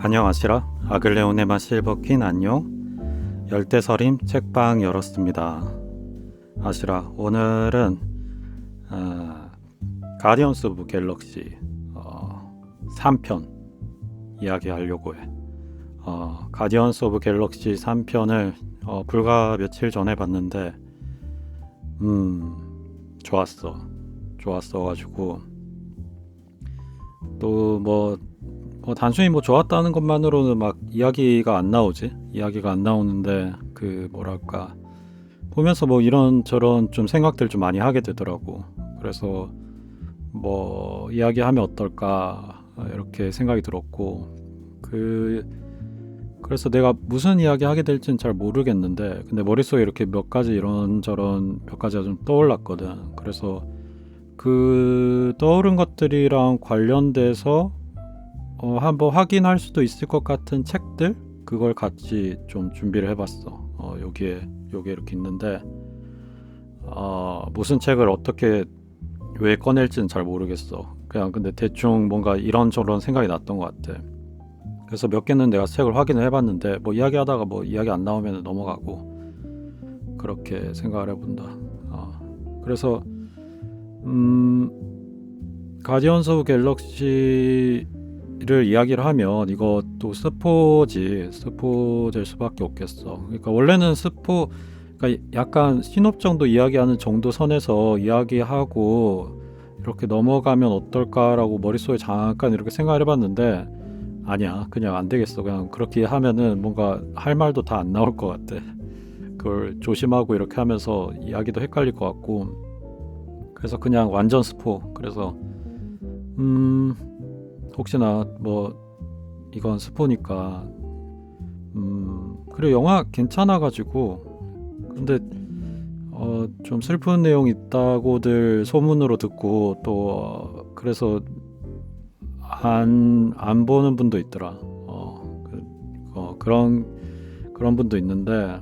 안녕하시라. 아글레오네마 실버퀸 안녕. 열대서림 책방 열었습니다. 아시라, 오늘은 가디언스 오브 갤럭시 3편 이야기하려고 해. 가디언스 오브 갤럭시 3편을 불과 며칠 전에 봤는데 좋았어가지고 또 단순히 좋았다는 것만으로는 막 이야기가 안 나오는데 보면서 이런저런 좀 생각들 좀 많이 하게 되더라고. 그래서 이야기하면 어떨까 이렇게 생각이 들었고, 그래서 내가 무슨 이야기 하게 될지는 잘 모르겠는데, 근데 머릿속에 이렇게 몇 가지 이런저런 몇 가지가 좀 떠올랐거든. 그래서 그 떠오른 것들이랑 관련돼서 한번 확인할 수도 있을 것 같은 책들, 그걸 같이 좀 준비를 해봤어. 요게 이렇게 있는데, 무슨 책을 어떻게 왜 꺼낼지는 잘 모르겠어. 그냥 근데 대충 뭔가 이런저런 생각이 났던 것 같아. 그래서 몇 개는 내가 책을 확인을 해봤는데, 이야기하다가 이야기 안 나오면 넘어가고, 그렇게 생각을 해본다. 그래서 가디언스 오브 갤럭시를 이야기를 하면 이것도 스포 될 수밖에 없겠어. 그러니까 원래는 그러니까 약간 시놉 정도 이야기하는 정도 선에서 이야기하고 이렇게 넘어가면 어떨까라고 머릿속에 잠깐 이렇게 생각을 해봤는데, 아니야, 그냥 안 되겠어. 그냥 그렇게 하면은 뭔가 할 말도 다 안 나올 것 같아. 그걸 조심하고 이렇게 하면서 이야기도 헷갈릴 것 같고, 그래서 그냥 완전 스포. 그래서 혹시나 이건 스포니까 그리고 영화 괜찮아가지고, 근데 좀 슬픈 내용 있다고들 소문으로 듣고, 또 그래서 안 보는 분도 있더라. 그런 분도 있는데,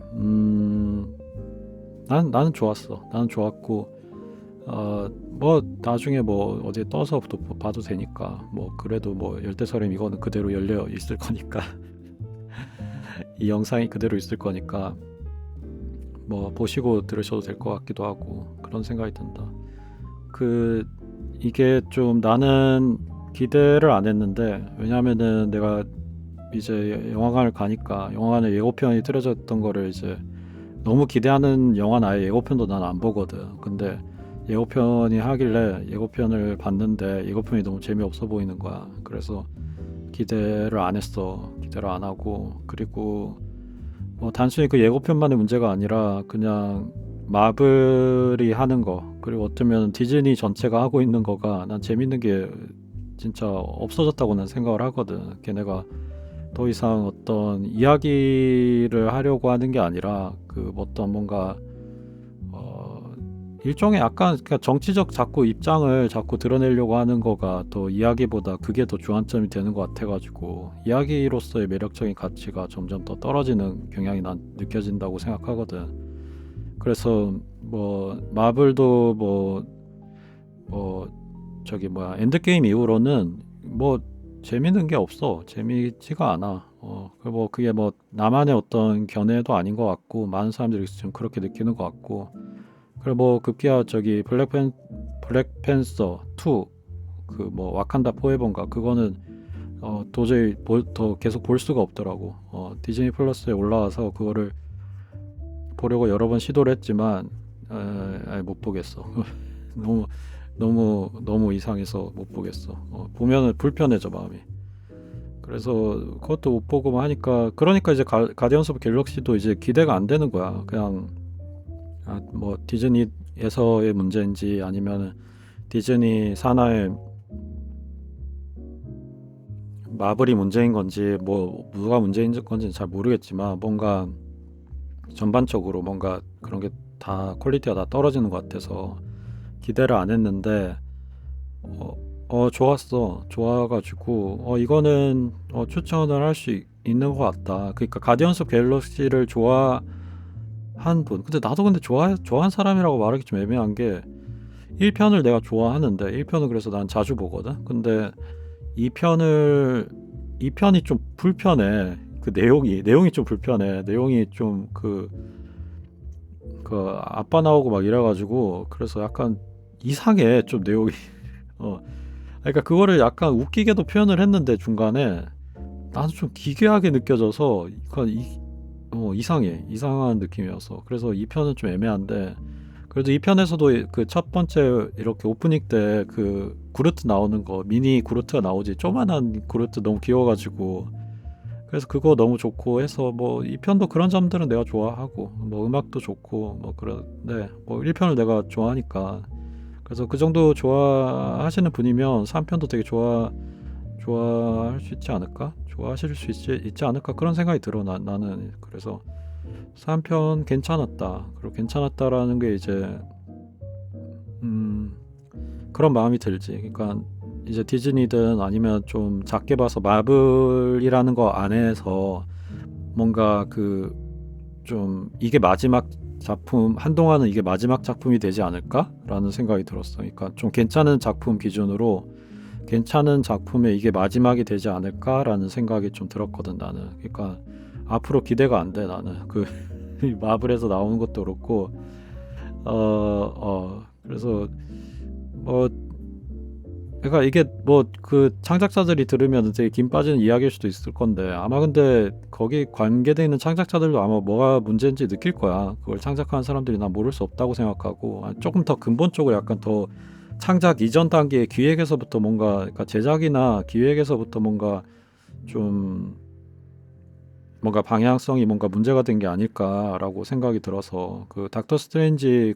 나는 좋았어. 나는 좋았고, 나중에 어디에 떠서 또 봐도 되니까, 그래도 열대서림 이거는 그대로 열려 있을 거니까 이 영상이 그대로 있을 거니까 보시고 들으셔도 될 것 같기도 하고, 그런 생각이 든다. 이게 좀 나는 기대를 안 했는데, 왜냐면은 내가 이제 영화관을 가니까 영화관에 예고편이 틀어졌던 거를 이제 너무 기대하는 영화는 아예 예고편도 난 안 보거든. 근데 예고편이 하길래 예고편을 봤는데 예고편이 너무 재미없어 보이는 거야. 그래서 기대를 안 했어. 기대를 안 하고, 그리고 단순히 그 예고편만의 문제가 아니라 그냥 마블이 하는 거, 그리고 어쩌면 디즈니 전체가 하고 있는 거가 난 재밌는 게 진짜 없어졌다고 난 생각을 하거든. 걔네가 더 이상 어떤 이야기를 하려고 하는 게 아니라 어떤 뭔가 일종의 약간 그러니까 정치적 자꾸 입장을 자꾸 드러내려고 하는 거가 더 이야기보다 그게 더 주안점이 되는 것 같아가지고, 이야기로서의 매력적인 가치가 점점 더 떨어지는 경향이 난 느껴진다고 생각하거든. 그래서 마블도 엔드게임 이후로는 재밌는 게 없어. 재미지가 않아. 그게 나만의 어떤 견해도 아닌 것 같고, 많은 사람들이 좀 그렇게 느끼는 것 같고, 그리고 급기야 블랙팬서 2 와칸다 포에버인가, 그거는 도저히 더 계속 볼 수가 없더라고. 디즈니 플러스에 올라와서 그거를 보려고 여러 번 시도를 했지만 못 보겠어. 너무 이상해서 못 보겠어. 보면은 불편해져, 마음이. 그래서 그것도 못 보고 하니까, 그러니까 이제 가디언스 오브 갤럭시도 이제 기대가 안 되는 거야. 그냥 디즈니에서의 문제인지 아니면 디즈니 산하의 마블이 문제인 건지 누가 문제인 건지는 잘 모르겠지만, 뭔가 전반적으로 뭔가 그런 게 다 퀄리티가 다 떨어지는 것 같아서 기대를 안 했는데, 좋았어. 좋아가지고 이거는 추천을 할 수 있는 것 같다. 그러니까 가디언스 오브 갤럭시를 좋아한 분, 근데 나도 좋아한 사람이라고 말하기 좀 애매한 게, 1편을 내가 좋아하는데 1편은 그래서 난 자주 보거든. 근데 2편을 이 편이 좀 불편해. 그 내용이 좀 불편해. 내용이 좀 아빠 나오고 막 이래가지고 그래서 약간 이상해 좀 내용이. 어 그러니까 그거를 약간 웃기게도 표현을 했는데 중간에 나는 좀 기괴하게 느껴져서 이상해. 이상한 느낌이어서 그래서 이 편은 좀 애매한데, 그래도 이 편에서도 그 첫 번째 이렇게 오프닝 때 그 구르트 나오는 거, 미니 구르트가 나오지, 조만한 구르트 너무 귀여워가지고 그래서 그거 너무 좋고 해서 뭐 이 편도 그런 점들은 내가 좋아하고 뭐 음악도 좋고 뭐 그런데 뭐 1편을 내가 좋아하니까, 그래서 그 정도 좋아하시는 분이면 3편도 되게 좋아할 수 있지 않을까? 좋아하실 수 있지 않을까? 그런 생각이 들어. 나는 그래서 3편 괜찮았다. 그리고 괜찮았다라는 게 이제 음 그런 마음이 들지. 그러니까 이제 디즈니든 아니면 좀 작게 봐서 마블이라는 거 안에서 뭔가 좀 이게 마지막 작품, 한동안은 이게 마지막 작품이 되지 않을까라는 생각이 들었어. 그러니까 좀 괜찮은 작품 기준으로 괜찮은 작품에 이게 마지막이 되지 않을까라는 생각이 좀 들었거든 나는. 그러니까 앞으로 기대가 안 돼 나는. 마블에서 나오는 것도 그렇고 그래서 뭐 그러니까 이게 뭐 그 창작자들이 들으면 되게 김 빠지는 이야기일 수도 있을 건데, 아마 근데 거기 관계돼 있는 창작자들도 아마 뭐가 문제인지 느낄 거야. 그걸 창작하는 사람들이 난 모를 수 없다고 생각하고, 조금 더 근본적으로 약간 더 창작 이전 단계의 기획에서부터 뭔가, 그러니까 제작이나 기획에서부터 좀 뭔가 방향성이 뭔가 문제가 된 게 아닐까라고 생각이 들어서, 닥터 스트레인지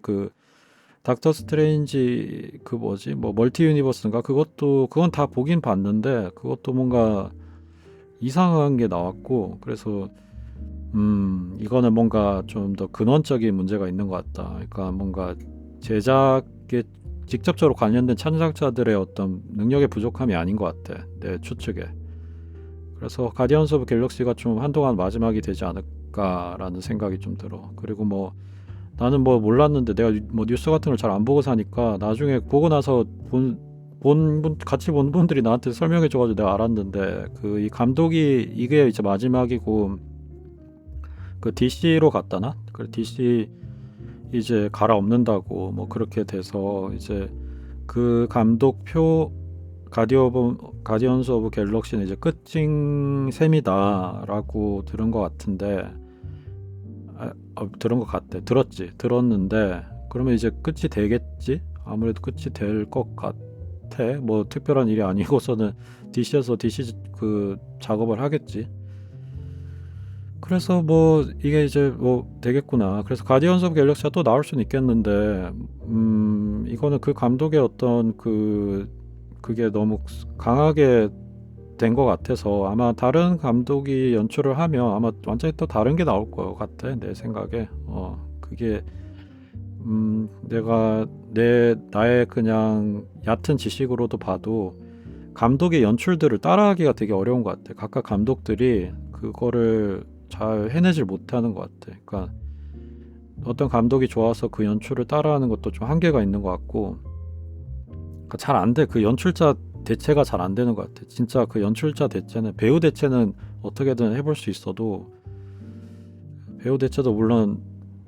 그 뭐지 뭐 멀티 유니버스인가, 그건 다 보긴 봤는데 그것도 뭔가 이상한 게 나왔고, 그래서 이거는 뭔가 좀 더 근원적인 문제가 있는 것 같다. 그러니까 뭔가 제작에 직접적으로 관련된 창작자들의 어떤 능력의 부족함이 아닌 것 같아, 내 추측에. 그래서 가디언스 오브 갤럭시가 좀 한동안 마지막이 되지 않을까라는 생각이 좀 들어. 그리고 뭐 나는 뭐 몰랐는데, 내가 뭐 뉴스 같은 걸 잘 안 보고 사니까 나중에 보고 나서 같이 본 분들이 나한테 설명해 줘가지고 내가 알았는데, 이 감독이 이게 이제 마지막이고 그 DC로 갔다나? 그 DC 이제 갈아엎는다고 뭐 그렇게 돼서 이제 그 감독표 가디언스 오브 갤럭시는 이제 끝인 셈이다라고 들은 것 같은데, 들은 것 같대. 들었는데 그러면 이제 끝이 되겠지? 아무래도 끝이 될 것 같아. 뭐 특별한 일이 아니고서는 DC에서 DC 그 작업을 하겠지. 그래서 뭐 이게 이제 뭐 되겠구나. 그래서 가디언스 오브 갤럭시가 또 나올 수는 있겠는데, 이거는 그 감독의 어떤 그게 너무 강하게 된 것 같아서, 아마 다른 감독이 연출을 하면 아마 완전히 또 다른 게 나올 것 같아 내 생각에. 그게 나의 그냥 얕은 지식으로도 봐도 감독의 연출들을 따라하기가 되게 어려운 것 같아. 각각 감독들이 그거를 잘 해내질 못하는 것 같아. 그러니까 어떤 감독이 좋아서 그 연출을 따라하는 것도 좀 한계가 있는 것 같고, 그러니까 잘 안 돼. 그 연출자 대체가 잘 안 되는 것 같아. 진짜 그 연출자 대체는, 배우 대체는 어떻게든 해볼 수 있어도, 배우 대체도 물론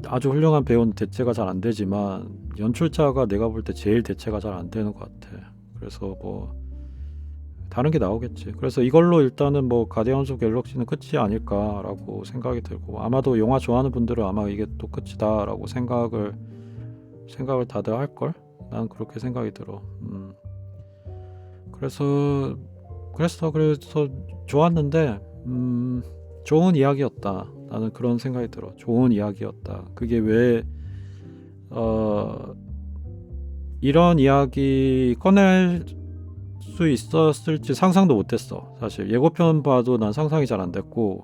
아주 훌륭한 배우는 대체가 잘 안 되지만, 연출자가 내가 볼 때 제일 대체가 잘 안 되는 것 같아. 그래서 뭐 다른 게 나오겠지. 그래서 이걸로 일단은 뭐 가디언스 오브 갤럭시는 끝이 아닐까라고 생각이 들고, 아마도 영화 좋아하는 분들은 아마 이게 또 끝이다라고 생각을 다들 할걸? 난 그렇게 생각이 들어. 그래서 좋았는데, 좋은 이야기였다. 나는 그런 생각이 들어. 좋은 이야기였다. 그게 왜 이런 이야기 꺼낼 수 있었을지 상상도 못했어. 사실 예고편 봐도 난 상상이 잘 안 됐고,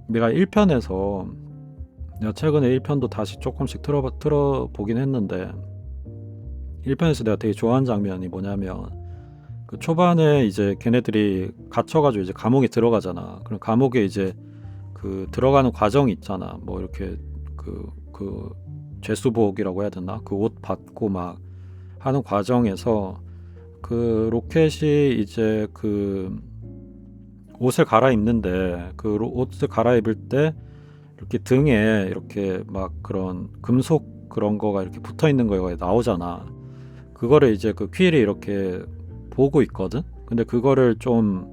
내가 1편에서, 내가 최근에 1편도 다시 조금씩 틀어보긴 했는데, 1편에서 내가 되게 좋아하는 장면이 뭐냐면, 그 초반에 이제 걔네들이 갇혀가지고 이제 감옥에 들어가잖아. 그럼 감옥에 이제 그 들어가는 과정이 있잖아. 뭐 이렇게 죄수복이라고 해야 되나? 그 옷 받고 막 하는 과정에서 그 로켓이 이제 그 옷을 갈아입는데 그 옷을 갈아입을 때 이렇게 등에 이렇게 막 그런 금속 그런 거가 이렇게 붙어 있는 거가 나오잖아. 그거를 이제 그 퀴일이 이렇게 보고 있거든. 근데 그거를 좀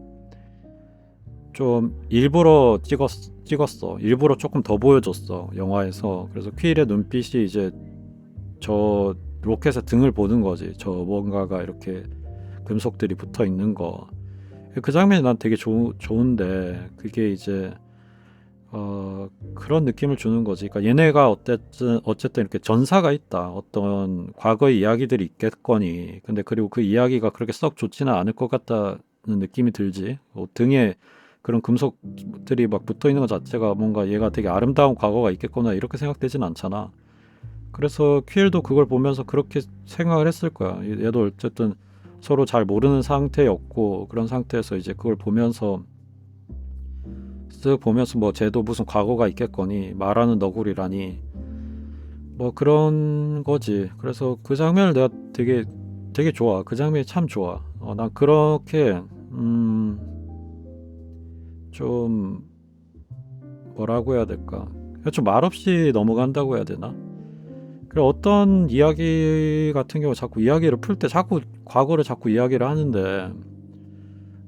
일부러 찍었어. 일부러 조금 더 보여줬어 영화에서. 그래서 퀴일의 눈빛이 이제 저 로켓의 등을 보는 거지. 저 뭔가가 이렇게 금속들이 붙어 있는 거. 그 장면이 난 되게 좋은데 그게 이제 그런 느낌을 주는 거지. 그러니까 얘네가 어쨌든 이렇게 전사가 있다. 어떤 과거의 이야기들이 있겠거니. 근데 그리고 그 이야기가 그렇게 썩 좋지는 않을 것 같다는 느낌이 들지. 등에 그런 금속들이 막 붙어 있는 것 자체가 뭔가 얘가 되게 아름다운 과거가 있겠거나 이렇게 생각되진 않잖아. 그래서 퀴일도 그걸 보면서 그렇게 생각을 했을 거야. 얘도 어쨌든 서로 잘 모르는 상태였고 그런 상태에서 이제 그걸 보면서 쓱 보면서 뭐 쟤도 무슨 과거가 있겠거니 말하는 너구리라니 뭐 그런 거지. 그래서 그 장면을 내가 되게 좋아. 그 장면이 참 좋아. 난 그렇게 좀 뭐라고 해야 될까? 좀 말없이 넘어간다고 해야 되나? 그래 어떤 이야기 같은 경우 자꾸 이야기를 풀 때 자꾸 과거를 자꾸 이야기를 하는데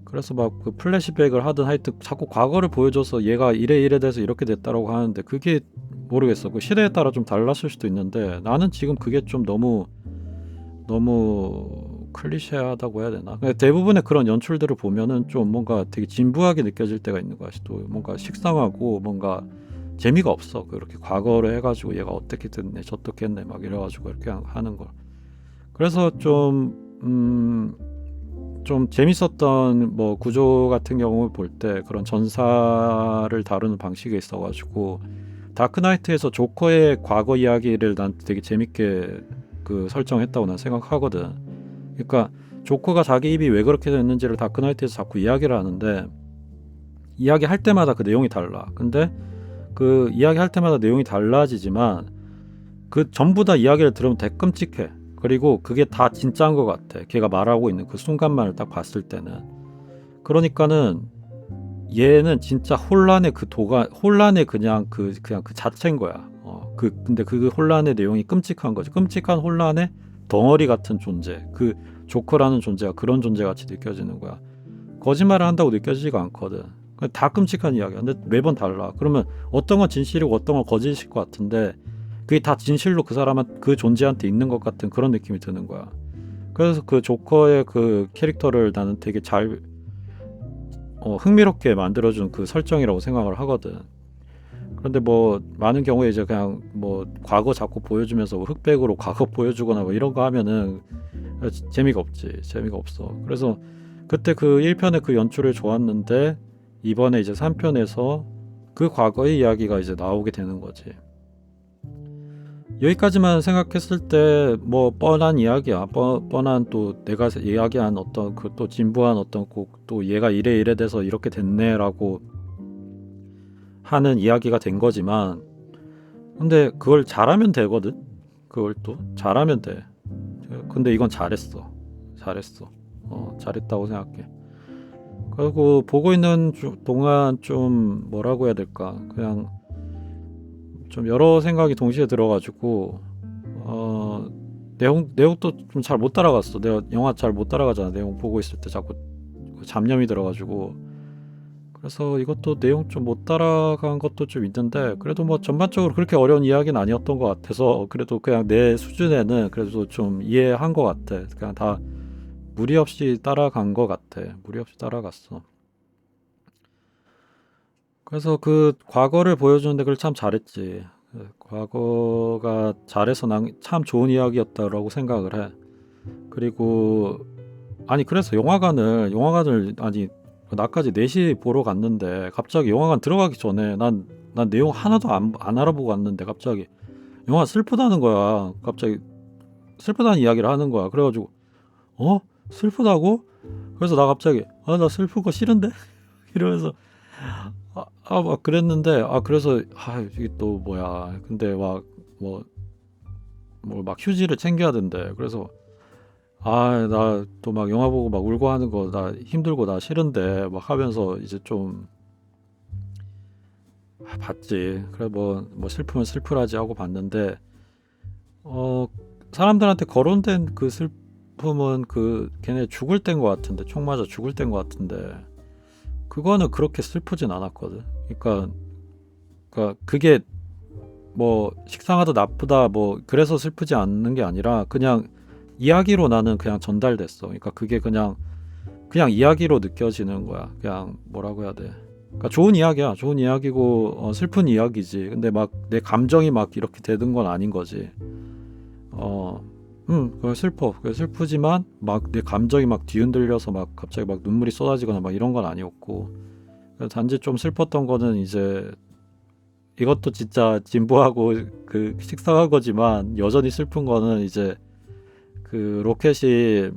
그래서 막 그 플래시백을 하든 하여튼 자꾸 과거를 보여줘서 얘가 이래 돼서 이렇게 됐다라고 하는데 그게 모르겠어. 그 시대에 따라 좀 달랐을 수도 있는데 나는 지금 그게 좀 너무 클리셰하다고 해야 되나? 그러니까 대부분의 그런 연출들을 보면은 좀 뭔가 되게 진부하게 느껴질 때가 있는 거야. 또 뭔가 식상하고 뭔가 재미가 없어. 그렇게 과거를 해가지고 얘가 어떻게 됐네 저떻게 했네 막 이래가지고 이렇게 하는 걸. 그래서 좀 재밌었던 뭐 구조 같은 경우 볼 때 그런 전사를 다루는 방식에 있어가지고 다크나이트에서 조커의 과거 이야기를 난 되게 재밌게 그 설정했다고 난 생각하거든. 그러니까 조커가 자기 입이 왜 그렇게 됐는지를 다크나이트에서 자꾸 이야기를 하는데 이야기할 때마다 그 내용이 달라. 근데 그 이야기할 때마다 내용이 달라지지만 그 전부 다 이야기를 들으면 되게 끔찍해. 그리고 그게 다 진짜인 것 같아. 걔가 말하고 있는 그 순간만을 딱 봤을 때는. 그러니까는 얘는 진짜 혼란의 그냥 그 자체인 거야. 근데 그 혼란의 내용이 끔찍한 거지. 끔찍한 혼란의 덩어리 같은 존재. 그 조커라는 존재가 그런 존재 같이 느껴지는 거야. 거짓말을 한다고 느껴지지가 않거든. 다 끔찍한 이야기야. 근데 매번 달라. 그러면 어떤 건 진실이고 어떤 건 거짓일 것 같은데 그게 다 진실로 그 존재한테 있는 것 같은 그런 느낌이 드는 거야. 그래서 그 조커의 그 캐릭터를 나는 되게 잘 흥미롭게 만들어준 그 설정이라고 생각을 하거든. 그런데 뭐 많은 경우에 이제 그냥 뭐 과거 자꾸 보여주면서 뭐 흑백으로 과거 보여주거나 뭐 이런 거 하면은 재미가 없지. 재미가 없어. 그래서 그때 그 1편의 그 연출을 좋았는데 이번에 이제 3편에서 그 과거의 이야기가 이제 나오게 되는 거지. 여기까지만 생각했을 때 뭐 뻔한 이야기야. 뻔한 또 내가 이야기한 어떤 그 또 진부한 어떤 또 얘가 이래 돼서 이렇게 됐네라고 하는 이야기가 된 거지만 근데 그걸 잘하면 되거든. 그걸 또 잘하면 돼. 근데 이건 잘했어. 잘했다고 생각해. 그리고 보고 있는 동안 좀 뭐라고 해야 될까? 그냥 좀 여러 생각이 동시에 들어가지고 내용도 좀 잘 못 따라갔어. 내가 영화 잘 못 따라가잖아. 내용 보고 있을 때 자꾸 잡념이 들어가지고 그래서 이것도 내용 좀 못 따라간 것도 좀 있는데 그래도 뭐 전반적으로 그렇게 어려운 이야기는 아니었던 것 같아서 그래도 그냥 내 수준에는 그래도 좀 이해한 것 같아. 그냥 다 무리 없이 따라간 것 같아. 무리 없이 따라갔어. 그래서 그 과거를 보여주는데 그걸 참 잘했지. 과거가 잘해서 난 참 좋은 이야기였다라고 생각을 해. 그리고 아니 그래서 영화관을 아니 나까지 4시 보러 갔는데 갑자기 영화관 들어가기 전에 난 내용 하나도 안 알아보고 갔는데 갑자기 영화 슬프다는 거야. 갑자기 슬프다는 이야기를 하는 거야. 그래가지고 슬프다고? 그래서 나 갑자기 나 슬픈 거 싫은데 이러면서 막 그랬는데 그래서 이게 또 뭐야. 근데 막 뭐 막 휴지를 챙겨야 된대. 그래서 아, 나 또 막 영화 보고 막 울고 하는 거 나 힘들고 나 싫은데 막 하면서 이제 좀 봤지. 그래 뭐 슬프면 슬프라지 하고 봤는데 어 사람들한테 거론된 그 슬픔은 그 걔네 죽을 때인 것 같은데 총 맞아 죽을 때인 것 같은데 그거는 그렇게 슬프진 않았거든. 그러니까 그게 뭐 식상하다 나쁘다 뭐 그래서 슬프지 않는 게 아니라 그냥 이야기로 나는 그냥 전달됐어. 그러니까 그게 그냥 이야기로 느껴지는 거야. 그냥 뭐라고 해야 돼. 그러니까 좋은 이야기야. 좋은 이야기고 슬픈 이야기지. 근데 막 내 감정이 막 이렇게 되는 건 아닌 거지. 어, 그거 슬퍼. 그게 슬프지만 막 내 감정이 막 뒤흔들려서 막 갑자기 막 눈물이 쏟아지거나 막 이런 건 아니었고. 단지 좀 슬펐던 거는 이제 이것도 진짜 진부하고 그 식상한 거지만 여전히 슬픈 거는 이제 그 로켓이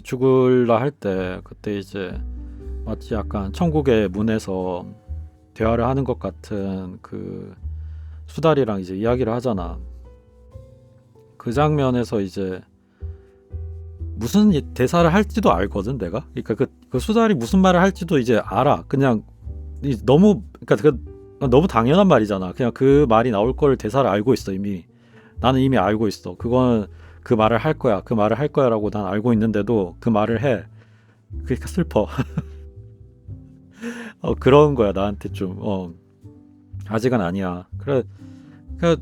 죽을라 할 때 그때 이제 마치 약간 천국의 문에서 대화를 하는 것 같은 그 수달이랑 이제 이야기를 하잖아. 그 장면에서 이제 무슨 대사를 할지도 알거든 내가. 그러니까 그 수달이 무슨 말을 할지도 이제 알아. 그냥 너무 그러니까 너무 당연한 말이잖아. 그냥 그 말이 나올 걸 대사를 알고 있어 이미. 나는 이미 알고 있어. 그건 그 말을 할 거야. 그 말을 할 거야라고 난 알고 있는데도 그 말을 해. 그러니까 슬퍼. 그런 거야 나한테 좀. 아직은 아니야. 그래. 그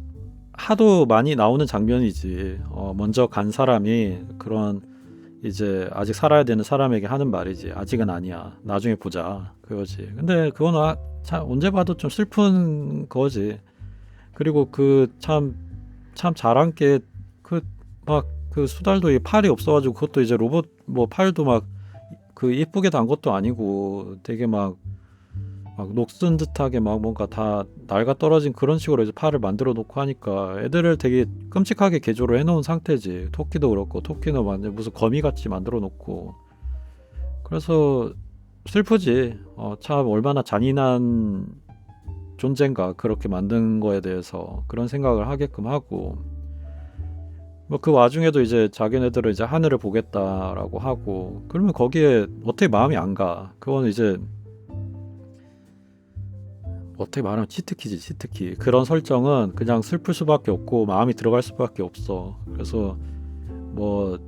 하도 많이 나오는 장면이지. 먼저 간 사람이 그런 이제 아직 살아야 되는 사람에게 하는 말이지. 아직은 아니야. 나중에 보자. 그거지. 근데 그건 언제 봐도 좀 슬픈 거지. 그리고 그 참 잘한 게 그 막 그 수달도 이 팔이 없어가지고 그것도 이제 로봇 뭐 팔도 막 그 이쁘게 단 것도 아니고 되게 막 녹슨 듯하게 막 뭔가 다 낡아 떨어진 그런 식으로 이제 팔을 만들어 놓고 하니까 애들을 되게 끔찍하게 개조를 해놓은 상태지. 토끼도 그렇고 토끼는 완전 무슨 거미같이 만들어 놓고 그래서 슬프지. 참 얼마나 잔인한 존재인가 그렇게 만든 거에 대해서 그런 생각을 하게끔 하고 뭐 그 와중에도 이제 자기네들은 이제 하늘을 보겠다라고 하고 그러면 거기에 어떻게 마음이 안 가. 그거는 이제 어떻게 말하면 치트키지 치트키. 그런 설정은 그냥 슬플 수밖에 없고 마음이 들어갈 수밖에 없어. 그래서 뭐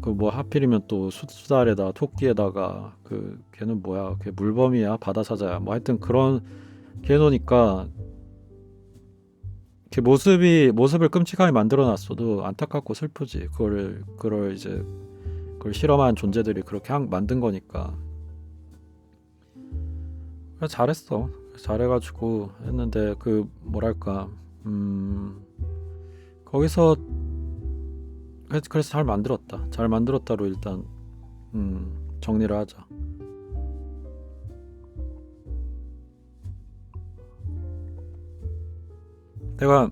그 뭐 하필이면 또 수달에다 토끼에다가 그 걔는 뭐야 걔 물범이야 바다사자야 뭐 하여튼 그런 걔노니까 걔 모습을 끔찍하게 만들어놨어도 안타깝고 슬프지. 그걸 이제 그걸 실험한 존재들이 그렇게 만든 거니까. 그래서 잘했어. 잘해가지고 했는데 그 뭐랄까 거기서 그래서 잘 만들었다. 잘 만들었다로 일단 정리를 하자. 내가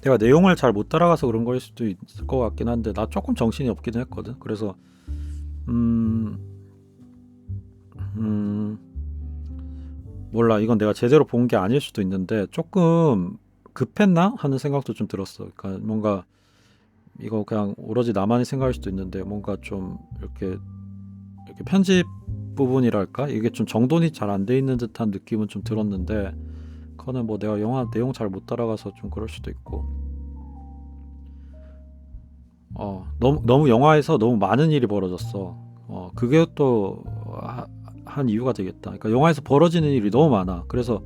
내가 내용을 잘 못 따라가서 그런 걸 수도 있을 것 같긴 한데 나 조금 정신이 없긴 했거든. 그래서 음, 음, 몰라. 이건 내가 제대로 본 게 아닐 수도 있는데 조금 급했나 하는 생각도 좀 들었어. 그러니까 뭔가 이거 그냥 오로지 나만의 생각일 수도 있는데 뭔가 좀 이렇게 편집 부분이랄까 이게 좀 정돈이 잘 안 돼 있는 듯한 느낌은 좀 들었는데 그거는 뭐 내가 영화 내용 잘 못 따라가서 좀 그럴 수도 있고 너무 영화에서 너무 많은 일이 벌어졌어. 그게 또 한 이유가 되겠다. 그러니까 영화에서 벌어지는 일이 너무 많아. 그래서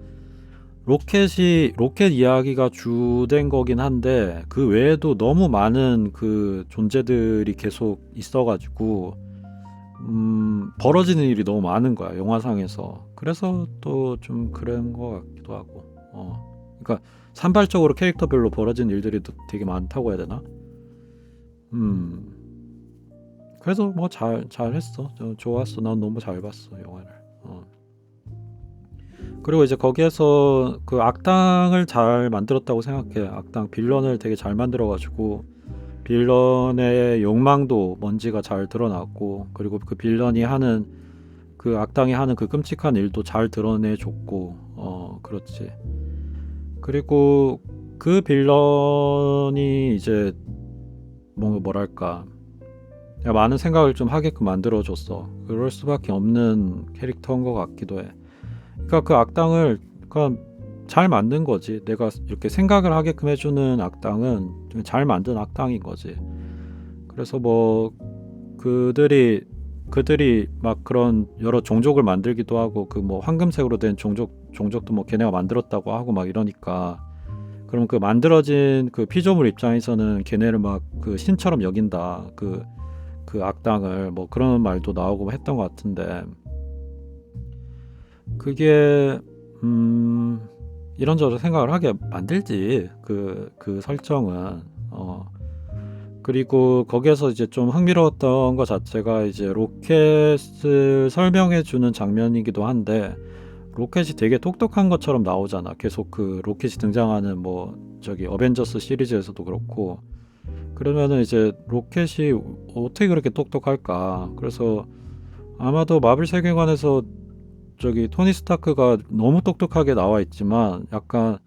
로켓 이야기가 주된 거긴 한데 그 외에도 너무 많은 그 존재들이 계속 있어가지고 벌어지는 일이 너무 많은 거야 영화상에서. 그래서 또 좀 그런 거 같기도 하고. 그러니까 산발적으로 캐릭터별로 벌어진 일들이 또 되게 많다고 해야 되나? 음. 그래서 뭐 잘했어. 좋았어. 난 너무 잘 봤어 영화를. 어. 그리고 이제 거기에서 그 악당을 잘 만들었다고 생각해. 악당 빌런을 되게 잘 만들어가지고 빌런의 욕망도 뭔지가 잘 드러났고 그리고 그 빌런이 하는 그 악당이 하는 그 끔찍한 일도 잘 드러내줬고 그렇지. 그리고 그 빌런이 이제 뭔가 뭐랄까 많은 생각을 좀 하게끔 만들어줬어. 그럴 수밖에 없는 캐릭터인 것 같기도 해. 그러니까 그 악당을 그러니까 잘 만든 거지. 내가 이렇게 생각을 하게끔 해주는 악당은 잘 만든 악당인 거지. 그래서 뭐 그들이 막 그런 여러 종족을 만들기도 하고 그 뭐 황금색으로 된 종족도 뭐 걔네가 만들었다고 하고 막 이러니까 그럼 그 만들어진 그 피조물 입장에서는 걔네를 막 그 신처럼 여긴다. 그 악당을 뭐 그런 말도 나오고 했던 것 같은데 그게 이런저런 생각을 하게 만들지. 그 설정은 그리고 거기에서 이제 좀 흥미로웠던 것 자체가 이제 로켓을 설명해 주는 장면이기도 한데 로켓이 되게 똑똑한 것처럼 나오잖아. 계속 그 로켓이 등장하는 뭐 저기 어벤져스 시리즈에서도 그렇고 그러면은 이제 로켓이 어떻게 그렇게 똑똑할까? 그래서 아마도 마블 세계관에서 저기 토니 스타크가 너무 똑똑하게 나와 있지만 약간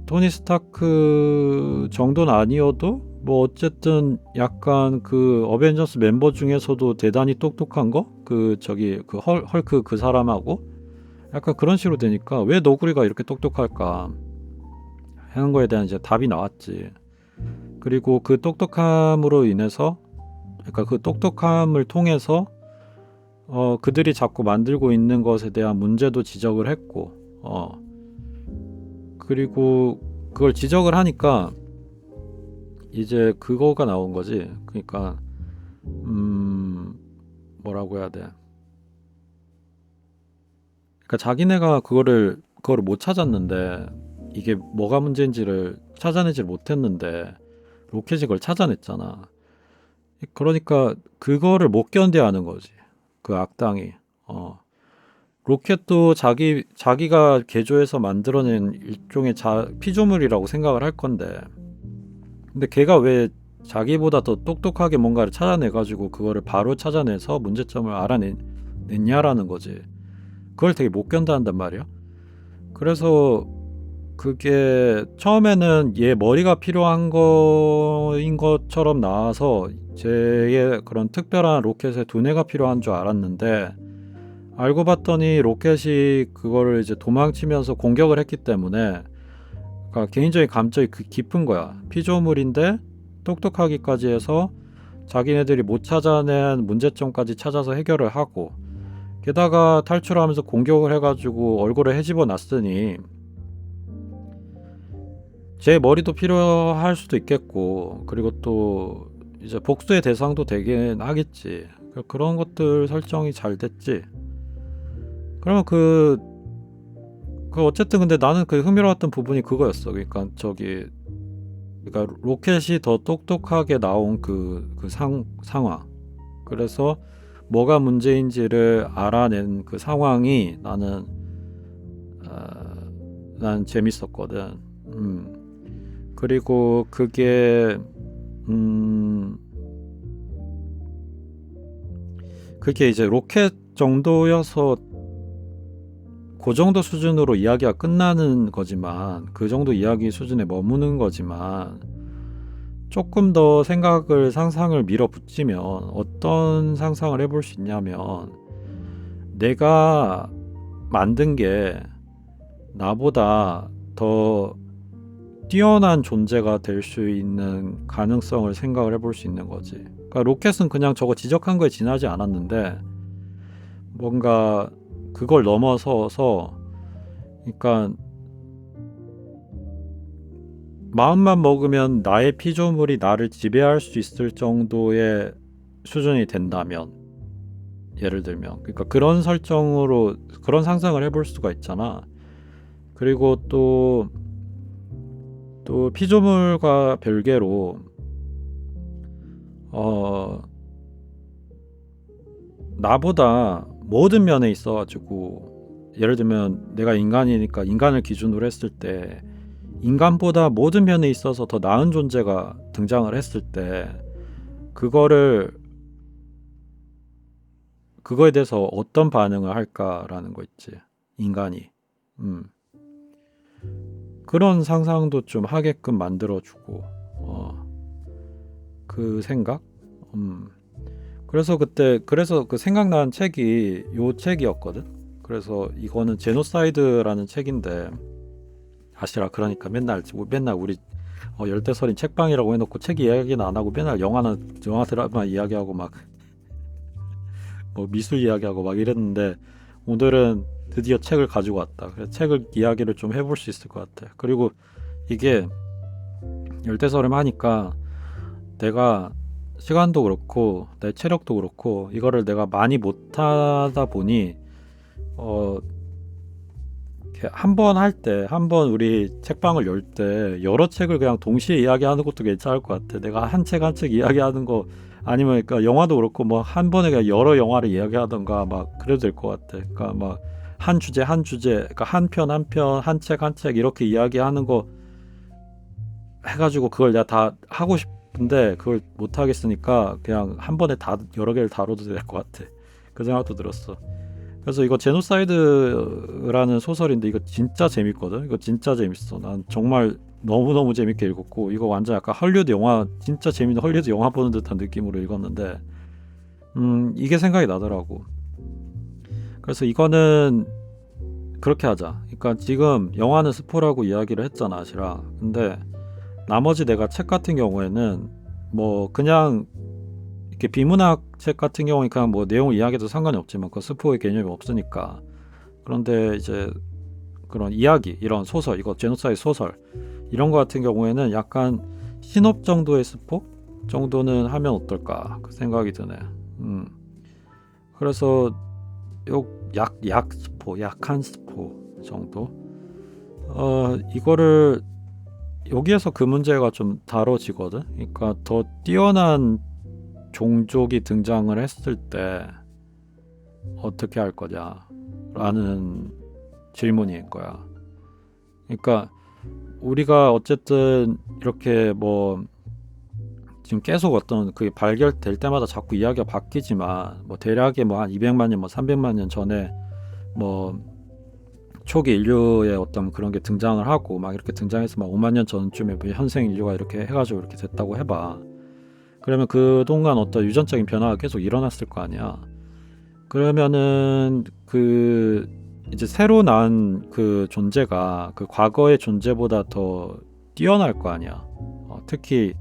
토니 스타크 정도는 아니어도 뭐 어쨌든 약간 그 어벤져스 멤버 중에서도 대단히 똑똑한 거? 그 저기 그 헐크 그 사람하고 약간 그런 식으로 되니까 왜 너구리가 이렇게 똑똑할까 하는 거에 대한 이제 답이 나왔지. 그리고 그 똑똑함으로 인해서 그러니까 그 똑똑함을 통해서 그들이 자꾸 만들고 있는 것에 대한 문제도 지적을 했고 그리고 그걸 지적을 하니까 이제 그거가 나온 거지. 그러니까 뭐라고 해야 돼? 그러니까 자기네가 그거를 못 찾았는데 이게 뭐가 문제인지를 찾아내질 못했는데 로켓이 그걸 찾아냈잖아. 그러니까 그거를 못 견뎌하는 거지. 그 악당이. 로켓도 자기가 개조해서 만들어낸 일종의 피조물이라고 생각을 할 건데 근데 걔가 왜 자기보다 더 똑똑하게 뭔가를 찾아내가지고 그거를 바로 찾아내서 문제점을 알아냈냐라는 거지. 그걸 되게 못 견뎌한단 말이야. 그래서 그게 처음에는 얘 머리가 필요한 거인 것처럼 나와서 쟤의 그런 특별한 로켓에 두뇌가 필요한 줄 알았는데 알고 봤더니 로켓이 그거를 이제 도망치면서 공격을 했기 때문에 그러니까 개인적인 감정이 깊은 거야. 피조물인데 똑똑하기까지 해서 자기네들이 못 찾아낸 문제점까지 찾아서 해결을 하고 게다가 탈출하면서 공격을 해가지고 얼굴을 헤집어 놨으니 제 머리도 필요할 수도 있겠고 그리고 또 이제 복수의 대상도 되긴 하겠지. 그런 것들 설정이 잘 됐지. 그러면 그 어쨌든 근데 나는 그 흥미로웠던 부분이 그거였어. 그러니까 로켓이 더 똑똑하게 나온 그 상황. 그래서 뭐가 문제인지를 알아낸 그 상황이 난 재밌었거든. 그리고 그게 이제 로켓 정도여서 그 정도 수준으로 이야기가 끝나는 거지만 그 정도 이야기 수준에 머무는 거지만 조금 더 상상을 밀어붙이면 어떤 상상을 해볼 수 있냐면 내가 만든 게 나보다 더 뛰어난 존재가 될 수 있는 가능성을 생각을 해볼 수 있는 거지. 그러니까 로켓은 그냥 저거 지적한 거에 지나지 않았는데 뭔가 그걸 넘어서서 그러니까 마음만 먹으면 나의 피조물이 나를 지배할 수 있을 정도의 수준이 된다면 예를 들면 그러니까 그런 설정으로 그런 상상을 해볼 수가 있잖아. 그리고 또 피조물과 별개로 나보다 모든 면에 있어가지고 예를 들면 내가 인간이니까 인간을 기준으로 했을 때 인간보다 모든 면에 있어서 더 나은 존재가 등장을 했을 때 그거에 대해서 어떤 반응을 할까라는 거 있지. 인간이 그런 상상도 좀 하게끔 만들어주고 그 생각. 그래서 그때 그래서 그 생각난 책이 요 책이었거든. 그래서 이거는 제노사이드라는 책인데 아시라. 그러니까 맨날 우리 열대설인 책방이라고 해놓고 책 이야기는 안 하고 맨날 영화 드라마 이야기하고 막 뭐 미술 이야기하고 막 이랬는데 오늘은 드디어 책을 가지고 왔다. 그래서 책을 이야기를 좀 해볼 수 있을 것 같아. 그리고 이게 열대설임 하니까 내가 시간도 그렇고 내 체력도 그렇고 이거를 내가 많이 못하다 보니 한 번 우리 책방을 열 때 여러 책을 그냥 동시에 이야기하는 것도 괜찮을 것 같아. 내가 한 책 한 책 이야기하는 거 아니면 그러니까 영화도 그렇고 뭐 한 번에 그냥 여러 영화를 이야기하던가 막 그래도 될 것 같아. 그러니까 막 한 주제 그러니까 한 편 한 편 한 책 한 책 이렇게 이야기하는 거 해가지고 그걸 내가 다 하고 싶은데 그걸 못 하겠으니까 그냥 한 번에 다 여러 개를 다뤄도 될 것 같아. 그 생각도 들었어. 그래서 이거 제노사이드라는 소설인데 이거 진짜 재밌거든. 이거 진짜 재밌어. 난 정말 너무너무 재밌게 읽었고 이거 완전 약간 헐리우드 영화, 진짜 재밌는 헐리우드 영화 보는 듯한 느낌으로 읽었는데 이게 생각이 나더라고. 그래서 이거는 그렇게 하자. 그러니까 지금 영화는 스포라고 이야기를 했잖아, 아시라. 근데 나머지 내가 책 같은 경우에는 뭐 그냥 이렇게 비문학 책 같은 경우는 그냥 뭐 내용 이야기도 상관이 없지만 그 스포의 개념이 없으니까. 그런데 이제 그런 이야기, 이런 소설, 이거 제노사이드 소설 이런 거 같은 경우에는 약간 신업 정도의 스포 정도는 하면 어떨까 그 생각이 드네. 그래서 약 스포, 약한 스포 정도. 이거를 여기에서 그 문제가 좀 다뤄지거든. 그러니까 더 뛰어난 종족이 등장을 했을 때 어떻게 할 거냐라는 질문일 거야. 그러니까 우리가 어쨌든 이렇게 뭐 지금 계속 어떤 그게 발견될 때마다 자꾸 이야기가 바뀌지만 뭐 대략의 뭐 한 200만 년, 뭐 300만 년 전에 뭐 초기 인류의 어떤 그런 게 등장을 하고 막 이렇게 등장해서 막 5만 년 전쯤에 뭐 현생 인류가 이렇게 해가지고 이렇게 됐다고 해봐. 그러면 그동안 어떤 유전적인 변화가 계속 일어났을 거 아니야. 그러면은 그 이제 새로 난 그 존재가 그 과거의 존재보다 더 뛰어날 거 아니야. 특히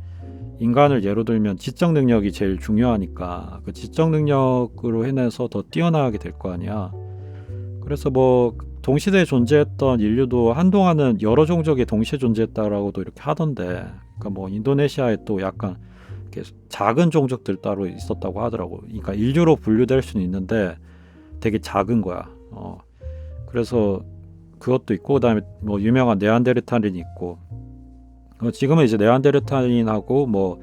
인간을 예로 들면 지적 능력이 제일 중요하니까 그 지적 능력으로 해내서 더 뛰어나게 될 거 아니야. 그래서 뭐 동시대에 존재했던 인류도 한동안은 여러 종족이 동시에 존재했다라고도 이렇게 하던데, 그러니까 뭐 인도네시아에 또 약간 이렇게 작은 종족들 따로 있었다고 하더라고. 그러니까 인류로 분류될 수는 있는데 되게 작은 거야. 그래서 그것도 있고 그다음에 뭐 유명한 네안데르탈인이 있고 지금은 이제 네안데르탈인하고 뭐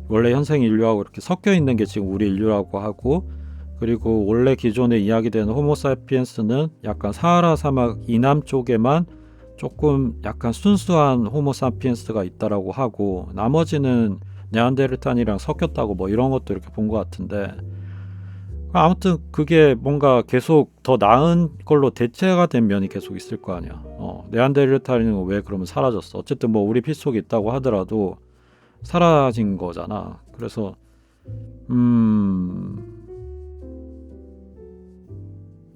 원래 현생 인류하고 이렇게 섞여 있는 게 지금 우리 인류라고 하고, 그리고 원래 기존에 이야기되는 호모사피엔스는 약간 사하라 사막 이남 쪽에만 조금 약간 순수한 호모사피엔스가 있다라고 하고 나머지는 네안데르탈이랑 섞였다고 뭐 이런 것도 이렇게 본 것 같은데, 아무튼 그게 뭔가 계속 더 나은 걸로 대체가 된 면이 계속 있을 거 아니야. 네안데르탈인은 왜 그러면 사라졌어? 어쨌든 뭐 우리 피 속에 있다고 하더라도 사라진 거잖아. 그래서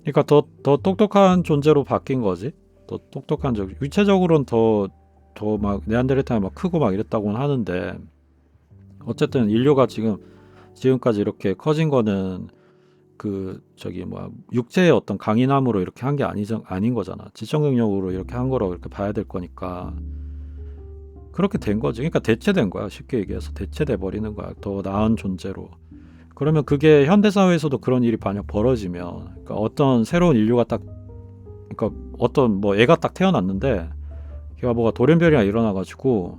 그러니까 더 똑똑한 존재로 바뀐 거지. 더 똑똑한 유체적으로는 더 막 네안데르탈이 막 크고 막 이랬다고는 하는데 어쨌든 인류가 지금까지 이렇게 커진 거는 그 육체의 어떤 강인함으로 이렇게 한 게 아닌 거잖아. 지적 능력으로 이렇게 한 거라고 이렇게 봐야 될 거니까 그렇게 된 거지. 그러니까 대체된 거야. 쉽게 얘기해서 대체돼 버리는 거야. 더 나은 존재로. 그러면 그게 현대 사회에서도 그런 일이 만약 벌어지면, 그러니까 어떤 새로운 인류가 그러니까 어떤 뭐 애가 딱 태어났는데 걔가 뭐가 돌연변이가 일어나가지고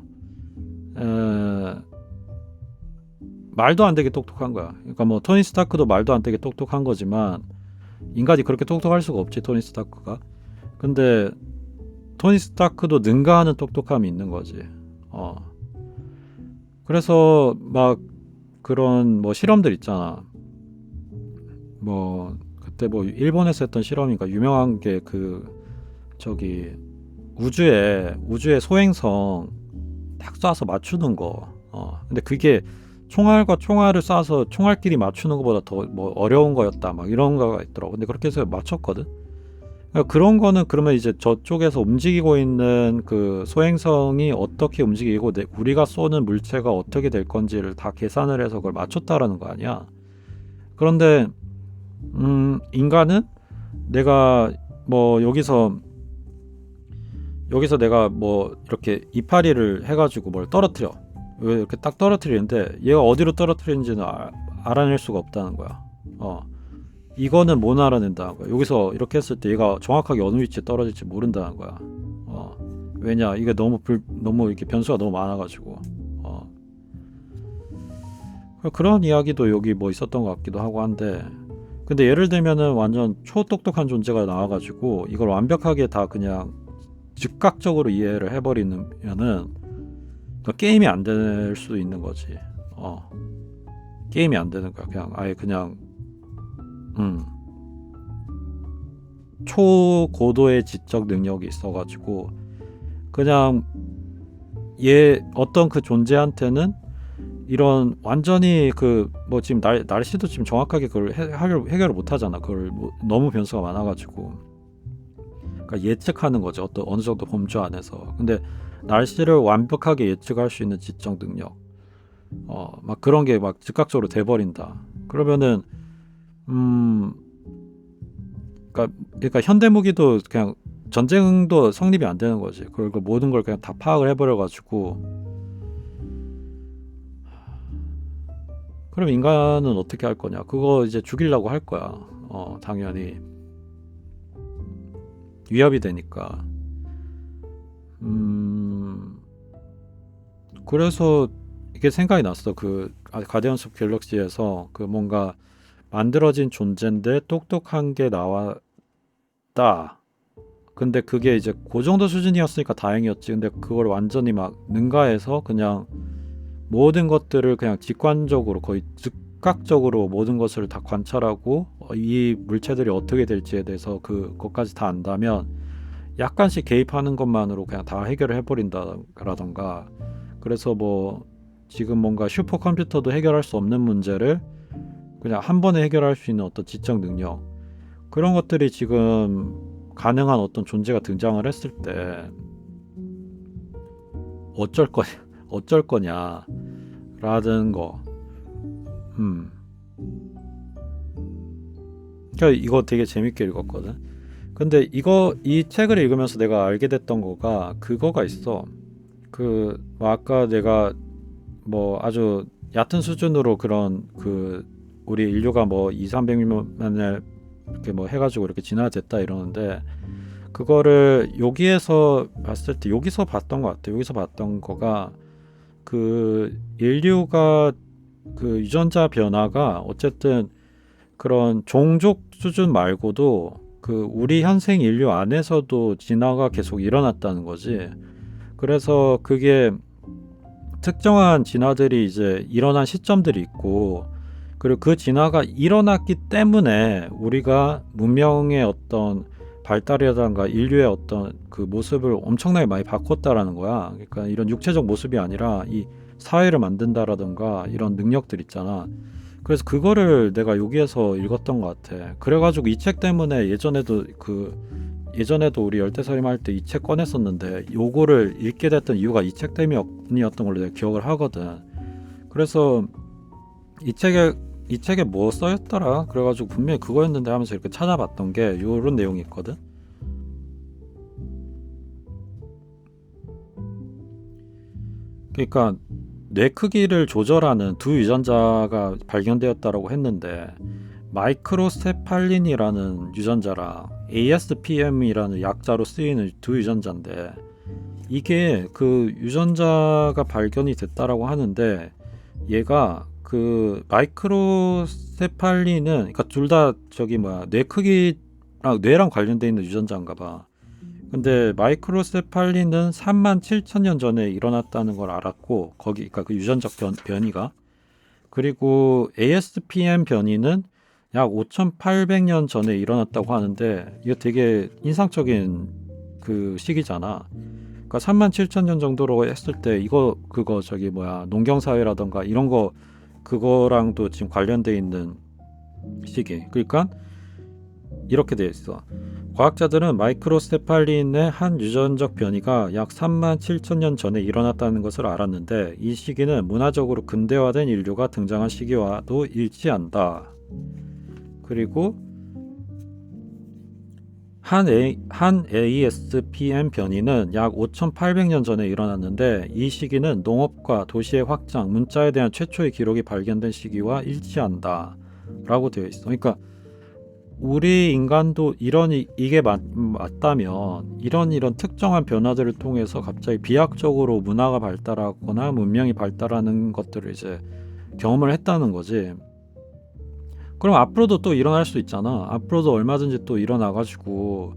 말도 안 되게 똑똑한 거야. 그러니까 뭐 토니 스타크도 말도 안 되게 똑똑한 거지만 인간이 그렇게 똑똑할 수가 없지, 토니 스타크가. 근데 토니 스타크도 능가하는 똑똑함이 있는 거지. 그래서 막 그런 뭐 실험들 있잖아. 뭐 그때 뭐 일본에서 했던 실험인가 유명한 게 우주에 소행성 딱 쏴서 맞추는 거. 근데 그게 총알과 총알을 쏴서 총알끼리 맞추는 것보다 더 뭐 어려운 거였다 막 이런 거가 있더라고. 근데 그렇게 해서 맞췄거든. 그러니까 그런 거는 그러면 이제 저쪽에서 움직이고 있는 그 소행성이 어떻게 움직이고 우리가 쏘는 물체가 어떻게 될 건지를 다 계산을 해서 그걸 맞췄다라는 거 아니야. 그런데 인간은 내가 뭐 여기서 내가 뭐 이렇게 이파리를 해가지고 뭘 떨어뜨려. 왜 이렇게 딱 떨어뜨리는데 얘가 어디로 떨어뜨리는지는 알아낼 수가 없다는 거야. 이거는 못 알아낸다는 거야. 여기서 이렇게 했을 때 얘가 정확하게 어느 위치에 떨어질지 모른다는 거야. 왜냐 이게 너무 이렇게 변수가 너무 많아가지고. 그런 이야기도 여기 뭐 있었던 것 같기도 하고 한데, 근데 예를 들면은 완전 초똑똑한 존재가 나와가지고 이걸 완벽하게 다 그냥 즉각적으로 이해를 해버리면은 그러니까 게임이 안 될 수도 있는 거지. 게임이 안 되는 거야. 그냥 아예 그냥 초고도의 지적 능력이 있어가지고 그냥 얘 어떤 그 존재한테는 이런 완전히 그 뭐 지금 날씨도 지금 정확하게 그걸 해결을 못 하잖아. 그걸 뭐 너무 변수가 많아가지고. 그러니까 예측하는 거죠. 어느 정도 범주 안에서. 근데 날씨를 완벽하게 예측할 수 있는 지적 능력. 막 그런 게 막 즉각적으로 돼버린다. 그러면은 그러니까 현대 무기도 그냥 전쟁도 성립이 안 되는 거지. 그리고 모든 걸 그냥 다 파악을 해버려가지고. 그럼 인간은 어떻게 할 거냐? 그거 이제 죽이려고 할 거야. 당연히 위협이 되니까. 그래서 이게 생각이 났어. 그 가디언스 오브 갤럭시에서 그 뭔가 만들어진 존재인데 똑똑한 게 나왔다. 근데 그게 이제 그 정도 수준이었으니까 다행이었지. 근데 그걸 완전히 막 능가해서 그냥 모든 것들을 그냥 직관적으로 거의 즉각적으로 모든 것을 다 관찰하고 이 물체들이 어떻게 될지에 대해서 그것까지 다 안다면 약간씩 개입하는 것만으로 그냥 다 해결을 해버린다라던가. 그래서 뭐 지금 뭔가 슈퍼컴퓨터도 해결할 수 없는 문제를 그냥 한 번에 해결할 수 있는 어떤 지적 능력, 그런 것들이 지금 가능한 어떤 존재가 등장을 했을 때 어쩔 거냐라는 거. 그러니까 이거 되게 재밌게 읽었거든. 근데 이 책을 읽으면서 내가 알게 됐던 거가 그거가 있어. 뭐 아까 내가 뭐 아주 얕은 수준으로 그런 우리 인류가 뭐 200~300년을 이렇게 뭐 해가지고 이렇게 진화됐다 이러는데, 그거를 여기서 봤던 것 같아. 여기서 봤던 거가 인류가 유전자 변화가 어쨌든 그런 종족 수준 말고도 우리 현생 인류 안에서도 진화가 계속 일어났다는 거지. 그래서 그게 특정한 진화들이 이제 일어난 시점들이 있고, 그리고 그 진화가 일어났기 때문에 우리가 문명의 어떤 발달이라든가 인류의 어떤 그 모습을 엄청나게 많이 바꿨다라는 거야. 그러니까 이런 육체적 모습이 아니라 이 사회를 만든다라든가 이런 능력들 있잖아. 그래서 그거를 내가 여기에서 읽었던 것 같아. 그래가지고 이 책 때문에 예전에도 우리 열대서림 할 때 이 책 꺼냈었는데 요거를 읽게 됐던 이유가 이 책 때문이었던 걸로 내가 기억을 하거든. 그래서 이 책에 뭐 써있더라? 그래가지고 분명히 그거였는데 하면서 이렇게 찾아봤던 게 요런 내용이 있거든. 그러니까 뇌 크기를 조절하는 두 유전자가 발견되었다라고 했는데, 마이크로세팔린이라는 유전자랑 ASPM이라는 약자로 쓰이는 두 유전자인데, 이게 그 유전자가 발견이 됐다라고 하는데, 얘가 마이크로세팔린은 그러니까 둘 다 뇌 크기랑 뇌랑 관련돼 있는 유전자인가 봐. 근데 마이크로세팔린은 37,000년 전에 일어났다는 걸 알았고, 그러니까 그 유전적 변이가. 그리고 ASPM 변이는 약 5,800년 전에 일어났다고 하는데, 이거 되게 인상적인 시기잖아. 그러니까 37,000년 정도로 했을 때 그거 농경 사회라던가 이런 거 그거랑도 지금 관련돼 있는 시기. 그러니까 이렇게 돼 있어. 과학자들은 마이크로세팔린의 한 유전적 변이가 약 3만 7천 년 전에 일어났다는 것을 알았는데 이 시기는 문화적으로 근대화된 인류가 등장한 시기와도 일치한다. 그리고 한 ASPM 변이는 약 5,800년 전에 일어났는데 이 시기는 농업과 도시의 확장, 문자에 대한 최초의 기록이 발견된 시기와 일치한다 라고 되어 있어. 그러니까 우리 인간도 이게 맞다면 이런 특정한 변화들을 통해서 갑자기 비약적으로 문화가 발달하거나 문명이 발달하는 것들을 이제 경험을 했다는 거지. 그럼 앞으로도 또 일어날 수 있잖아. 앞으로도 얼마든지 또 일어나가지고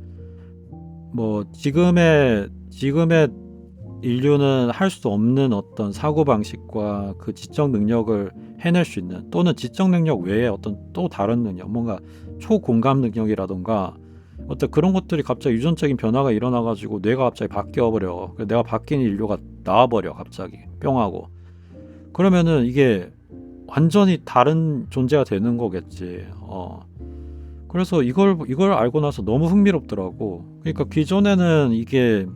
뭐 지금의 인류는 할 수 없는 어떤 사고 방식과 그 지적 능력을 해낼 수 있는, 또는 지적 능력 외에 어떤 또 다른 능력, 뭔가 초공감 능력이라던가 어떤 그런 것들이 갑자기 유전적인 변화가 일어나가지고 뇌가 갑자기 바뀌어버려. 내가 바뀐 인류가 나와버려 갑자기 뿅 하고. 그러면은 이게 완전히 다른 존재가 되는 거겠지. 그래서 이걸 알고 나서 너무 흥미롭더라고. 그러니까 기존에는 이게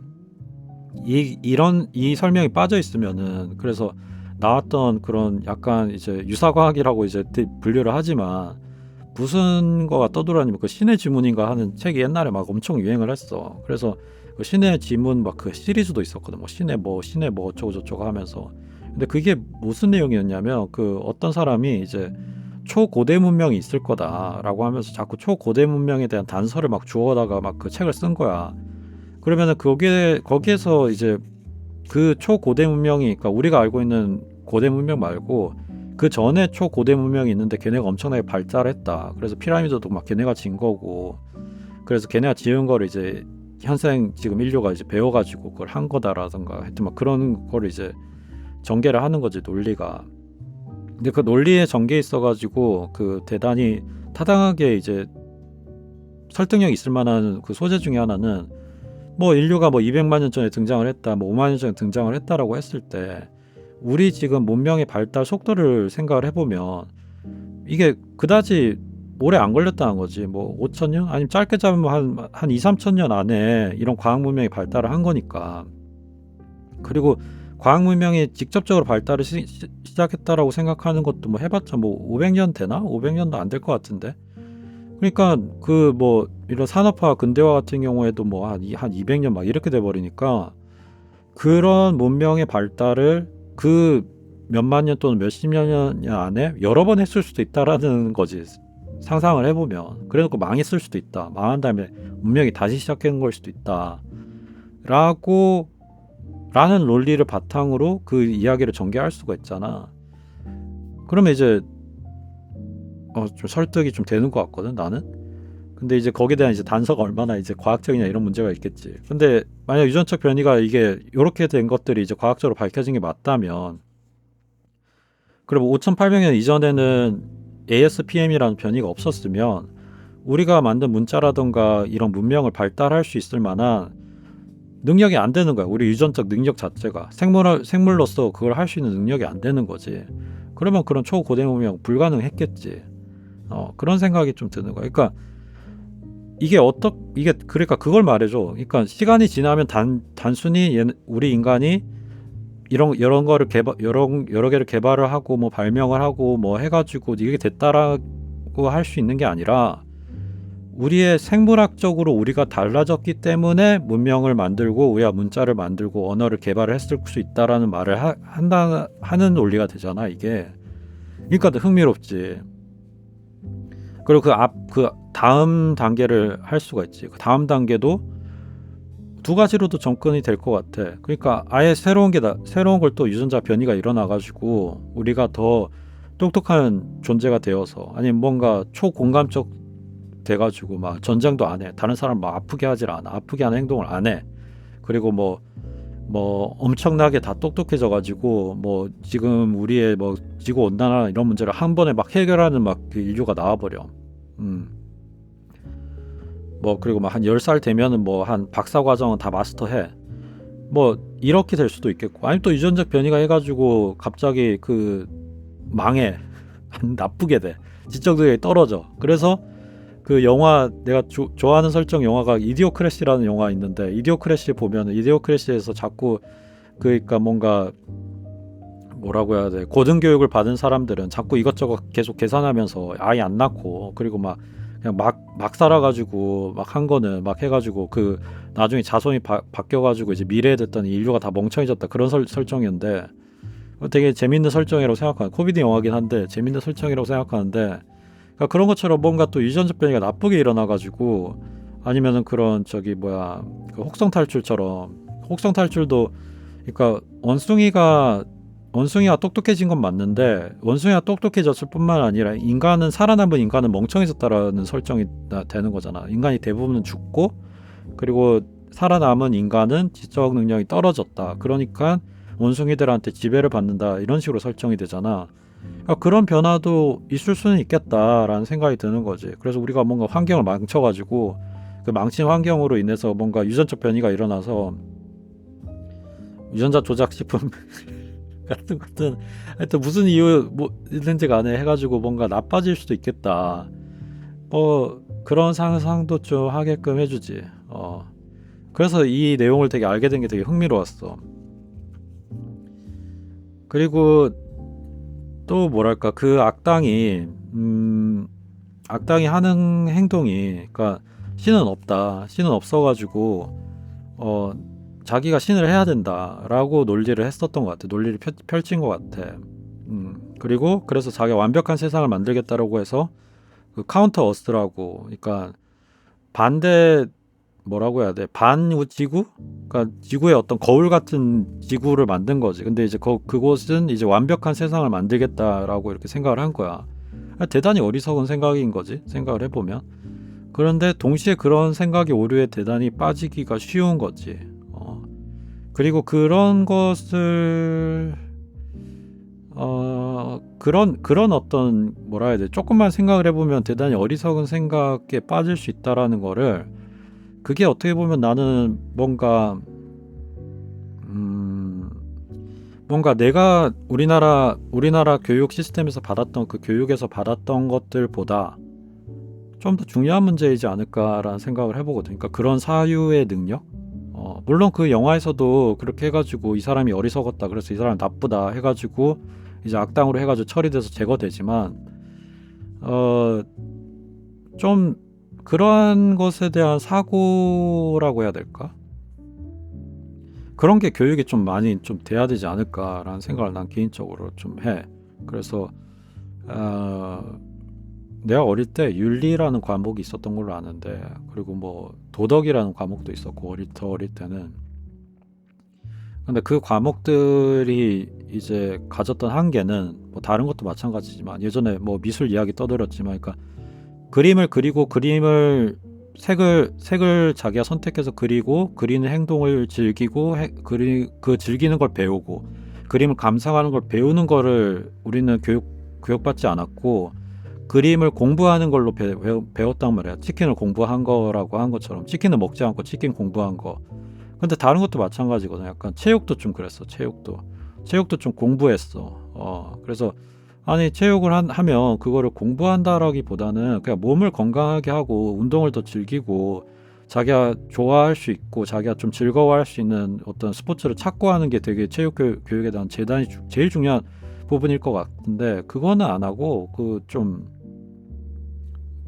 이 설명이 빠져 있으면은, 그래서 나왔던 그런 약간 이제 유사과학이라고 이제 분류를 하지만, 무슨 거가 떠돌아다니면 그 신의 지문인가 하는 책이 옛날에 막 엄청 유행을 했어. 그래서 그 신의 지문 막 그 시리즈도 있었거든. 뭐 신의 뭐 어쩌고 저쩌고 하면서. 근데 그게 무슨 내용이었냐면, 그 어떤 사람이 이제 초고대 문명이 있을 거다라고 하면서 자꾸 초고대 문명에 대한 단서를 막 주워다가 막 그 책을 쓴 거야. 그러면은 거기에서 이제 그 초고대 문명이, 그러니까 우리가 알고 있는 고대 문명 말고 그 전에 초고대 문명이 있는데 걔네가 엄청나게 발달했다. 그래서 피라미드도 막 걔네가 진 거고, 그래서 걔네가 지은 거를 이제 현생 지금 인류가 이제 배워가지고 그걸 한 거다라든가 하여튼 막 그런 거를 이제 전개를 하는 거지, 논리가. 근데 그 논리에 전개에 있어가지고 그 대단히 타당하게 이제 설득력 있을 만한 그 소재 중에 하나는, 뭐 인류가 뭐 200만 년 전에 등장을 했다, 뭐 5만 년 전에 등장을 했다라고 했을 때 우리 지금 문명의 발달 속도를 생각을 해보면 이게 그다지 오래 안 걸렸다는 거지. 뭐 5천 년? 아니면 짧게 잡으면 한 2, 3천 년 안에 이런 과학 문명이 발달을 한 거니까. 그리고 과학 문명이 직접적으로 발달을 시작했다라고 생각하는 것도 뭐 해봤자 뭐 500년 되나? 500년도 안 될 것 같은데. 그러니까 그 뭐 이런 산업화 근대화 같은 경우에도 뭐 한 200년 막 이렇게 돼 버리니까, 그런 문명의 발달을 그 몇만 년 또는 몇십 년 안에 여러 번 했을 수도 있다라는 거지. 상상을 해보면. 그래놓고 망했을 수도 있다. 망한 다음에 문명이 다시 시작하는 걸 수도 있다. 라는 논리를 바탕으로 그 이야기를 전개할 수가 있잖아. 그러면 이제 좀 설득이 좀 되는 것 같거든, 나는. 근데 이제 거기에 대한 이제 단서가 얼마나 이제 과학적이냐 이런 문제가 있겠지. 근데 만약 유전적 변이가 이게 이렇게 된 것들이 이제 과학적으로 밝혀진 게 맞다면, 그럼 5,800년 이전에는 ASPM이라는 변이가 없었으면 우리가 만든 문자라던가 이런 문명을 발달할 수 있을 만한 능력이 안 되는 거야. 우리 유전적 능력 자체가 생물로서 그걸 할 수 있는 능력이 안 되는 거지. 그러면 그런 초고대 문명 불가능했겠지. 그런 생각이 좀 드는 거야. 그러니까 그러니까 그걸 말해줘. 그러니까 시간이 지나면 단순히 우리 인간이 이런 거를 여러 개를 개발을 하고 뭐 발명을 하고 뭐 해가지고 이게 됐다라고 할 수 있는 게 아니라, 우리의 생물학적으로 우리가 달라졌기 때문에 문명을 만들고 우리가 문자를 만들고 언어를 개발을 했을 수 있다라는 말을 하는 논리가 되잖아, 이게. 그러니까 더 흥미롭지. 그리고 그 다음 단계를 할 수가 있지. 그 다음 단계도 두 가지로도 접근이 될 것 같아. 그러니까 아예 새로운 걸 또 유전자 변이가 일어나가지고 우리가 더 똑똑한 존재가 되어서, 아니면 뭔가 초공감적 돼가지고 막 전쟁도 안 해. 다른 사람 막 아프게 하질 않아. 아프게 하는 행동을 안 해. 그리고 뭐 엄청나게 다 똑똑해져가지고 뭐 지금 우리의 뭐 지구 온난화 이런 문제를 한 번에 막 해결하는 막 그 인류가 나와버려. 뭐 그리고 막 한 10살 되면은 뭐 한 박사 과정은 다 마스터해. 뭐 이렇게 될 수도 있겠고, 아니면 또 유전적 변이가 해가지고 갑자기 그 망해. 나쁘게 돼. 지적 능력이 떨어져. 그래서 그 영화 내가 좋아하는 설정 영화가 이디오크래시라는 영화 있는데, 이디오크래시 보면은 이디오크래시에서 자꾸 그러니까 뭔가 뭐라고 해야 돼, 고등교육을 받은 사람들은 자꾸 이것저것 계속 계산하면서 아이 안 낳고, 그리고 막 그냥 막 살아가지고 막 한 거는 막 해가지고 그 나중에 자손이 바뀌어가지고 이제 미래에 됐더니 인류가 다 멍청해졌다, 그런 설정이었는데 되게 재밌는 설정이라고 생각하는, 코미디 영화긴 한데 재밌는 설정이라고 생각하는데, 그러니까 그런 것처럼 뭔가 또 유전자 변이가 나쁘게 일어나가지고, 아니면은 그런 저기 뭐야 그 혹성 탈출처럼, 혹성 탈출도 그러니까 원숭이가 똑똑해진 건 맞는데, 원숭이가 똑똑해졌을 뿐만 아니라 인간은, 살아남은 인간은 멍청해졌다라는 설정이 되는 거잖아. 인간이 대부분은 죽고, 그리고 살아남은 인간은 지적 능력이 떨어졌다, 그러니까 원숭이들한테 지배를 받는다, 이런 식으로 설정이 되잖아. 그러니까 그런 변화도 있을 수는 있겠다라는 생각이 드는 거지. 그래서 우리가 뭔가 환경을 망쳐가지고 그 망친 환경으로 인해서 뭔가 유전적 변이가 일어나서 유전자 조작 식품 같은 것든 하여튼 무슨 이유 뭐 있는지 간에 해가지고 뭔가 나빠질 수도 있겠다, 뭐 그런 상상도 좀 하게끔 해주지. 그래서 이 내용을 되게 알게 된 게 되게 흥미로웠어. 그리고 또 뭐랄까, 그 악당이 하는 행동이, 그러니까 신은 없다, 신은 없어가지고 어 자기가 신을 해야 된다라고 논리를 했었던 것 같아. 논리를 펼친 것 같아. 그리고 그래서 자기가 완벽한 세상을 만들겠다라고 해서 그 카운터 어스라고, 그러니까 반대, 뭐라고 해야 돼, 반지구, 그러니까 지구의 어떤 거울 같은 지구를 만든 거지. 근데 이제 그곳은 이제 완벽한 세상을 만들겠다라고 이렇게 생각을 한 거야. 대단히 어리석은 생각인 거지, 생각을 해보면. 그런데 동시에 그런 생각이 오류에 대단히 빠지기가 쉬운 거지. 그리고 그런 것을 그런 어떤, 뭐라 해야 돼, 조금만 생각을 해보면 대단히 어리석은 생각에 빠질 수 있다라는 거를, 그게 어떻게 보면 나는 뭔가 내가 우리나라 교육 시스템에서 받았던, 그 교육에서 받았던 것들보다 좀 더 중요한 문제이지 않을까라는 생각을 해보거든. 그러니까 그런 사유의 능력. 물론 그 영화에서도 그렇게 해가지고 이 사람이 어리석었다, 그래서 이 사람 나쁘다 해가지고 이제 악당으로 해가지고 처리돼서 제거되지만, 좀 그러한 것에 대한 사고라고 해야 될까? 그런 게 교육이 좀 많이 좀 돼야 되지 않을까라는 생각을 난 개인적으로 좀 해. 그래서 내가 어릴 때 윤리라는 과목이 있었던 걸로 아는데, 그리고 뭐 도덕이라는 과목도 있었고, 더 어릴 때는. 근데 그 과목들이 이제 가졌던 한계는, 뭐 다른 것도 마찬가지지만, 예전에 뭐 미술 이야기 떠들었지만, 그러니까 그림을 그리고 색을 자기가 선택해서 그리고, 그리는 행동을 즐기고, 그 즐기는 걸 배우고, 그림을 감상하는 걸 배우는 거를 우리는 교육받지 않았고, 그림을 공부하는 걸로 배웠단 말이야. 치킨을 공부한 거라고 한 것처럼, 치킨은 먹지 않고 치킨 공부한 거. 근데 다른 것도 마찬가지거든. 약간 체육도 좀 그랬어. 체육도 좀 공부했어. 그래서 아니, 체육을 하면 그거를 공부한다라기보다는 그냥 몸을 건강하게 하고 운동을 더 즐기고, 자기가 좋아할 수 있고 자기가 좀 즐거워할 수 있는 어떤 스포츠를 찾고 하는 게 되게 체육 교육에 대한 제일 중요한 부분일 것 같은데, 그거는 안 하고 그 좀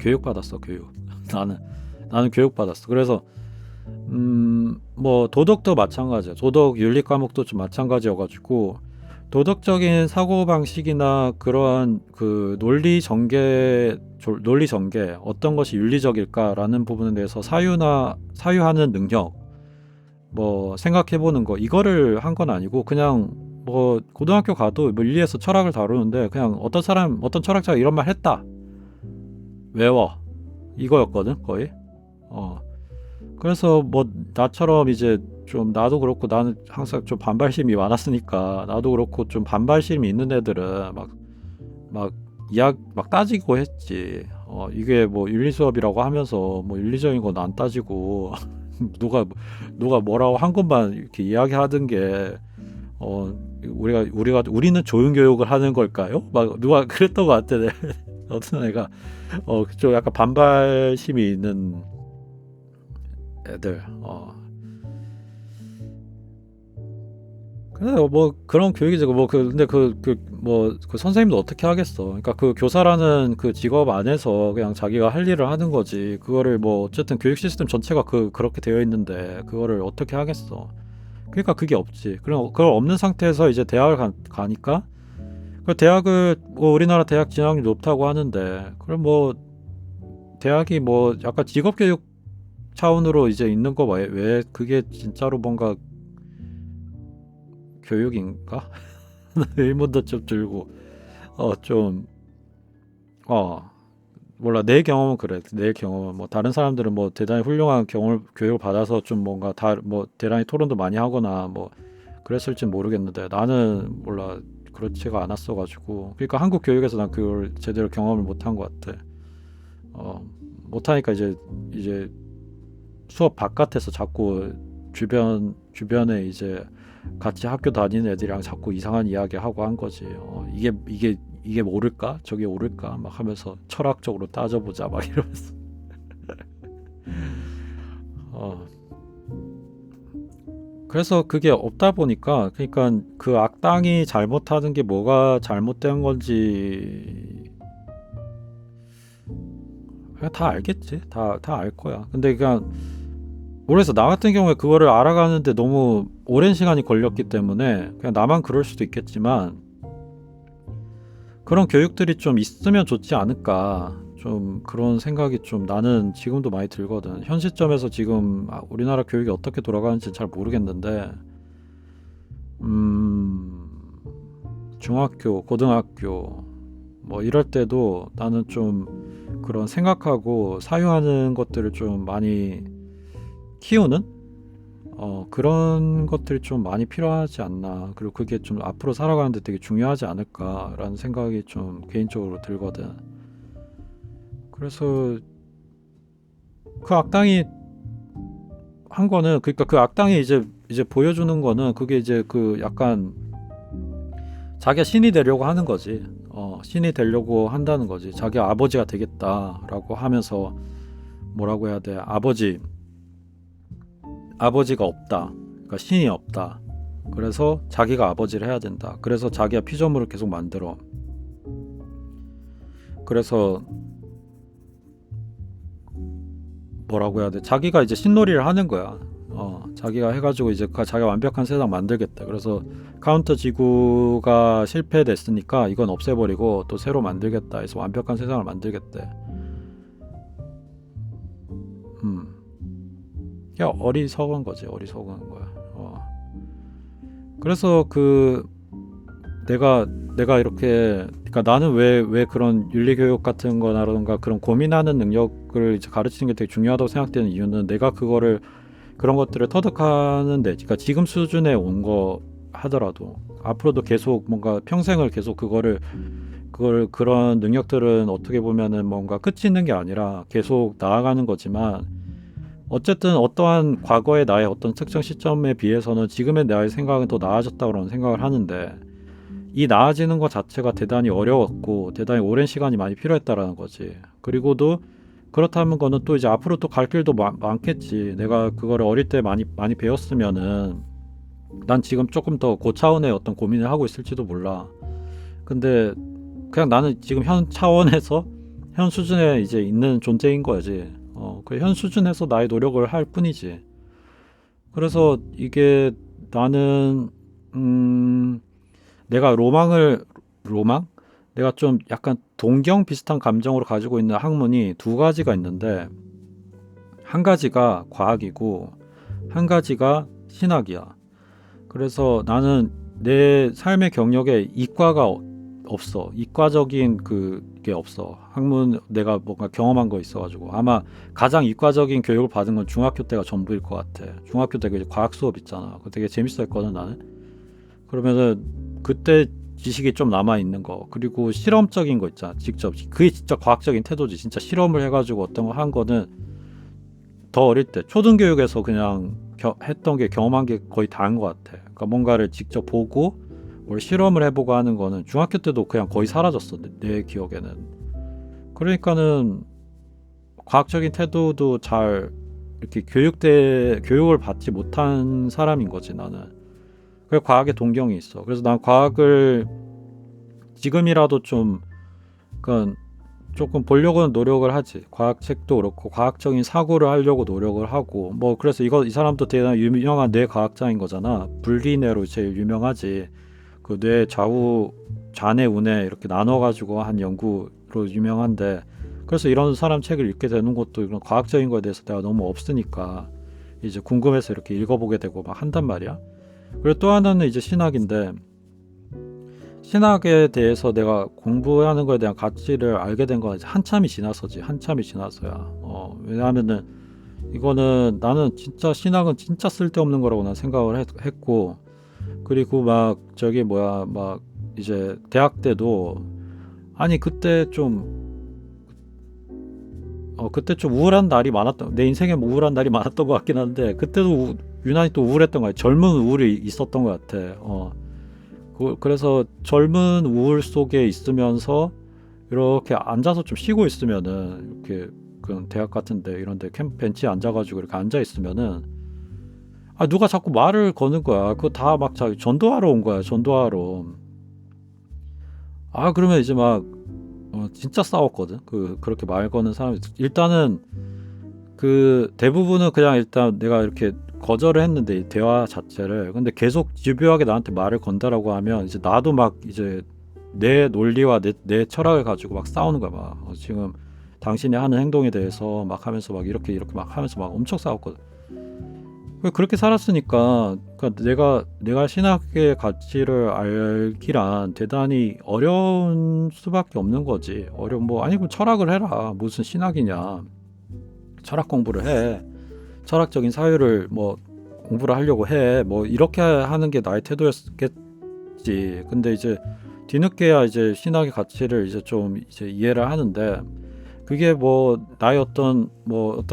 교육받았어. 나는 교육받았어. 그래서 뭐 도덕도 마찬가지야. 도덕 윤리 과목도 좀 마찬가지여가지고, 도덕적인 사고방식이나 그러한 그 논리 전개, 어떤 것이 윤리적일까라는 부분에 대해서 사유하는 능력, 뭐 생각해보는 거, 이거를 한 건 아니고, 그냥 뭐 고등학교 가도 뭐 윤리에서 철학을 다루는데, 그냥 어떤 철학자가 이런 말 했다, 외워, 이거였거든 거의. 그래서 뭐 나처럼 이제 좀, 나도 그렇고 나는 항상 좀 반발심이 많았으니까, 나도 그렇고 좀 반발심이 있는 애들은 막 따지고 했지. 이게 뭐 윤리 수업이라고 하면서 뭐 윤리적인 건 안 따지고 누가 뭐라고 한 것만 이렇게 이야기하던 게 우리는 조용 교육을 하는 걸까요? 막 누가 그랬던 것 같아. 어떤 애가 좀 약간 반발심이 있는 애들. 근데 뭐 그런 교육이지. 근데 그 선생님도 어떻게 하겠어. 그러니까 그 교사라는 그 직업 안에서 그냥 자기가 할 일을 하는 거지. 그거를 뭐 어쨌든 교육 시스템 전체가 그렇게 되어 있는데 그거를 어떻게 하겠어. 그러니까 그게 없지. 그럼 그걸 없는 상태에서 이제 대학을 가니까 그 대학을 뭐 우리나라 대학 진학률이 높다고 하는데 그럼 뭐 대학이 뭐 약간 직업 교육 차원으로 이제 있는 거 왜 그게 진짜로 뭔가 교육인가? 의문도 좀 들고 좀 몰라. 내 경험은 그래. 내 경험은 뭐 다른 사람들은 뭐 대단히 훌륭한 교육을 받아서 좀 뭔가 뭐 대단히 토론도 많이 하거나 뭐 그랬을진 모르겠는데 나는 몰라. 그렇지가 않았어 가지고. 그러니까 한국 교육에서 난 그걸 제대로 경험을 못한 것 같아. 못하니까 이제 수업 바깥에서 자꾸 주변에 이제 같이 학교 다니는 애들이랑 자꾸 이상한 이야기 하고 한 거지. 이게 옳을까? 저게 옳을까? 막 하면서 철학적으로 따져보자 막 이러면서. 어. 그래서 그게 없다 보니까 그러니까 그 악당이 잘못하는 게 뭐가 잘못된 건지 그냥 다 알겠지. 다 알 거야. 근데 그냥 모르겠어. 나 같은 경우에 그거를 알아가는데 너무 오랜 시간이 걸렸기 때문에 그냥 나만 그럴 수도 있겠지만 그런 교육들이 좀 있으면 좋지 않을까. 좀 그런 생각이 좀 나는 지금도 많이 들거든. 현 시점에서 지금 우리나라 교육이 어떻게 돌아가는지 잘 모르겠는데 중학교, 고등학교 뭐 이럴 때도 나는 좀 그런 생각하고 사유하는 것들을 좀 많이 키우는 그런 것들이 좀 많이 필요하지 않나. 그리고 그게 좀 앞으로 살아가는데 되게 중요하지 않을까라는 생각이 좀 개인적으로 들거든. 그래서 그 악당이 한 거는 그러니까 그 악당이 이제 보여주는 거는 그게 이제 그 약간 자기가 신이 되려고 하는 거지. 신이 되려고 한다는 거지. 자기 아버지가 되겠다라고 하면서 뭐라고 해야 돼? 아버지가 없다. 그러니까 신이 없다. 그래서 자기가 아버지를 해야 된다. 그래서 자기가 피조물을 계속 만들어. 그래서 뭐라고 해야 돼? 자기가 이제 신놀이를 하는 거야. 자기가 해가지고 이제 자기가 완벽한 세상 만들겠다. 그래서 카운터 지구가 실패됐으니까 이건 없애버리고 또 새로 만들겠다 해서 완벽한 세상을 만들겠대. 야, 어리석은 거지. 어리석은 거야. 그래서 내가 이렇게 그러니까 나는 왜 그런 윤리 교육 같은 거라던가 그런 고민하는 능력을 이제 가르치는 게 되게 중요하다고 생각되는 이유는 내가 그런 것들을 터득하는데 그러니까 지금 수준에 온 거 하더라도 앞으로도 계속 뭔가 평생을 계속 그런 능력들은 어떻게 보면은 뭔가 끝이 있는 게 아니라 계속 나아가는 거지만 어쨌든 어떠한 과거의 나의 어떤 특정 시점에 비해서는 지금의 나의 생각은 더 나아졌다고 생각을 하는데 이 나아지는 것 자체가 대단히 어려웠고 대단히 오랜 시간이 많이 필요했다라는 거지. 그리고도 그렇다는 거는 또 이제 앞으로 또 갈 길도 많겠지. 내가 그거를 어릴 때 많이 배웠으면은 난 지금 조금 더 고차원의 어떤 고민을 하고 있을지도 몰라. 근데 그냥 나는 지금 현 차원에서 현 수준에 이제 있는 존재인 거지. 그 현 수준에서 나의 노력을 할 뿐이지. 그래서 이게 나는 내가 로망? 내가 좀 약간 동경 비슷한 감정으로 가지고 있는 학문이 두 가지가 있는데 한 가지가 과학이고 한 가지가 신학이야. 그래서 나는 내 삶의 경력에 이과가 없어. 이과적인 그게 없어. 학문 내가 뭔가 경험한 거 있어가지고 아마 가장 이과적인 교육을 받은 건 중학교 때가 전부일 것 같아. 중학교 때 그 과학 수업 있잖아. 그거 되게 재밌었거든 나는. 그러면은 그때 지식이 좀 남아 있는 거 그리고 실험적인 거 있잖아. 직접 그게 진짜 과학적인 태도지. 진짜 실험을 해가지고 어떤 거 한 거는 더 어릴 때 초등교육에서 그냥 했던 게 경험한 게 거의 다인 것 같아. 그러니까 뭔가를 직접 보고 뭘 실험을 해보고 하는 거는 중학교 때도 그냥 거의 사라졌어. 내 기억에는. 그러니까는 과학적인 태도도 잘 이렇게 교육을 받지 못한 사람인 거지 나는. 그래서 과학에 동경이 있어. 그래서 난 과학을 지금이라도 좀 그러니까 조금 보려고는 노력을 하지. 과학책도 그렇고 과학적인 사고를 하려고 노력을 하고 뭐 그래서 이 사람도 대단히 유명한 뇌 과학자인 거잖아. 분리뇌로 제일 유명하지. 그 뇌 좌우 좌뇌 우뇌 이렇게 나눠가지고 한 연구로 유명한데 그래서 이런 사람 책을 읽게 되는 것도 이런 과학적인 거에 대해서 내가 너무 없으니까 이제 궁금해서 이렇게 읽어보게 되고 막 한단 말이야. 그리고 또 하나는 이제 신학인데 신학에 대해서 내가 공부하는 거에 대한 가치를 알게 된 건 한참이 지나서지. 한참이 지나서야. 왜냐하면은 이거는 나는 진짜 신학은 진짜 쓸데없는 거라고 난 생각을 했고 그리고 막 저기 뭐야 막 이제 대학 때도 아니 그때 좀 우울한 날이 많았던 내 인생에 뭐 우울한 날이 많았던 것 같긴 한데 그때도 유난히 또 우울했던 거야. 젊은 우울이 있었던 것 같아. 그래서 젊은 우울 속에 있으면서 이렇게 앉아서 좀 쉬고 있으면은 이렇게 그 대학 같은데 이런데 벤치에 앉아가지고 이렇게 앉아 있으면은 누가 자꾸 말을 거는 거야. 그거 다 막 자기 전도하러 온 거야. 전도하러. 그러면 이제 막 진짜 싸웠거든. 그렇게 말 거는 사람이 일단은 그 대부분은 그냥 일단 내가 이렇게 거절을 했는데 이 대화 자체를 근데 계속 집요하게 나한테 말을 건다라고 하면 이제 나도 막 이제 내 논리와 내 철학을 가지고 막 싸우는 거야. 막 지금 당신이 하는 행동에 대해서 막 하면서 막 이렇게 막 하면서 막 엄청 싸웠거든. 그렇게 살았으니까 그러니까 내가 신학의 가치를 알기란 대단히 어려운 수밖에 없는 거지. 뭐 아니 그 철학을 해라. 무슨 신학이냐. 철학 공부를 해. 철학적인 사유를 뭐 공부를 하려고 해. 뭐 이렇게 하는 게 나의 태도였겠지. 근데 이제 뒤늦게야 이제 신학의 가치를 이제 좀 이제 이해를 하는데 그게 뭐 나의 어떤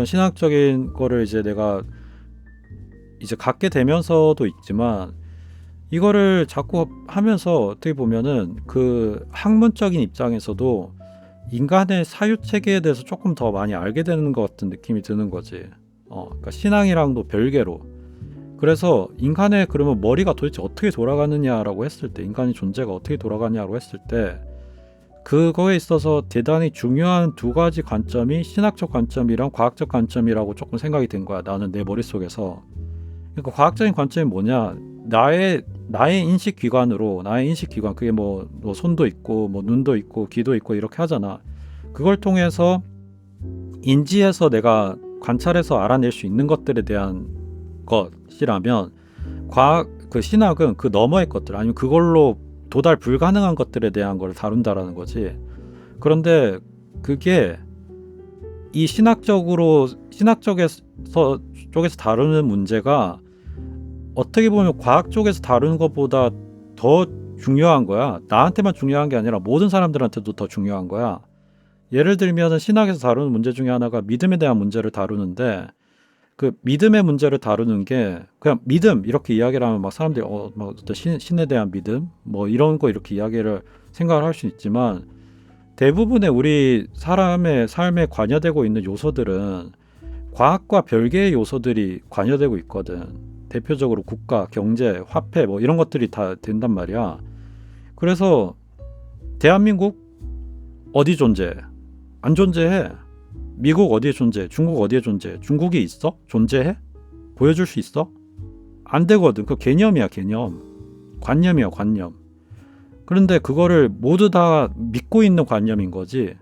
신학적인 거를 이제 내가 이제 갖게 되면서도 있지만 이거를 자꾸 하면서 어떻게 보면은 그 학문적인 입장에서도 인간의 사유 체계에 대해서 조금 더 많이 알게 되는 것 같은 느낌이 드는 거지. 그러니까 신앙이랑도 별개로. 그래서 인간의 그러면 머리가 도대체 어떻게 돌아가느냐라고 했을 때, 인간의 존재가 어떻게 돌아가냐고 했을 때, 그거에 있어서 대단히 중요한 두 가지 관점이 신학적 관점이랑 과학적 관점이라고 조금 생각이 된 거야. 나는 내 머릿속에서. 그러니까 과학적인 관점이 뭐냐? 나의 인식 기관 그게 뭐 손도 있고 뭐 눈도 있고 귀도 있고 이렇게 하잖아. 그걸 통해서 인지해서 내가 관찰해서 알아낼 수 있는 것들에 대한 것이라면 그 신학은 그 너머의 것들 아니면 그걸로 도달 불가능한 것들에 대한 걸 다룬다라는 거지. 그런데 그게 이 쪽에서 다루는 문제가 어떻게 보면 과학 쪽에서 다루는 것보다 더 중요한 거야. 나한테만 중요한 게 아니라 모든 사람들한테도 더 중요한 거야. 예를 들면 신학에서 다루는 문제 중에 하나가 믿음에 대한 문제를 다루는데 그 믿음의 문제를 다루는 게 그냥 믿음 이렇게 이야기를 하면 막 사람들이 막 어떤 신에 대한 믿음 뭐 이런 거 이렇게 이야기를 생각을 할 수 있지만 대부분의 우리 사람의 삶에 관여되고 있는 요소들은 과학과 별개의 요소들이 관여되고 있거든. 대표적으로 국가, 경제, 화폐 뭐 이런 것들이 다 된단 말이야. 그래서 대한민국 어디 존재해? 안 존재해. 미국 어디에 존재해? 중국 어디에 존재해? 중국이 있어? 존재해? 보여줄 수 있어? 안 되거든. 그 개념이야, 개념. 관념이야, 관념. 그런데 그거를 모두 다 믿고 있는 관념인 거지.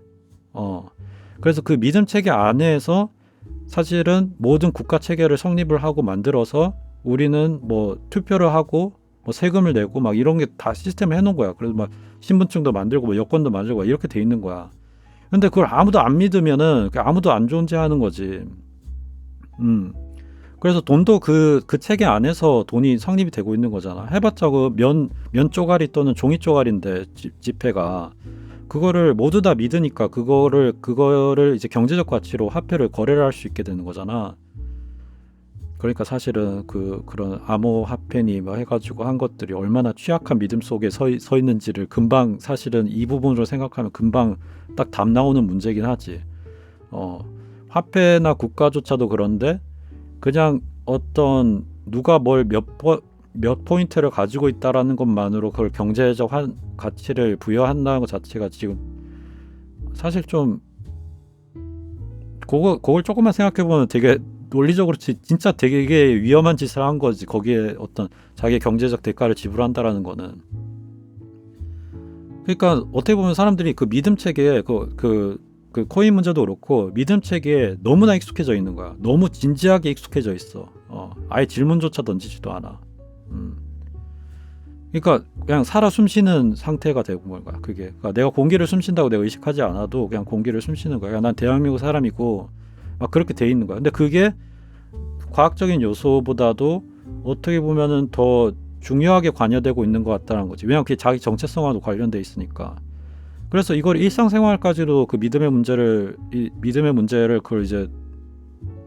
그래서 그 믿음 체계 안에서 사실은 모든 국가 체계를 성립을 하고 만들어서 우리는 뭐 투표를 하고 뭐 세금을 내고 막 이런 게 다 시스템을 해놓은 거야. 그래서 막 신분증도 만들고 뭐 여권도 만들고 이렇게 돼 있는 거야. 근데 그걸 아무도 안 믿으면은 아무도 안 존재하는 거지. 그래서 돈도 그 체계 안에서 돈이 성립이 되고 있는 거잖아. 해봤자 그 면 쪼가리 또는 종이 쪼가리인데 지폐가 그거를 모두 다 믿으니까 그거를 이제 경제적 가치로 화폐를 거래를 할 수 있게 되는 거잖아. 그러니까 사실은 그런 암호화폐니 뭐 해가지고 한 것들이 얼마나 취약한 믿음 속에 서 있는지를 금방 사실은 이 부분으로 생각하면 금방 딱 답 나오는 문제긴 하지. 어, 화폐나 국가조차도 그런데 그냥 어떤 누가 뭘 몇 포인트를 가지고 있다라는 것만으로 그걸 경제적 가치를 부여한다는 것 자체가 지금 사실 좀 그걸 조금만 생각해보면 되게 논리적으로 진짜 되게 위험한 짓을 한 거지. 거기에 어떤 자기의 경제적 대가를 지불한다라는 거는. 그러니까 어떻게 보면 사람들이 그 믿음 체계에 그 코인 문제도 그렇고 믿음 체계에 너무나 익숙해져 있는 거야. 너무 진지하게 익숙해져 있어. 아예 질문조차 던지지도 않아. 그러니까 그냥 살아 숨쉬는 상태가 되고 뭘 거야. 그게 그러니까 내가 공기를 숨쉰다고 내가 의식하지 않아도 그냥 공기를 숨쉬는 거야. 난 대한민국 사람이고 막 그렇게 돼 있는 거야. 근데 그게 과학적인 요소보다도 어떻게 보면은 더 중요하게 관여되고 있는 것 같다는 거지. 왜냐면 그게 자기 정체성과도 관련돼 있으니까. 그래서 이걸 일상생활까지도 그 믿음의 문제를 그걸 이제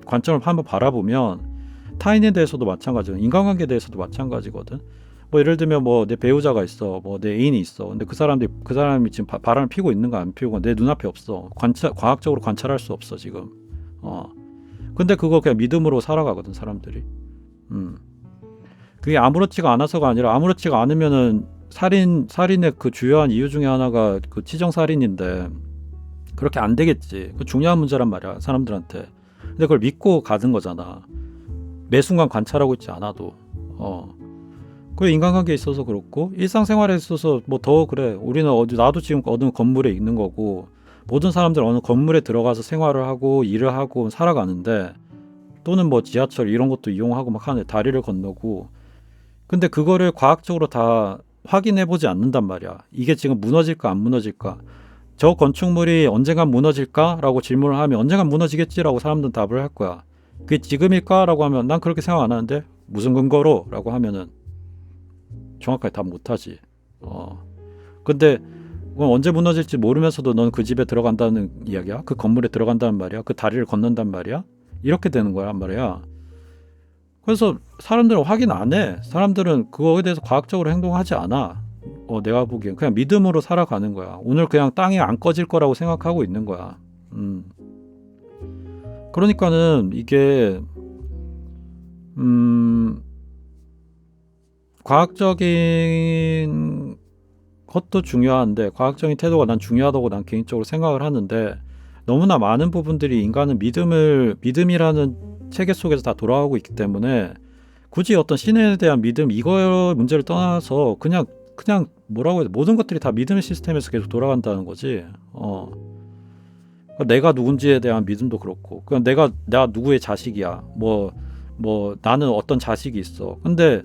관점을 한번 바라보면 타인에 대해서도 마찬가지고 인간관계에 대해서도 마찬가지거든. 뭐 예를 들면 뭐 내 배우자가 있어, 뭐 내 애인이 있어. 근데 그 사람이 지금 바람을 피고 있는가 안 피고 내 눈앞에 없어. 과학적으로 관찰할 수 없어 지금. 근데 그거 그냥 믿음으로 살아가거든 사람들이. 그게 아무렇지가 않아서가 아니라 아무렇지가 않으면은 살인의 그 주요한 이유 중에 하나가 그 치정살인인데 그렇게 안 되겠지. 그 중요한 문제란 말이야 사람들한테. 근데 그걸 믿고 가는 거잖아. 매 순간 관찰하고 있지 않아도. 그 인간관계에 있어서 그렇고 일상생활에 있어서 뭐 더 그래. 우리는 나도 지금 어느 건물에 있는 거고 모든 사람들 어느 건물에 들어가서 생활을 하고 일을 하고 살아가는데 또는 뭐 지하철 이런 것도 이용하고 막 하는데 다리를 건너고 근데 그거를 과학적으로 다 확인해보지 않는단 말이야. 이게 지금 무너질까 안 무너질까. 저 건축물이 언젠간 무너질까? 라고 질문을 하면 언젠간 무너지겠지라고 사람들은 답을 할 거야. 그게 지금일까? 라고 하면 난 그렇게 생각 안 하는데 무슨 근거로? 라고 하면은 정확하게 답 못하지. 근데 언제 무너질지 모르면서도 넌 그 집에 들어간다는 이야기야? 그 건물에 들어간다는 말이야? 그 다리를 건넌단 말이야? 이렇게 되는 거란 말이야. 그래서 사람들은 확인 안 해. 사람들은 그거에 대해서 과학적으로 행동하지 않아. 내가 보기엔 그냥 믿음으로 살아가는 거야. 오늘 그냥 땅이 안 꺼질 거라고 생각하고 있는 거야. 그러니까는 이게 과학적인 것도 중요한데 과학적인 태도가 난 중요하다고 난 개인적으로 생각을 하는데 너무나 많은 부분들이 인간은 믿음이라는 체계 속에서 다 돌아가고 있기 때문에 굳이 어떤 신에 대한 믿음 이거 문제를 떠나서 그냥 뭐라고 해야 돼? 모든 것들이 다 믿음의 시스템에서 계속 돌아간다는 거지. 내가 누군지에 대한 믿음도 그렇고 그냥 내가 누구의 자식이야. 뭐 나는 어떤 자식이 있어. 근데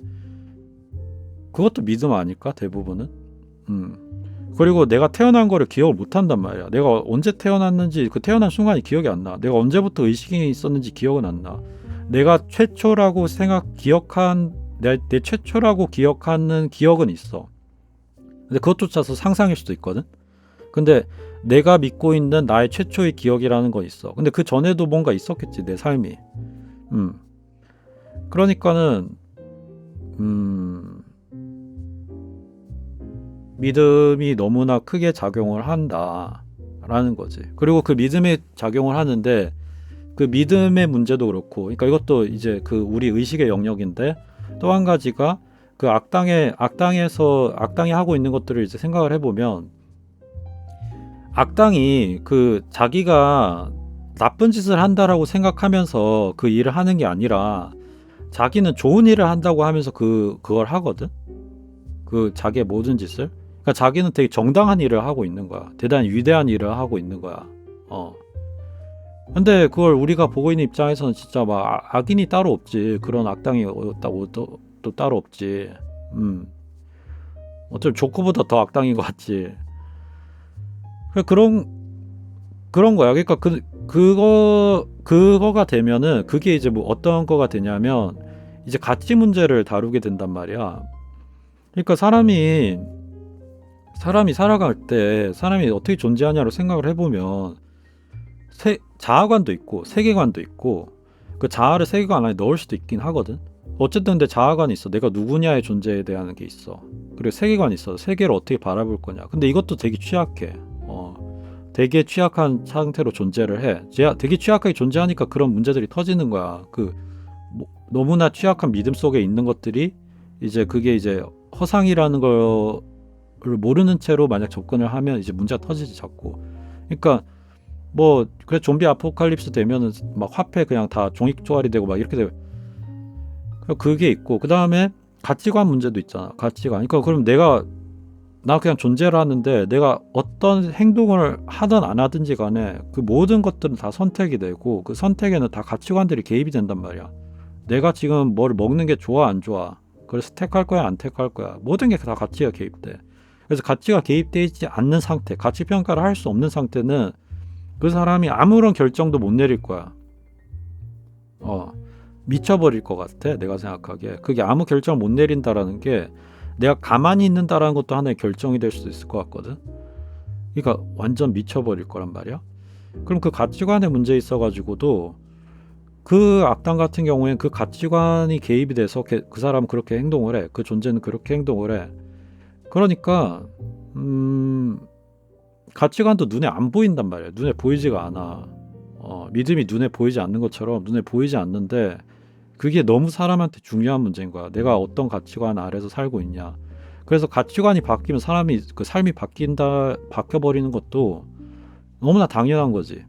그것도 믿음 아닐까 대부분은. 그리고 내가 태어난 거를 기억을 못 한단 말이야. 내가 언제 태어났는지 그 태어난 순간이 기억이 안 나. 내가 언제부터 의식이 있었는지 기억은 안 나. 내가 최초라고 기억한 내 최초라고 기억하는 기억은 있어. 근데 그것조차도 상상일 수도 있거든. 근데 내가 믿고 있는 나의 최초의 기억이라는 거 있어. 근데 그 전에도 뭔가 있었겠지 내 삶이. 그러니까는 믿음이 너무나 크게 작용을 한다라는 거지. 그리고 그 믿음이 작용을 하는데 그 믿음의 문제도 그렇고, 그러니까 이것도 이제 그 우리 의식의 영역인데 또 한 가지가 그 악당이 하고 있는 것들을 이제 생각을 해보면 악당이 그 자기가 나쁜 짓을 한다라고 생각하면서 그 일을 하는 게 아니라 자기는 좋은 일을 한다고 하면서 그걸 하거든. 그 자기의 모든 짓을. 그러니까 자기는 되게 정당한 일을 하고 있는 거야. 대단히 위대한 일을 하고 있는 거야. 근데 그걸 우리가 보고 있는 입장에서는 진짜 막 악인이 따로 없지. 그런 악당이 또 따로 없지. 어차피 조커보다 더 악당인 것 같지. 그런 거야. 그러니까 그거가 되면은 그게 이제 뭐 어떤 거가 되냐면 이제 가치 문제를 다루게 된단 말이야. 그러니까 사람이 살아갈 때 사람이 어떻게 존재하냐로 생각을 해보면 자아관도 있고 세계관도 있고 그 자아를 세계관 안에 넣을 수도 있긴 하거든. 어쨌든 근데 자아관이 있어. 내가 누구냐의 존재에 대한 게 있어. 그리고 세계관이 있어. 세계를 어떻게 바라볼 거냐. 근데 이것도 되게 취약해. 되게 취약한 상태로 존재를 해. 되게 취약하게 존재하니까 그런 문제들이 터지는 거야. 너무나 취약한 믿음 속에 있는 것들이 이제 그게 이제 허상이라는 걸 모르는 채로 만약 접근을 하면 이제 문제가 터지지 자꾸. 그러니까 뭐 그래 좀비 아포칼립스 되면은 막 화폐 그냥 다 종이 조각이 되고 막 이렇게 되고 그게 있고 그 다음에 가치관 문제도 있잖아. 가치관. 그러니까 그럼 나 그냥 존재를 하는데 내가 어떤 행동을 하든 안 하든지 간에 그 모든 것들은 다 선택이 되고 그 선택에는 다 가치관들이 개입이 된단 말이야. 내가 지금 뭘 먹는 게 좋아 안 좋아, 그래서 택할 거야 안 택할 거야, 모든 게 다 가치가 개입돼. 그래서 가치가 개입되지 않는 상태, 가치 평가를 할 수 없는 상태는 그 사람이 아무런 결정도 못 내릴 거야. 미쳐버릴 것 같아 내가 생각하기에. 그게 아무 결정을 못 내린다라는 게 내가 가만히 있는다라는 것도 하나의 결정이 될 수도 있을 것 같거든. 그러니까 완전 미쳐버릴 거란 말이야. 그럼 그 가치관에 문제 있어가지고도 그 악당 같은 경우에는 그 가치관이 개입이 돼서 그 사람은 그렇게 행동을 해. 그 존재는 그렇게 행동을 해. 그러니까 가치관도 눈에 안 보인단 말이야. 눈에 보이지가 않아. 믿음이 눈에 보이지 않는 것처럼 눈에 보이지 않는데 그게 너무 사람한테 중요한 문제인 거야. 내가 어떤 가치관 아래서 살고 있냐. 그래서 가치관이 바뀌면 사람이 그 삶이 바뀌어버리는 것도 너무나 당연한 거지.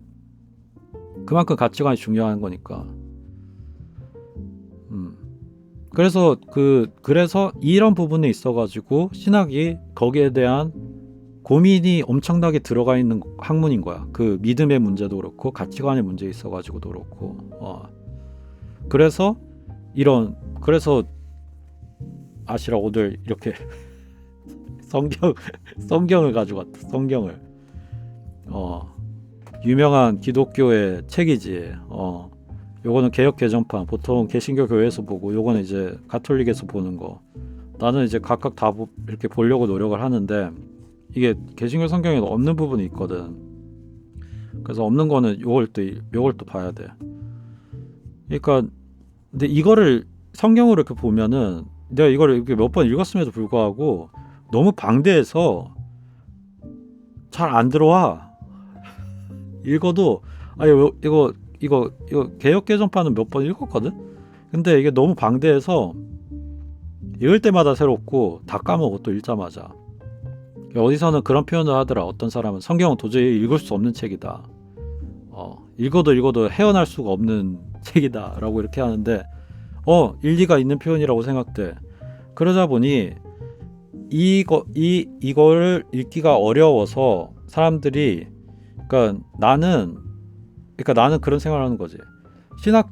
그만큼 가치관이 중요한 거니까. 그래서 이런 부분에 있어가지고 신학이 거기에 대한 고민이 엄청나게 들어가 있는 학문인 거야. 그 믿음의 문제도 그렇고 가치관의 문제에 있어가지고도 그렇고. 그래서 아시라 오늘 이렇게 성경을 가지고 왔다. 성경을. 유명한 기독교의 책이지. 요거는 개역 개정판. 보통 개신교 교회에서 보고 요거는 이제 가톨릭에서 보는 거. 나는 이제 각각 다 이렇게 보려고 노력을 하는데 이게 개신교 성경에 없는 부분이 있거든. 그래서 없는 거는 요걸 또 봐야 돼. 그러니까 근데 이거를 성경으로 이렇게 보면은 내가 이거를 이렇게 몇 번 읽었음에도 불구하고 너무 방대해서 잘 안 들어와. 읽어도 이거 개역 개정판은 몇 번 읽었거든. 근데 이게 너무 방대해서 읽을 때마다 새롭고 다 까먹어 또 읽자마자. 어디서는 그런 표현을 하더라. 어떤 사람은 성경은 도저히 읽을 수 없는 책이다. 읽어도 헤어날 수가 없는 책이다 라고 이렇게 하는데 일리가 있는 표현이라고 생각돼. 그러다 보니 이거를 읽기가 어려워서 사람들이 그러니까 나는 그런 생각을 하는 거지. 신학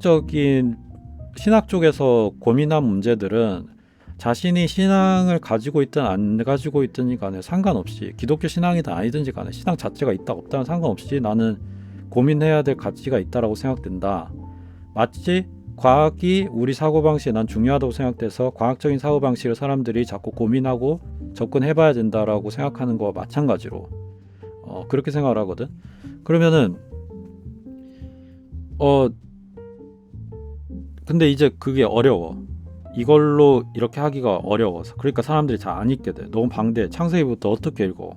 쪽에서 고민한 문제들은 자신이 신앙을 가지고 있든 안 가지고 있든지 간에 상관없이, 기독교 신앙이든 아니든지 간에 신앙 자체가 있다 없다는 상관없이 나는 고민해야 될 가치가 있다라고 생각된다. 마치 과학이 우리 사고방식에 난 중요하다고 생각돼서 과학적인 사고방식을 사람들이 자꾸 고민하고 접근해봐야 된다라고 생각하는 거와 마찬가지로 그렇게 생각을 하거든. 그러면은 근데 이제 그게 어려워. 이걸로 이렇게 하기가 어려워서. 그러니까 사람들이 잘 안 읽게 돼. 너무 방대해. 창세기부터 어떻게 읽어.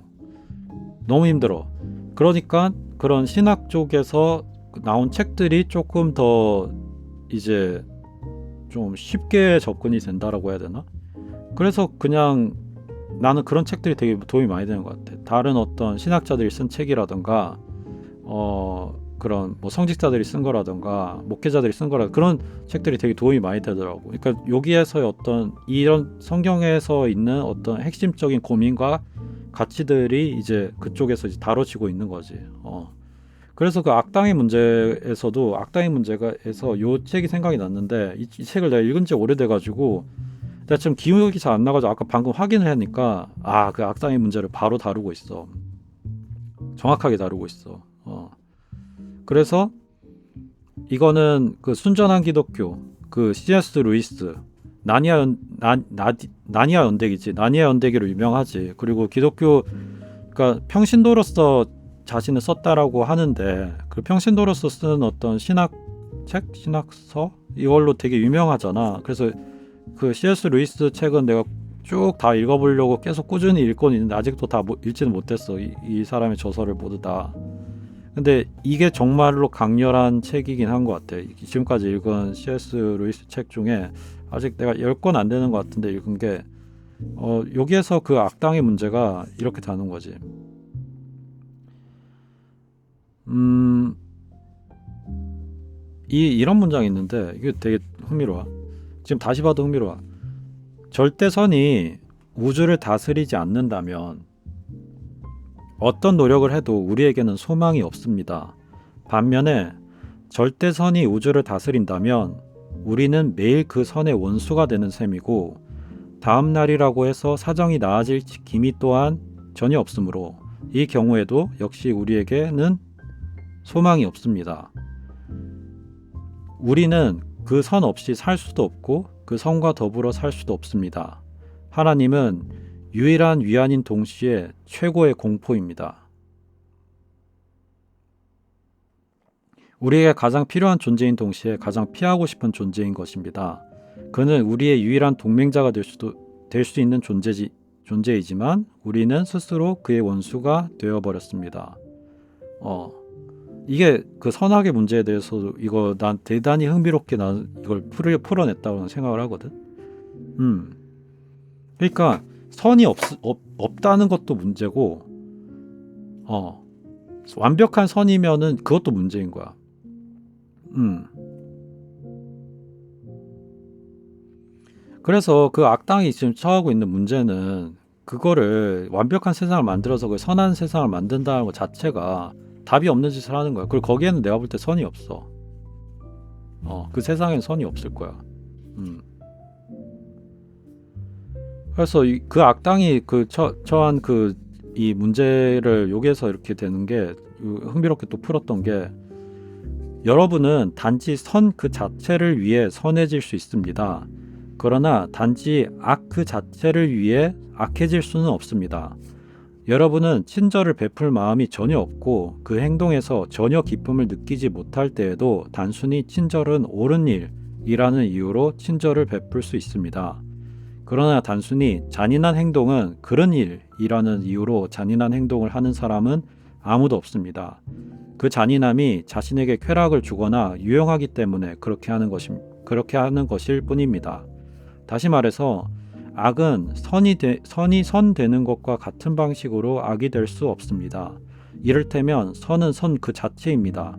너무 힘들어. 그러니까 그런 신학 쪽에서 나온 책들이 조금 더 이제 좀 쉽게 접근이 된다라고 해야 되나? 그래서 그냥 나는 그런 책들이 되게 도움이 많이 되는 것 같아. 다른 어떤 신학자들이 쓴 책이라던가 그런 뭐 성직자들이 쓴 거라던가 목회자들이 쓴 거라 그런 책들이 되게 도움이 많이 되더라고. 그러니까 여기에서의 어떤 이런 성경에서 있는 어떤 핵심적인 고민과 가치들이 이제 그쪽에서 이제 다뤄지고 있는 거지. 그래서 그 악당의 문제에서 요 책이 생각이 났는데 이 책을 내가 읽은 지 오래돼가지고 내가 지금 기억이 잘 안 나가지고 아까 방금 확인을 하니까 그 악당의 문제를 바로 다루고 있어. 정확하게 다루고 있어. 그래서 이거는 그 순전한 기독교, 그 C.S. 루이스, 나니아 연대기지. 나니아 연대기로 유명하지. 그리고 기독교, 그러니까 평신도로서 자신을 썼다라고 하는데 그 평신도로서 쓰는 어떤 신학 책 신학서 이걸로 되게 유명하잖아. 그래서 그 C.S. 루이스 책은 내가 쭉 다 읽어보려고 계속 꾸준히 읽고 있는데 아직도 다 읽지는 못했어. 이 사람의 저서를 모두 다. 근데 이게 정말로 강렬한 책이긴 한 것 같아. 지금까지 읽은 C.S. 루이스 책 중에 아직 내가 10권 안 되는 것 같은데 읽은 게 여기에서 그 악당의 문제가 이렇게 다는 거지. 이런 문장이 있는데 이게 되게 흥미로워. 지금 다시 봐도 흥미로워. 절대선이 우주를 다스리지 않는다면 어떤 노력을 해도 우리에게는 소망이 없습니다. 반면에 절대선이 우주를 다스린다면 우리는 매일 그 선의 원수가 되는 셈이고 다음 날이라고 해서 사정이 나아질 기미 또한 전혀 없으므로 이 경우에도 역시 우리에게는 소망이 없습니다. 우리는 그 선 없이 살 수도 없고 그 선과 더불어 살 수도 없습니다. 하나님은 유일한 위안인 동시에 최고의 공포입니다. 우리에게 가장 필요한 존재인 동시에 가장 피하고 싶은 존재인 것입니다. 그는 우리의 유일한 동맹자가 될 수 있는 존재이지만 우리는 스스로 그의 원수가 되어버렸습니다. 이게 그 선악의 문제에 대해서 이거 난 대단히 흥미롭게 난 이걸 풀어냈다고 생각을 하거든. 그러니까 선이 없다는 것도 문제고, 완벽한 선이면은 그것도 문제인 거야. 그래서 그 악당이 지금 처하고 있는 문제는 그거를 완벽한 세상을 만들어서 그 선한 세상을 만든다는 것 자체가 답이 없는 짓을 하는 거야. 그리고 거기에는 내가 볼 때 선이 없어. 그 세상엔 선이 없을 거야. 그래서 그 악당이 그 처한 이 문제를 여기에서 이렇게 되는 게 흥미롭게 또 풀었던 게 여러분은 단지 선 그 자체를 위해 선해질 수 있습니다. 그러나 단지 악 그 자체를 위해 악해질 수는 없습니다. 여러분은 친절을 베풀 마음이 전혀 없고 그 행동에서 전혀 기쁨을 느끼지 못할 때에도 단순히 친절은 옳은 일이라는 이유로 친절을 베풀 수 있습니다. 그러나 단순히 잔인한 행동은 그런 일이라는 이유로 잔인한 행동을 하는 사람은 아무도 없습니다. 그 잔인함이 자신에게 쾌락을 주거나 유용하기 때문에 그렇게 하는 것일 뿐입니다. 다시 말해서 악은 선이 선 되는 것과 같은 방식으로 악이 될 수 없습니다. 이를테면 선은 선 그 자체입니다.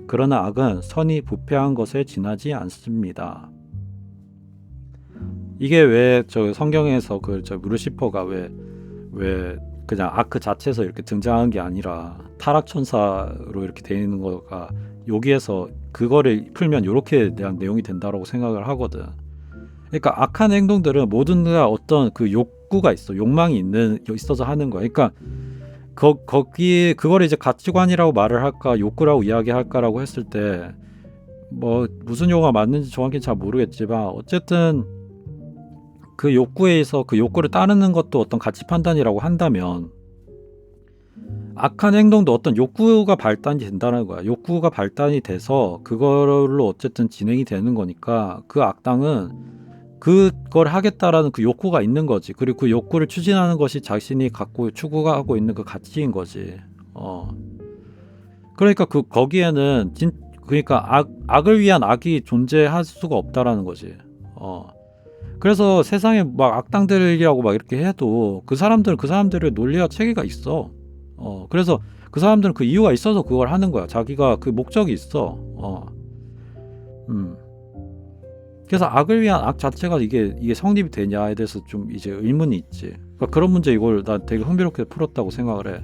그러나 악은 선이 부패한 것에 지나지 않습니다. 이게 왜 저 성경에서 저 루시퍼가 왜 그냥 악 그 자체에서 이렇게 등장한 게 아니라 타락 천사로 이렇게 되어 있는 거가 여기에서 그거를 풀면 이렇게 대한 내용이 된다라고 생각을 하거든. 그러니까 악한 행동들은 모든 다 어떤 그 욕구가 있어, 욕망이 있어서 하는 거야. 그러니까 거기에 그걸 이제 가치관이라고 말을 할까, 욕구라고 이야기할까라고 했을 때 뭐 무슨 용어가 맞는지 정확히 잘 모르겠지만 어쨌든 그 욕구에 의해서 그 욕구를 따르는 것도 어떤 가치 판단이라고 한다면 악한 행동도 어떤 욕구가 발단이 된다는 거야. 욕구가 발단이 돼서 그걸로 어쨌든 진행이 되는 거니까 그 악당은 그걸 하겠다라는 그 욕구가 있는 거지. 그리고 그 욕구를 추진하는 것이 자신이 갖고 추구하고 있는 그 가치인 거지. 그러니까 거기에는 그러니까 악을 위한 악이 존재할 수가 없다라는 거지. 그래서 세상에 막 악당들이라고 막 이렇게 해도 그 사람들의 논리와 체계가 있어. 그래서 그 사람들은 그 이유가 있어서 그걸 하는 거야. 자기가 그 목적이 있어. 그래서 악을 위한 악 자체가 이게 성립이 되냐에 대해서 좀 이제 의문이 있지. 그러니까 그런 문제 이걸 난 되게 흥미롭게 풀었다고 생각을 해.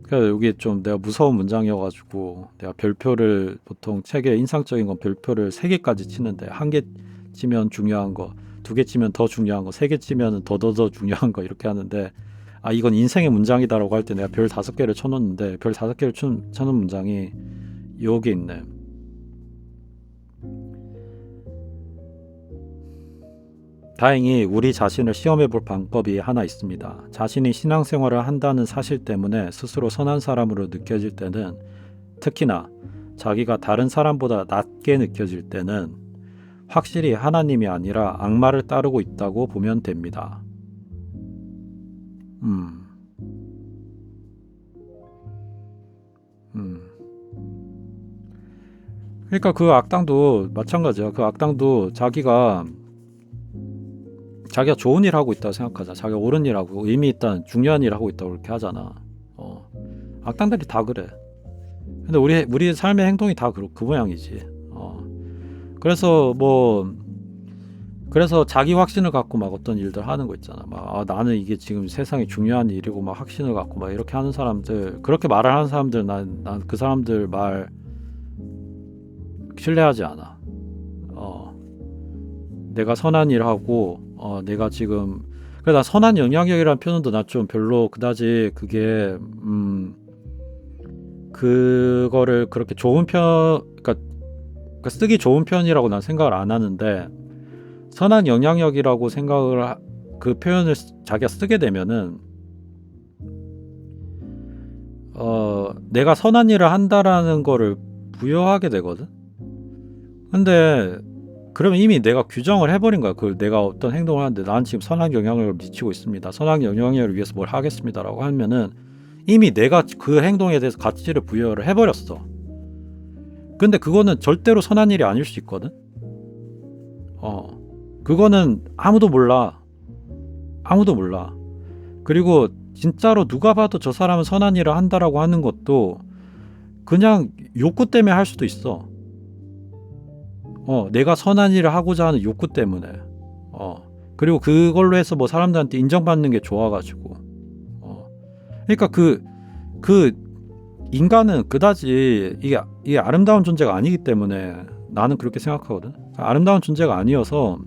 그래서 여기 좀 내가 무서운 문장이어가지고 내가 별표를 보통 책에 인상적인 건 별표를 3개까지 치는데 1개 치면 중요한 거, 2개 치면 더 중요한 거, 3개 치면 더 중요한 거 이렇게 하는데 이건 인생의 문장이다라고 할 때 내가 별 5개를 쳐놓는데 별 5개를 쳐놓은 문장이 여기 있네. 다행히 우리 자신을 시험해 볼 방법이 하나 있습니다. 자신이 신앙생활을 한다는 사실 때문에 스스로 선한 사람으로 느껴질 때는, 특히나 자기가 다른 사람보다 낮게 느껴질 때는 확실히 하나님이 아니라 악마를 따르고 있다고 보면 됩니다. 음, 음. 그러니까 그 악당도 마찬가지야. 그 악당도 자기가 좋은 일 하고 있다고 생각하자. 자기가 옳은 일 하고 의미 있다는 중요한 일 하고 있다고 그렇게 하잖아. 어. 악당들이 다 그래. 근데 우리 삶의 행동이 다 그 모양이지. 그래서 그래서 자기 확신을 갖고 막 어떤 일들 하는 거 있잖아. 막 나는 이게 지금 세상에 중요한 일이고 막 확신을 갖고 막 이렇게 하는 사람들, 그렇게 말을 하는 사람들, 난 그 사람들 말 신뢰하지 않아. 내가 선한 일 하고 내가 지금, 그래, 나 선한 영향력이라는 표현도 나 좀 별로 그다지 그게 그거를 그렇게 좋은 그러니까 쓰기 좋은 편이라고 난 생각을 안 하는데, 선한 영향력이라고 그 표현을 자기가 쓰게 되면은 내가 선한 일을 한다라는 거를 부여하게 되거든. 근데 그러면 이미 내가 규정을 해버린 거야. 그 내가 어떤 행동을 하는데 난 지금 선한 영향력을 미치고 있습니다. 선한 영향력을 위해서 뭘 하겠습니다라고 하면은 이미 내가 그 행동에 대해서 가치를 부여를 해버렸어. 근데 그거는 절대로 선한 일이 아닐 수 있거든. 그거는 아무도 몰라. 그리고 진짜로 누가 봐도 저 사람은 선한 일을 한다라고 하는 것도 그냥 욕구 때문에 할 수도 있어. 내가 선한 일을 하고자 하는 욕구 때문에. 그리고 그걸로 해서 뭐 사람들한테 인정받는 게 좋아가지고. 그러니까 그 인간은 그다지 이게 아름다운 존재가 아니기 때문에 나는 그렇게 생각하거든. 아름다운 존재가 아니어서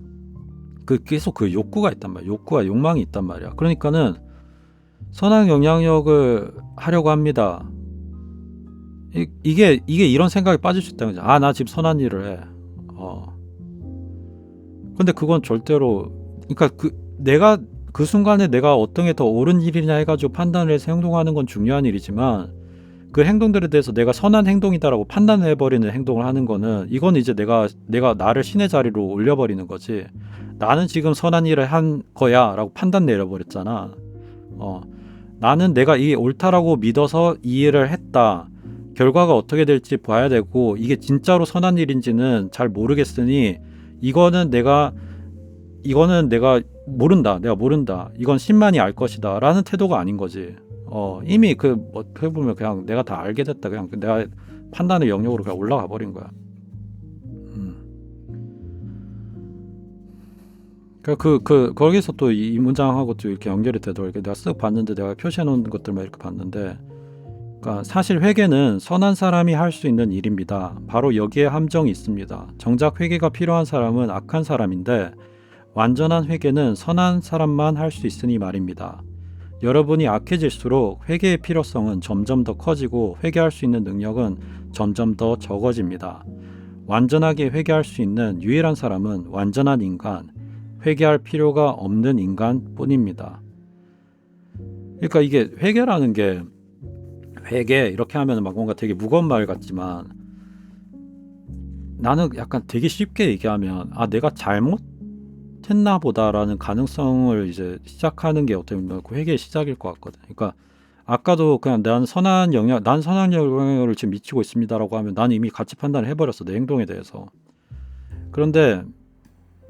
계속 그 욕구가 있단 말이야. 욕구와 욕망이 있단 말이야. 그러니까는 선한 영향력을 하려고 합니다. 이게 이런 생각이 빠질 수 있다는 거지. 나 지금 선한 일을 해. 근데 그건 절대로, 그러니까 내가 그 순간에 내가 어떤 게 더 옳은 일이냐 해가지고 판단을 해서 행동하는 건 중요한 일이지만, 그 행동들에 대해서 내가 선한 행동이다라고 판단해버리는 행동을 하는 거는, 이건 이제 내가 나를 신의 자리로 올려버리는 거지. 나는 지금 선한 일을 한 거야 라고 판단 내려버렸잖아. 나는 내가 이게 옳다라고 믿어서 이 일을 했다. 결과가 어떻게 될지 봐야 되고, 이게 진짜로 선한 일인지는 잘 모르겠으니 이거는 내가 모른다. 내가 모른다. 이건 신만이 알 것이다 라는 태도가 아닌 거지. 이미 어떻게 보면 그냥 내가 다 알게 됐다. 그냥 내가 판단의 영역으로 그냥 올라가 버린 거야. 거기서 또 이 문장하고 또 이렇게 연결이 되더라고. 내가 쓱 봤는데, 내가 표시해 놓은 것들만 이렇게 봤는데, 그러니까 사실 회개는 선한 사람이 할 수 있는 일입니다. 바로 여기에 함정이 있습니다. 정작 회개가 필요한 사람은 악한 사람인데, 완전한 회개는 선한 사람만 할 수 있으니 말입니다. 여러분이 악해질수록 회개의 필요성은 점점 더 커지고 회개할 수 있는 능력은 점점 더 적어집니다. 완전하게 회개할 수 있는 유일한 사람은 완전한 인간, 회개할 필요가 없는 인간뿐입니다. 그러니까 이게 회개라는 게, 회개 이렇게 하면 막 뭔가 되게 무거운 말 같지만, 나는 약간 되게 쉽게 얘기하면 내가 잘못했나 보다라는 가능성을 이제 시작하는 게 어떻게 보면 그 회개의 시작일 것 같거든. 그러니까 아까도 그냥 난 선한 영향력을 지금 미치고 있습니다라고 하면 난 이미 가치 판단을 해버렸어, 내 행동에 대해서. 그런데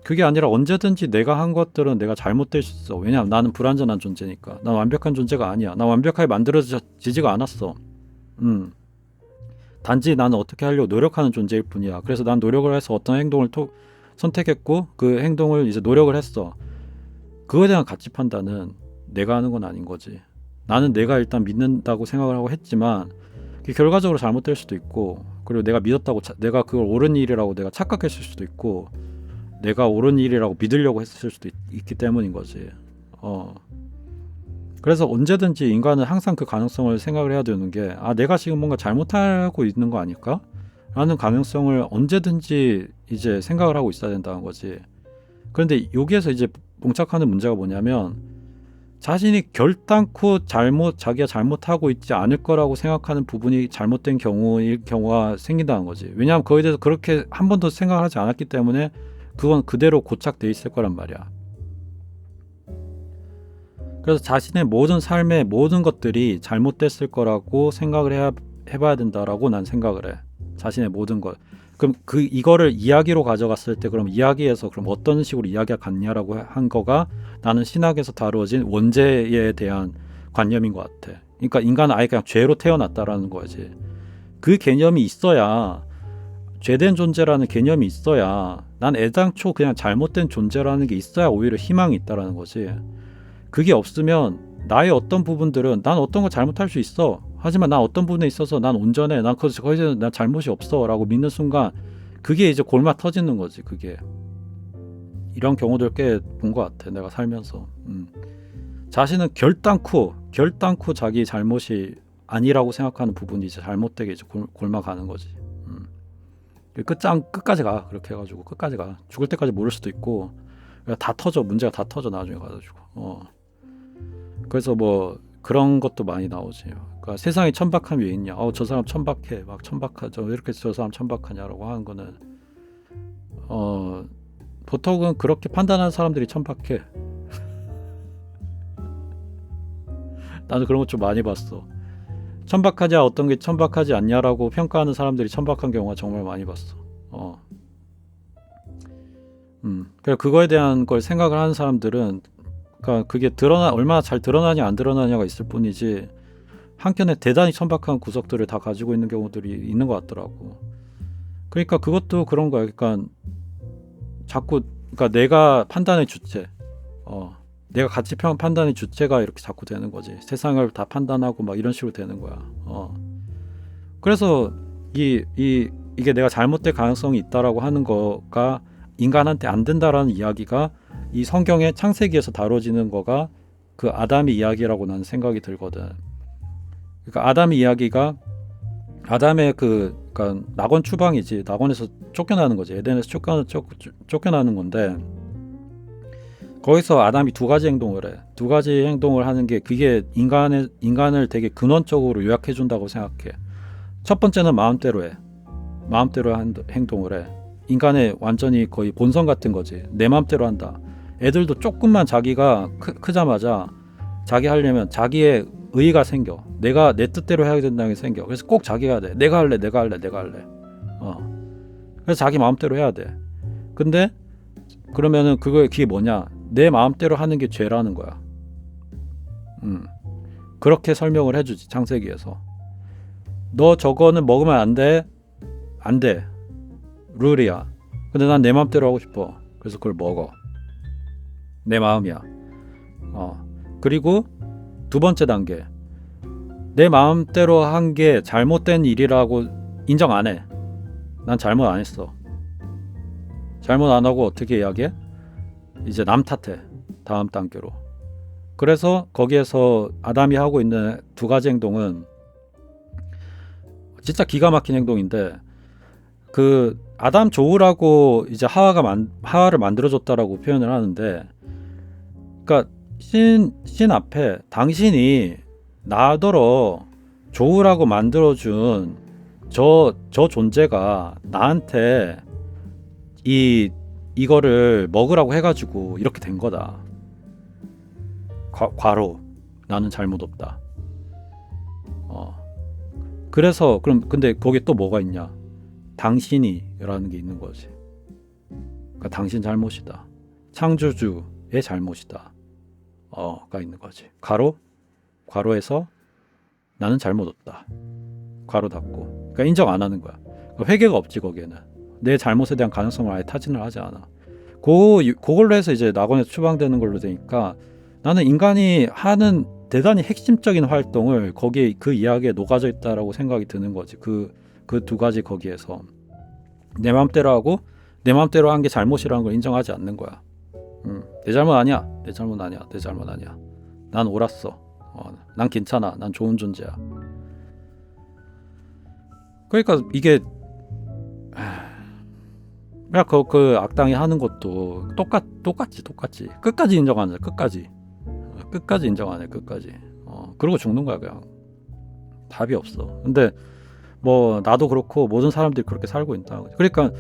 그게 아니라 언제든지 내가 한 것들은 내가 잘못될 수 있어. 왜냐하면 나는 불완전한 존재니까. 난 완벽한 존재가 아니야. 난 완벽하게 만들어지지가 않았어. 단지 나는 어떻게 하려고 노력하는 존재일 뿐이야. 그래서 난 노력을 해서 어떤 행동을 선택했고, 그 행동을 이제 노력을 했어. 그거에 대한 가치 판단은 내가 하는 건 아닌 거지. 나는 내가 일단 믿는다고 생각을 하고 했지만 그게 결과적으로 잘못될 수도 있고, 그리고 내가 믿었다고 내가 그걸 옳은 일이라고 내가 착각했을 수도 있고, 내가 옳은 일이라고 믿으려고 했을 수도 있기 때문인 거지. 그래서 언제든지 인간은 항상 그 가능성을 생각을 해야 되는 게, 내가 지금 뭔가 잘못하고 있는 거 아닐까? 라는 가능성을 언제든지 이제 생각을 하고 있어야 된다는 거지. 그런데 여기에서 이제 봉착하는 문제가 뭐냐면 자신이 결단코 자기가 잘못하고 있지 않을 거라고 생각하는 부분이 잘못된 경우일 경우가 생긴다는 거지. 왜냐하면 그거에 대해서 그렇게 한 번도 생각을 하지 않았기 때문에 그건 그대로 고착돼 있을 거란 말이야. 그래서 자신의 모든 삶의 모든 것들이 잘못됐을 거라고 생각을 해봐야 된다라고 난 생각을 해. 자신의 모든 것. 그럼 이거를 이야기로 가져갔을 때 그럼 이야기에서 그럼 어떤 식으로 이야기가 같냐라고 한 거가 나는 신학에서 다루어진 원죄에 대한 관념인 것 같아. 그러니까 인간은 아예 그냥 죄로 태어났다라는 거지. 그 개념이 있어야 죄된 존재라는 개념이 있어야 난 애당초 그냥 잘못된 존재라는 게 있어야 오히려 희망이 있다라는 거지. 그게 없으면 나의 어떤 부분들은 난 어떤 거 잘못할 수 있어. 하지만 난 어떤 부분에 있어서 난 온전해. 난 거기서 난 잘못이 없어 라고 믿는 순간 그게 이제 골마 터지는 거지. 그게 이런 경우들 꽤 본 것 같아. 내가 살면서 자신은 결단코 자기 잘못이 아니라고 생각하는 부분이 이제 잘못되게 이제 골마 가는 거지. 끝까지 가. 그렇게 해가지고 끝까지 가. 죽을 때까지 모를 수도 있고 다 터져. 문제가 다 터져 나중에 가가지고. 그래서 뭐 그런 것도 많이 나오지. 그러니까 세상에 천박함이 왜 있냐? 저 사람 천박해. 막 천박하죠. 왜 이렇게 저 사람 천박하냐라고 하는 거는 보통은 그렇게 판단하는 사람들이 천박해. 나는 그런 것 좀 많이 봤어. 천박하냐 어떤 게 천박하지 않냐라고 평가하는 사람들이 천박한 경우가 정말 많이 봤어. 그래서 그거에 대한 걸 생각을 하는 사람들은 그러니까 그게 얼마나 잘 드러나냐 안 드러나냐가 있을 뿐이지 한켠에 대단히 천박한 구석들을 다 가지고 있는 경우들이 있는 것 같더라고. 그러니까 그것도 그런 거야. 그러니까 자꾸 그러니까 내가 판단의 주체, 내가 가치 판단의 주체가 이렇게 자꾸 되는 거지. 세상을 다 판단하고 막 이런 식으로 되는 거야. 그래서 이게 내가 잘못될 가능성이 있다라고 하는 거가 인간한테 안 된다라는 이야기가 이 성경의 창세기에서 다뤄지는 거가 그 아담의 이야기라고 나는 생각이 들거든. 그러니까 아담의 이야기가 아담의 그러니까 낙원 추방이지. 낙원에서 쫓겨나는 거지. 에덴에서 쫓겨나는 건데 거기서 아담이 두 가지 행동을 해. 두 가지 행동을 하는 게 그게 인간을 되게 근원적으로 요약해 준다고 생각해. 첫 번째는 마음대로 해. 마음대로 행동을 해. 인간의 완전히 거의 본성 같은 거지. 내 마음대로 한다. 애들도 조금만 자기가 크자마자 자기 하려면 자기의 의의가 생겨. 내가 내 뜻대로 해야 된다는 게 생겨. 그래서 꼭 자기가 해야 돼. 내가 할래. 그래서 자기 마음대로 해야 돼. 근데 그러면은 그게 뭐냐? 내 마음대로 하는 게 죄라는 거야. 그렇게 설명을 해주지 창세기에서. 너 저거는 먹으면 안 돼. 룰이야. 근데 난 내 마음대로 하고 싶어. 그래서 그걸 먹어. 내 마음이야. 그리고 두 번째 단계. 내 마음대로 한 게 잘못된 일이라고 인정 안 해. 난 잘못 안 했어. 잘못 안 하고 어떻게 이야기해? 이제 남 탓해. 다음 단계로. 그래서 거기에서 아담이 하고 있는 두 가지 행동은 진짜 기가 막힌 행동인데 그 아담 좋으라고 이제 하와를 만들어줬다라고 표현을 하는데 그러니까 신 앞에 당신이 나더러 좋으라고 만들어준 저 존재가 나한테 이거를 먹으라고 해가지고 이렇게 된 거다. 과로 나는 잘못 없다. 그래서 근데 거기 또 뭐가 있냐? 당신이라는 게 있는 거지. 그러니까 당신 잘못이다. 창조주의 잘못이다. 가 있는 거지. 괄호에서 나는 잘못 없다. 괄호 닫고. 그러니까 인정 안 하는 거야. 회개가 없지 거기에는. 내 잘못에 대한 가능성을 아예 타진을 하지 않아. 그걸로 해서 이제 낙원에서 추방되는 걸로 되니까 나는 인간이 하는 대단히 핵심적인 활동을 거기에 그 이야기에 녹아져 있다라고 생각이 드는 거지. 그 두 가지 거기에서 내 마음대로 하고 내 마음대로 한 게 잘못이라는 걸 인정하지 않는 거야. 내 잘못 아니야. 난 옳았어. 난 괜찮아. 난 좋은 존재야. 그러니까 이게 야, 그 악당이 하는 것도 똑같지. 끝까지 인정하는 거야. 끝까지 인정하네. 끝까지. 그러고 죽는 거야 그냥. 답이 없어. 근데 뭐 나도 그렇고 모든 사람들이 그렇게 살고 있다. 그러니까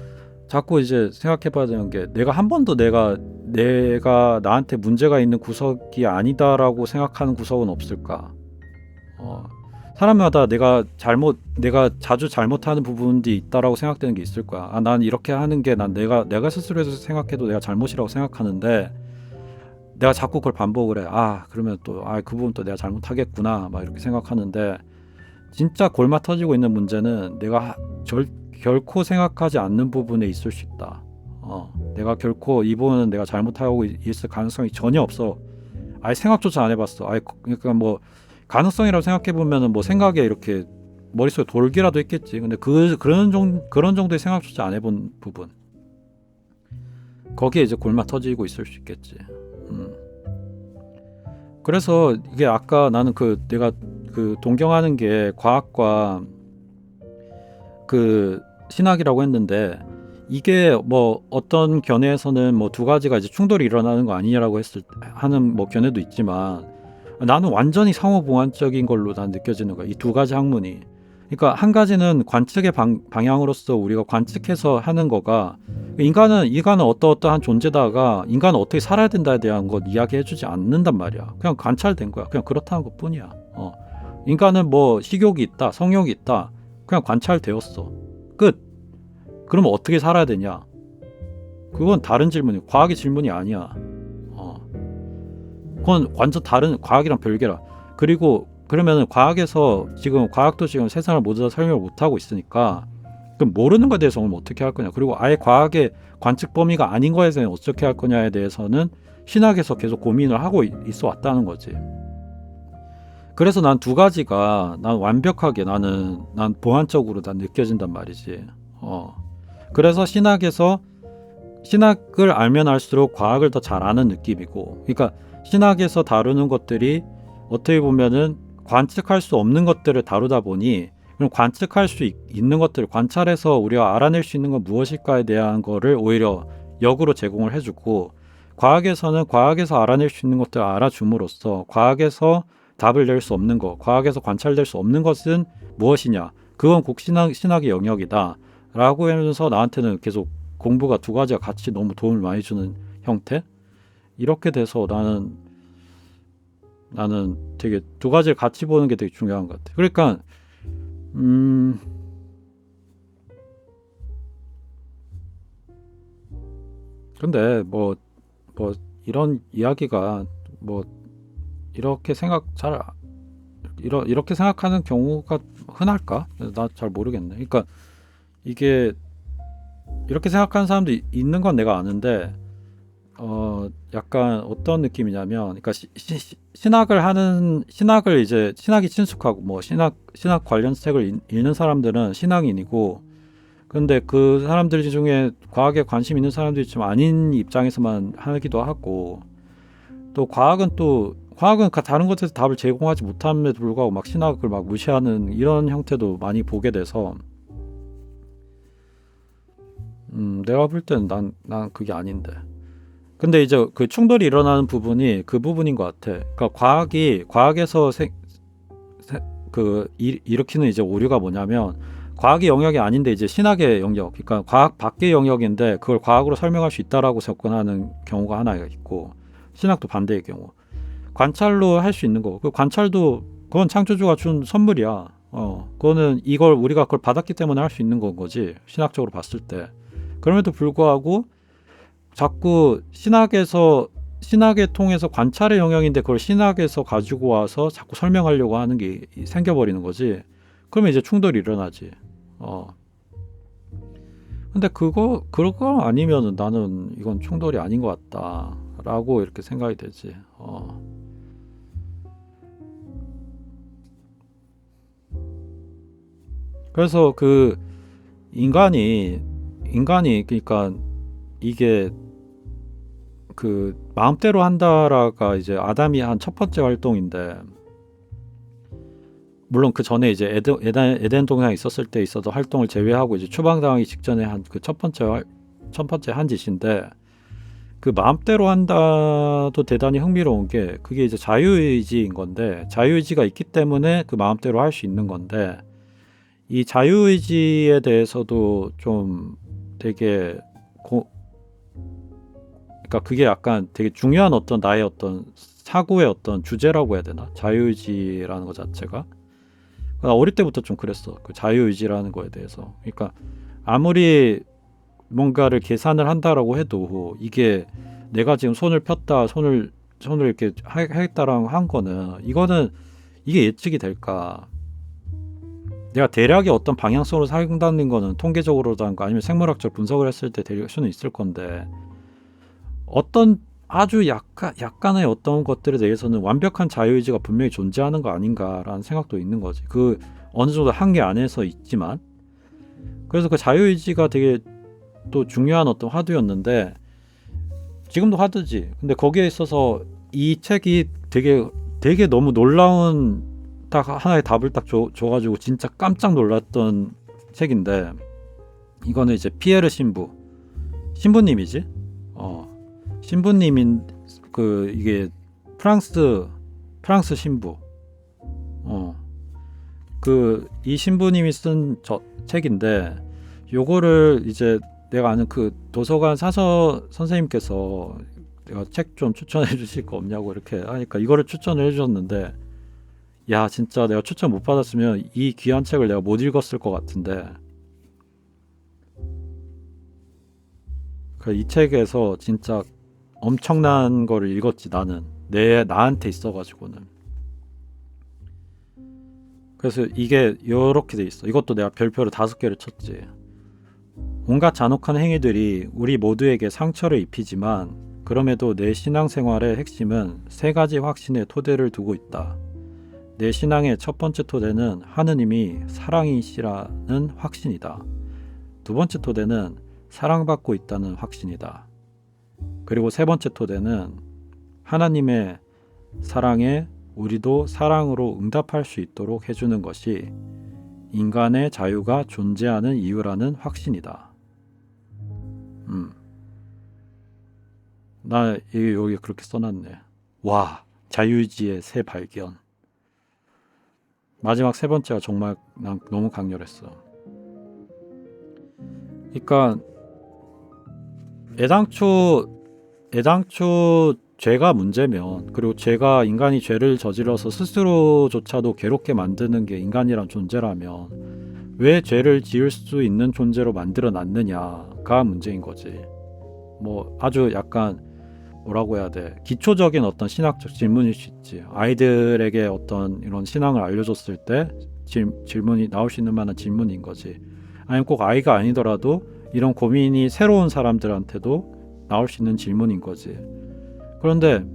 자꾸 이제 생각해봐야 되는 게 내가 한 번도 내가 나한테 문제가 있는 구석이 아니다라고 생각하는 구석은 없을까? 사람마다 내가 자주 잘못하는 부분이 있다라고 생각되는 게 있을 거야. 난 이렇게 하는 게 난 내가 스스로에서 생각해도 내가 잘못이라고 생각하는데 내가 자꾸 그걸 반복을 해. 그러면 또 그 부분 또 내가 잘못하겠구나 막 이렇게 생각하는데 진짜 골마 터지고 있는 문제는 내가 결코 생각하지 않는 부분에 있을 수 있다. 내가 결코 이 부분은 내가 잘못하고 있을 가능성이 전혀 없어. 생각조차 안 해봤어. 그러니까 뭐 가능성이라고 생각해 보면은 뭐 생각에 이렇게 머릿속에 돌기라도 있겠지. 근데 그런 정도의 생각조차 안 해본 부분, 거기에 이제 골마 터지고 있을 수 있겠지. 그래서 이게 아까 나는 내가 동경하는 게 과학과 신학이라고 했는데 이게 뭐 어떤 견해에서는 뭐 두 가지가 이제 충돌이 일어나는 거 아니냐라고 하는 뭐 견해도 있지만 나는 완전히 상호보완적인 걸로 난 느껴지는 거야. 이 두 가지 학문이. 그러니까 한 가지는 관측의 방향으로서 우리가 관측해서 하는 거가 인간은 어떠한 존재다가 인간은 어떻게 살아야 된다에 대한 것 이야기해주지 않는단 말이야. 그냥 관찰된 거야. 그냥 그렇다는 것 뿐이야. 인간은 뭐 식욕이 있다, 성욕이 있다. 그냥 관찰되었어. 끝. 그러면 어떻게 살아야 되냐? 그건 다른 질문이야. 과학의 질문이 아니야. 그건 완전 다른, 과학이랑 별개라. 그리고 그러면은 과학도 지금 세상을 모두 다 설명을 못 하고 있으니까 그럼 모르는 거에 대해서 어떻게 할 거냐? 그리고 아예 과학의 관측 범위가 아닌 거에 대해서 어떻게 할 거냐에 대해서는 신학에서 계속 고민을 하고 있어 왔다는 거지. 그래서 난 두 가지가 난 완벽하게 난 보완적으로 난 느껴진단 말이지. 그래서 신학을 알면 알수록 과학을 더 잘 아는 느낌이고, 그러니까 신학에서 다루는 것들이 어떻게 보면은 관측할 수 없는 것들을 다루다 보니 그럼 관측할 수 있는 것들을 관찰해서 우리가 알아낼 수 있는 건 무엇일까에 대한 거를 오히려 역으로 제공을 해주고, 과학에서는 과학에서 알아낼 수 있는 것들을 알아줌으로써 과학에서 답을 낼 수 없는 것, 과학에서 관찰될 수 없는 것은 무엇이냐? 그건 꼭 신학의 영역이다 라고 하면서 나한테는 계속 공부가 두 가지가 같이 너무 도움을 많이 주는 형태? 이렇게 돼서 나는 되게 두 가지를 같이 보는 게 되게 중요한 것 같아. 그러니까 근데 뭐 이런 이야기가 뭐 이렇게 생각하는 경우가 흔할까? 나 잘 모르겠네. 그러니까 이게 이렇게 생각하는 사람도 있는 건 내가 아는데 약간 어떤 느낌이냐면, 그러니까 신학을 이제 신학이 친숙하고 뭐 신학 관련 책을 읽는 사람들은 신앙인이고, 근데 그 사람들 중에 과학에 관심 있는 사람들이 좀 아닌 입장에서만 하기도 하고, 또 과학은 다른 것에서 답을 제공하지 못함에도 불구하고 막 신학을 막 무시하는 이런 형태도 많이 보게 돼서 내가 볼 때는 난 그게 아닌데. 근데 이제 그 충돌이 일어나는 부분이 그 부분인 것 같아. 그러니까 과학에서 일으키는 이제 오류가 뭐냐면, 과학의 영역이 아닌데 이제 신학의 영역, 그러니까 과학 밖의 영역인데 그걸 과학으로 설명할 수 있다라고 접근하는 경우가 하나 있고, 신학도 반대의 경우. 관찰로 할 수 있는 거. 그 관찰도 그건 창조주가 준 선물이야. 그거는 우리가 그걸 받았기 때문에 할 수 있는 건 거지. 신학적으로 봤을 때. 그럼에도 불구하고 자꾸 신학에 통해서 관찰의 영역인데 그걸 신학에서 가지고 와서 자꾸 설명하려고 하는 게 생겨버리는 거지. 그러면 이제 충돌이 일어나지. 근데 그거 아니면은 나는 이건 충돌이 아닌 것 같다라고 이렇게 생각이 되지. 그래서 인간이 그러니까 이게 마음대로 한다라가 이제 아담이 한 첫 번째 활동인데, 물론 그 전에 이제 에덴 동산에 있었을 때 있어도 활동을 제외하고 이제 추방당하기 직전에 한 그 첫 번째 첫 번째 한 짓인데 그 마음대로 한다도 대단히 흥미로운 게 그게 이제 자유의지인 건데 자유의지가 있기 때문에 그 마음대로 할 수 있는 건데 이 자유의지에 대해서도 좀 되게 그러니까 그게 약간 되게 중요한 어떤 나의 어떤 사고의 어떤 주제라고 해야 되나? 자유의지라는 것 자체가 나 어릴 때부터 좀 그랬어. 그 자유의지라는 거에 대해서. 그러니까 아무리 뭔가를 계산을 한다라고 해도 이게 내가 지금 손을 폈다, 손을 이렇게 하겠다라고 한 거는 이거는 이게 예측이 될까? 내가 대략의 어떤 방향성으로 산다는 거는 통계적으로든가 아니면 생물학적 분석을 했을 때 될 수는 있을 건데 어떤 아주 약간의 어떤 것들에 대해서는 완벽한 자유의지가 분명히 존재하는 거 아닌가라는 생각도 있는 거지. 그 어느 정도 한계 안에서 있지만 그래서 그 자유의지가 되게 또 중요한 어떤 화두였는데 지금도 화두지. 근데 거기에 있어서 이 책이 되게 너무 놀라운 딱 하나의 답을 딱 줘가지고 진짜 깜짝 놀랐던 책인데 이거는 이제 피에르 신부님이지. 신부님인 그 이게 프랑스 신부. 그 이 신부님이 쓴 저 책인데 요거를 이제 내가 아는 그 도서관 사서 선생님께서 내가 책 좀 추천해 주실 거 없냐고 이렇게 하니까 이거를 추천을 해 주셨는데 야 진짜 내가 추천 못 받았으면 이 귀한 책을 내가 못 읽었을 것 같은데 이 책에서 진짜 엄청난 거를 읽었지 나는 나한테 있어가지고는. 그래서 이게 요렇게 돼 있어. 이것도 내가 별표를 5개를 쳤지. 온갖 잔혹한 행위들이 우리 모두에게 상처를 입히지만 그럼에도 내 신앙생활의 핵심은 3가지 확신의 토대를 두고 있다. 내 신앙의 첫 번째 토대는 하느님이 사랑이시라는 확신이다. 2번째 토대는 사랑받고 있다는 확신이다. 그리고 3번째 토대는 하나님의 사랑에 우리도 사랑으로 응답할 수 있도록 해주는 것이 인간의 자유가 존재하는 이유라는 확신이다. 나 여기 그렇게 써놨네. 와, 자유의지의 새 발견. 마지막 3번째가 정말 난 너무 강렬했어. 그러니까 애당초 죄가 문제면 그리고 인간이 죄를 저질러서 스스로조차도 괴롭게 만드는 게 인간이란 존재라면 왜 죄를 지을 수 있는 존재로 만들어 놨느냐가 문제인 거지. 뭐 아주 약간 뭐라고 해야 돼, 기초적인 어떤 신학적 질문일 수 있지. 아이들에게 어떤 이런 신앙을 알려줬을 때 질문이 나올 수 있는 만한 질문인 거지. 아니면 꼭 아이가 아니더라도 이런 고민이 새로운 사람들한테도 나올 수 있는 질문인 거지. 그런데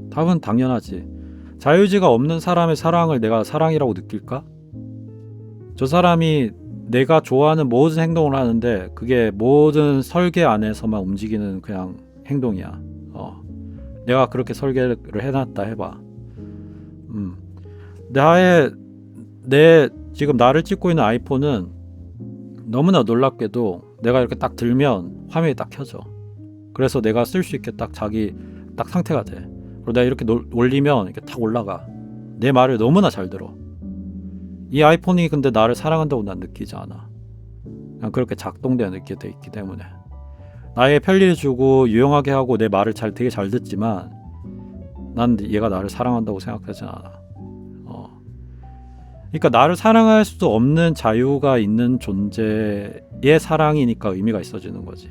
답은 당연하지. 자유의지가 없는 사람의 사랑을 내가 사랑이라고 느낄까? 저 사람이 내가 좋아하는 모든 행동을 하는데 그게 모든 설계 안에서만 움직이는 그냥 행동이야. 내가 그렇게 설계를 해놨다 해봐. 지금 나를 찍고 있는 아이폰은 너무나 놀랍게도 내가 이렇게 딱 들면 화면이 딱 켜져. 그래서 내가 쓸 수 있게 딱 자기 딱 상태가 돼. 그리고 내가 이렇게 올리면 이렇게 탁 올라가. 내 말을 너무나 잘 들어. 이 아이폰이 근데 나를 사랑한다고 난 느끼지 않아. 그냥 그렇게 작동되어 느끼게 돼 있기 때문에 나의 편리를 주고 유용하게 하고 내 말을 되게 잘 듣지만 난 얘가 나를 사랑한다고 생각하지 않아. 그러니까 나를 사랑할 수 없는 자유가 있는 존재의 사랑이니까 의미가 있어지는 거지.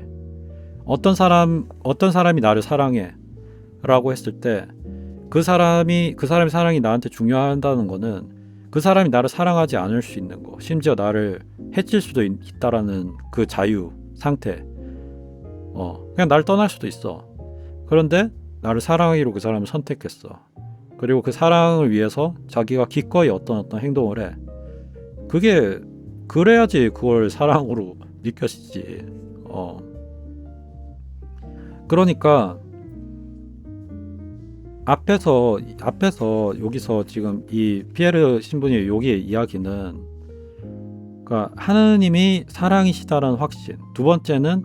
어떤 사람이 나를 사랑해 라고 했을 때 그 사람의 사랑이 나한테 중요하다는 거는 그 사람이 나를 사랑하지 않을 수 있는 거, 심지어 나를 해칠 수도 있다라는 그 자유 상태. 그냥 나를 떠날 수도 있어. 그런데 나를 사랑하기로 그 사람을 선택했어. 그리고 그 사랑을 위해서 자기가 기꺼이 어떤 행동을 해. 그래야지 그걸 사랑으로 느껴지지. 그러니까 앞에서 여기서 지금 이 피에르 신부님의 여기의 이야기는 그러니까 하느님이 사랑이시다라는 확신, 두 번째는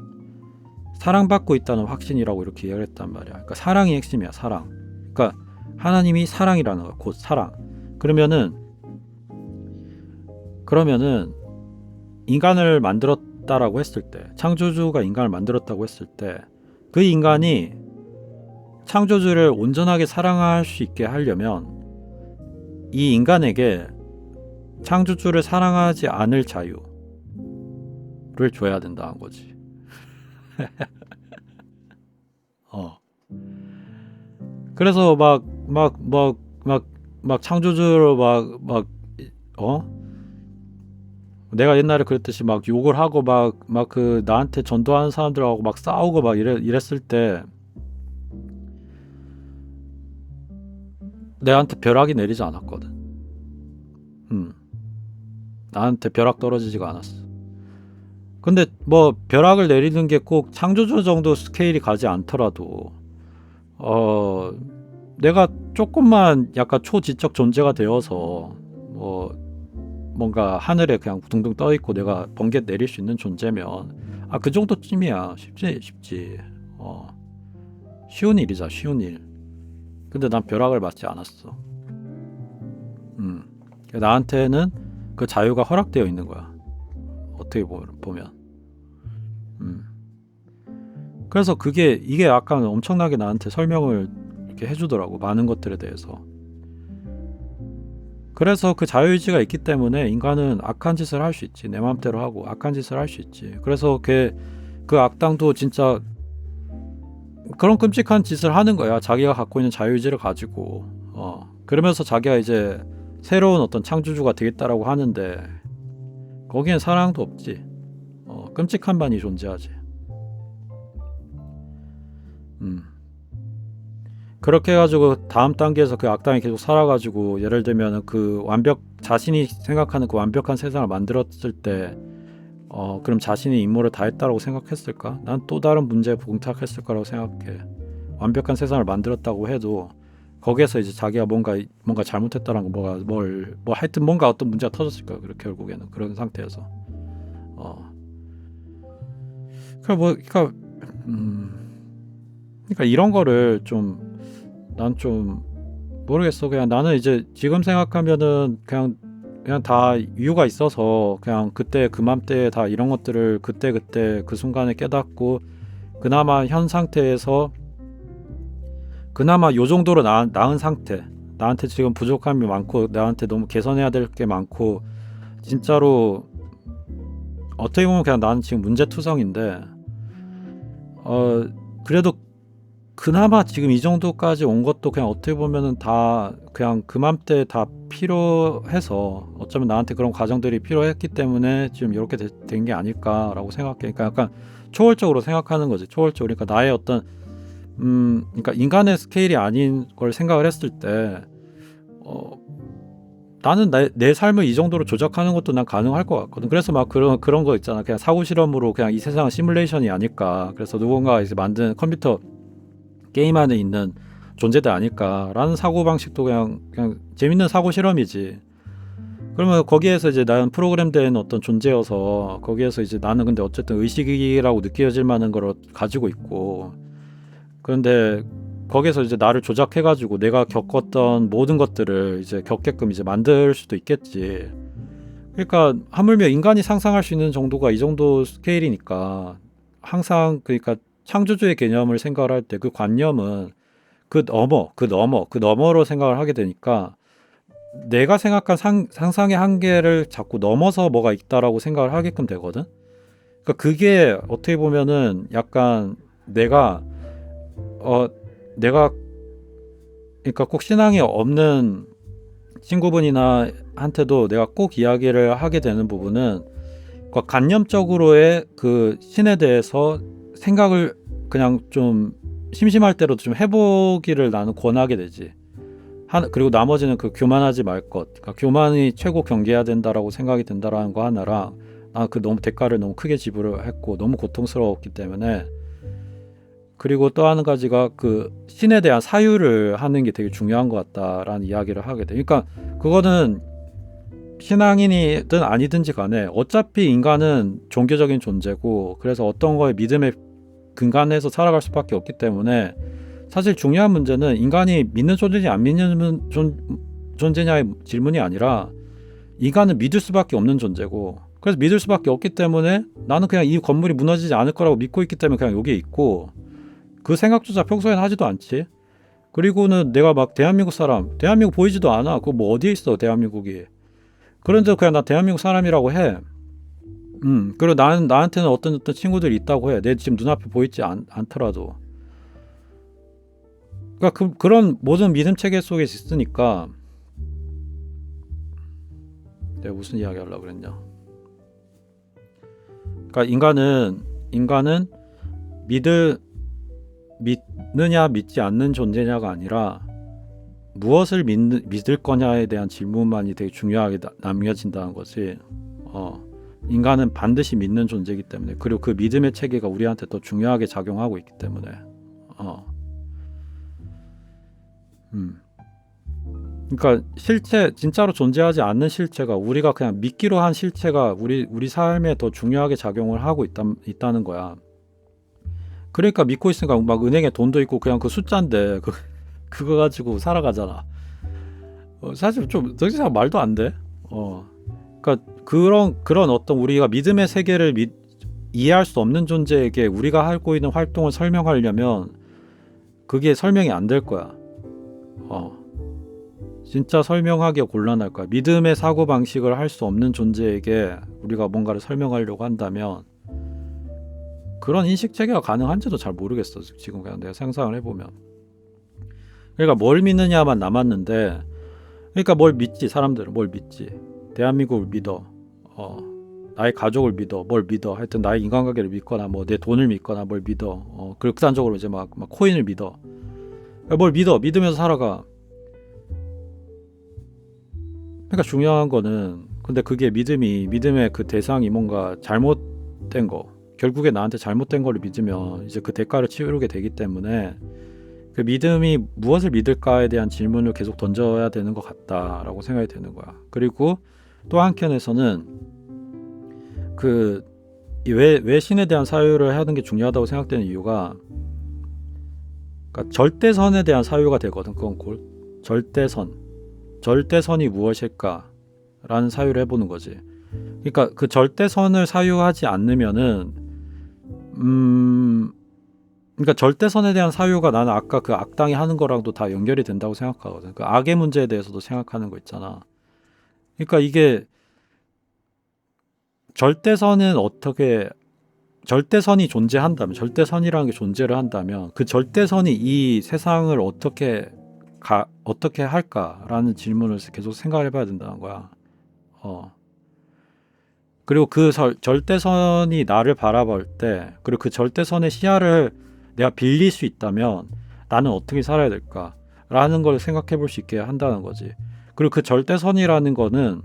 사랑받고 있다는 확신이라고 이렇게 이야기를 했단 말이야. 그러니까 사랑이 핵심이야. 사랑. 그러니까 하나님이 사랑이라는 거야. 곧 사랑. 그러면은 인간을 만들었다라고 했을 때, 창조주가 인간을 만들었다고 했을 때, 그 인간이 창조주를 온전하게 사랑할 수 있게 하려면 이 인간에게 창조주를 사랑하지 않을 자유를 줘야 된다는 거지. 그래서 막 창조주를 내가 옛날에 그랬듯이 막 욕을 하고 막 그 나한테 전도하는 사람들하고 막 싸우고 막 이랬을 때 내한테 벼락이 내리지 않았거든. 나한테 벼락 떨어지지가 않았어. 근데 뭐 벼락을 내리는 게 꼭 창조주 정도 스케일이 가지 않더라도 내가 조금만 약간 초지적 존재가 되어서 뭔가 하늘에 그냥 둥둥 떠 있고 내가 번개 내릴 수 있는 존재면 그 정도쯤이야. 쉽지. 쉬운 일이자 쉬운 일. 근데 난 벼락을 맞지 않았어. 나한테는 그 자유가 허락되어 있는 거야. 어떻게 보면. 그래서 이게 약간 엄청나게 나한테 설명을 이렇게 해주더라고. 많은 것들에 대해서. 그래서 그 자유의지가 있기 때문에 인간은 악한 짓을 할 수 있지. 내 마음대로 하고 악한 짓을 할 수 있지. 그래서 그 악당도 진짜 그런 끔찍한 짓을 하는 거야. 자기가 갖고 있는 자유의지를 가지고. 그러면서 자기가 이제 새로운 어떤 창조주가 되겠다라고 하는데 거기엔 사랑도 없지. 끔찍한 반이 존재하지. 그렇게 해가지고 다음 단계에서 그 악당이 계속 살아가지고 예를 들면 자신이 생각하는 그 완벽한 세상을 만들었을 때 그럼 자신이 임무를 다 했다라고 생각했을까? 난 또 다른 문제에 봉착했을 거라고 생각해. 완벽한 세상을 만들었다고 해도 거기에서 이제 자기가 뭔가 잘못했다라는 거 하여튼 뭔가 어떤 문제가 터졌을 거야. 결국에는 그런 상태에서. 그러니까 이런 거를 난 좀 모르겠어. 그냥 나는 이제 지금 생각하면은 그냥 다 이유가 있어서 그냥 그때 그맘때 다 이런 것들을 그때 그 순간에 깨닫고 그나마 현 상태에서 그나마 요 정도로 나은 상태, 나한테 지금 부족함이 많고 나한테 너무 개선해야 될 게 많고 진짜로 어떻게 보면 그냥 나는 지금 문제투성인데 그래도 그나마 지금 이 정도까지 온 것도 그냥 어떻게 보면은 다 그냥 그맘때 다 필요해서 어쩌면 나한테 그런 과정들이 필요했기 때문에 지금 이렇게 된 게 아닐까라고 생각해. 그러니까 약간 초월적으로 생각하는 거지. 초월적으로. 그러니까 나의 어떤 그러니까 인간의 스케일이 아닌 걸 생각을 했을 때 나는 내 삶을 이 정도로 조작하는 것도 난 가능할 것 같거든. 그래서 막 그런 거 있잖아. 그냥 사고 실험으로 그냥 이 세상은 시뮬레이션이 아닐까. 그래서 누군가 이제 만든 컴퓨터 게임 안에 있는 존재들 아닐까라는 사고 방식도 그냥 재밌는 사고 실험이지. 그러면 거기에서 이제 나는 프로그램된 어떤 존재여서 거기에서 이제 나는 근데 어쨌든 의식이라고 느껴질 만한 걸 가지고 있고 그런데 거기에서 이제 나를 조작해가지고 내가 겪었던 모든 것들을 이제 겪게끔 이제 만들 수도 있겠지. 그러니까 하물며 인간이 상상할 수 있는 정도가 이 정도 스케일이니까 항상 그러니까 창조주의 개념을 생각을 할 때 그 관념은 그 너머로 생각을 하게 되니까 내가 생각한 상상의 한계를 자꾸 넘어서 뭐가 있다라고 생각을 하게끔 되거든. 그러니까 그게 어떻게 보면은 약간 내가 그러니까 꼭 신앙이 없는 친구분이나 한테도 내가 꼭 이야기를 하게 되는 부분은 그러니까 관념적으로의 그 신에 대해서 생각을 그냥 좀 심심할 때로도 좀 해보기를 나는 권하게 되지. 그리고 나머지는 그 교만하지 말 것. 그러니까 교만이 최고 경계해야 된다라고 생각이 든다라는 거 하나랑 너무 대가를 너무 크게 지불을 했고 너무 고통스러웠기 때문에 그리고 또 한 가지가 그 신에 대한 사유를 하는 게 되게 중요한 것 같다라는 이야기를 하게 돼. 그러니까 그거는 신앙인이든 아니든지 간에 어차피 인간은 종교적인 존재고, 그래서 어떤 거에 믿음에 근간해서 살아갈 수밖에 없기 때문에 사실 중요한 문제는 인간이 믿는 존재냐 안 믿는 존재냐의 질문이 아니라 인간은 믿을 수밖에 없는 존재고, 그래서 믿을 수밖에 없기 때문에 나는 그냥 이 건물이 무너지지 않을 거라고 믿고 있기 때문에 그냥 여기에 있고, 그 생각조차 평소에는 하지도 않지. 그리고는 내가 막 대한민국 사람, 대한민국 보이지도 않아. 그거 뭐 어디에 있어 대한민국이. 그런데 그냥 나 대한민국 사람이라고 해. 그리고 나한테는 어떤 친구들이 있다고 해. 내 지금 눈앞에 보이지 않더라도. 그러니까 그런 모든 믿음 체계 속에 있으니까. 내가 무슨 이야기 하려고 그랬냐. 그러니까 인간은 믿느냐 믿지 않는 존재냐가 아니라 무엇을 믿을 거냐에 대한 질문만이 되게 중요하게 남겨진다는 거지. 인간은 반드시 믿는 존재이기 때문에, 그리고 그 믿음의 체계가 우리한테 더 중요하게 작용하고 있기 때문에. 그러니까 실체, 진짜로 존재하지 않는 실체가 우리가 그냥 믿기로 한 실체가 우리 삶에 더 중요하게 작용을 하고 있다는 거야. 그러니까 믿고 있으니까 막 은행에 돈도 있고 그냥 그 숫자인데 그거 가지고 살아가잖아. 사실 좀 진짜 말도 안 돼. 그러니까 그런 어떤 우리가 믿음의 세계를 이해할 수 없는 존재에게 우리가 하고 있는 활동을 설명하려면 그게 설명이 안 될 거야. 진짜 설명하기가 곤란할 거야. 믿음의 사고방식을 할 수 없는 존재에게 우리가 뭔가를 설명하려고 한다면 그런 인식체계가 가능한지도 잘 모르겠어. 지금 그냥 내가 상상을 해보면. 그러니까 뭘 믿느냐만 남았는데, 그러니까 뭘 믿지, 사람들은 뭘 믿지. 대한민국을 믿어, 나의 가족을 믿어, 뭘 믿어, 하여튼 나의 인간관계를 믿거나 뭐 내 돈을 믿거나 뭘 믿어, 극단적으로 이제 막 코인을 믿어. 뭘 믿으면서 살아가. 그러니까 중요한 거는, 근데 그게 믿음의 그 대상이 뭔가 잘못된 거, 결국에 나한테 잘못된 거를 믿으면 이제 그 대가를 치르게 되기 때문에 그 믿음이 무엇을 믿을까에 대한 질문을 계속 던져야 되는 것 같다라고 생각이 되는 거야. 그리고 또 한켠에서는 왜 신에 대한 사유를 하는 게 중요하다고 생각되는 이유가, 그러니까 절대선에 대한 사유가 되거든. 그건 절대선이 무엇일까라는 사유를 해보는 거지. 그러니까 그 절대선을 사유하지 않으면은 그러니까 절대선에 대한 사유가, 나는 아까 그 악당이 하는 거랑도 다 연결이 된다고 생각하거든. 그 악의 문제에 대해서도 생각하는 거 있잖아. 그러니까 이게 절대선이 존재한다면, 절대선이라는 게 존재를 한다면 그 절대선이 이 세상을 어떻게 할까라는 질문을 계속 생각을 해봐야 된다는 거야. 그리고 그 절대선이 나를 바라볼 때, 그리고 그 절대선의 시야를 내가 빌릴 수 있다면 나는 어떻게 살아야 될까라는 걸 생각해 볼 수 있게 한다는 거지. 그리고 그 절대선이라는 거는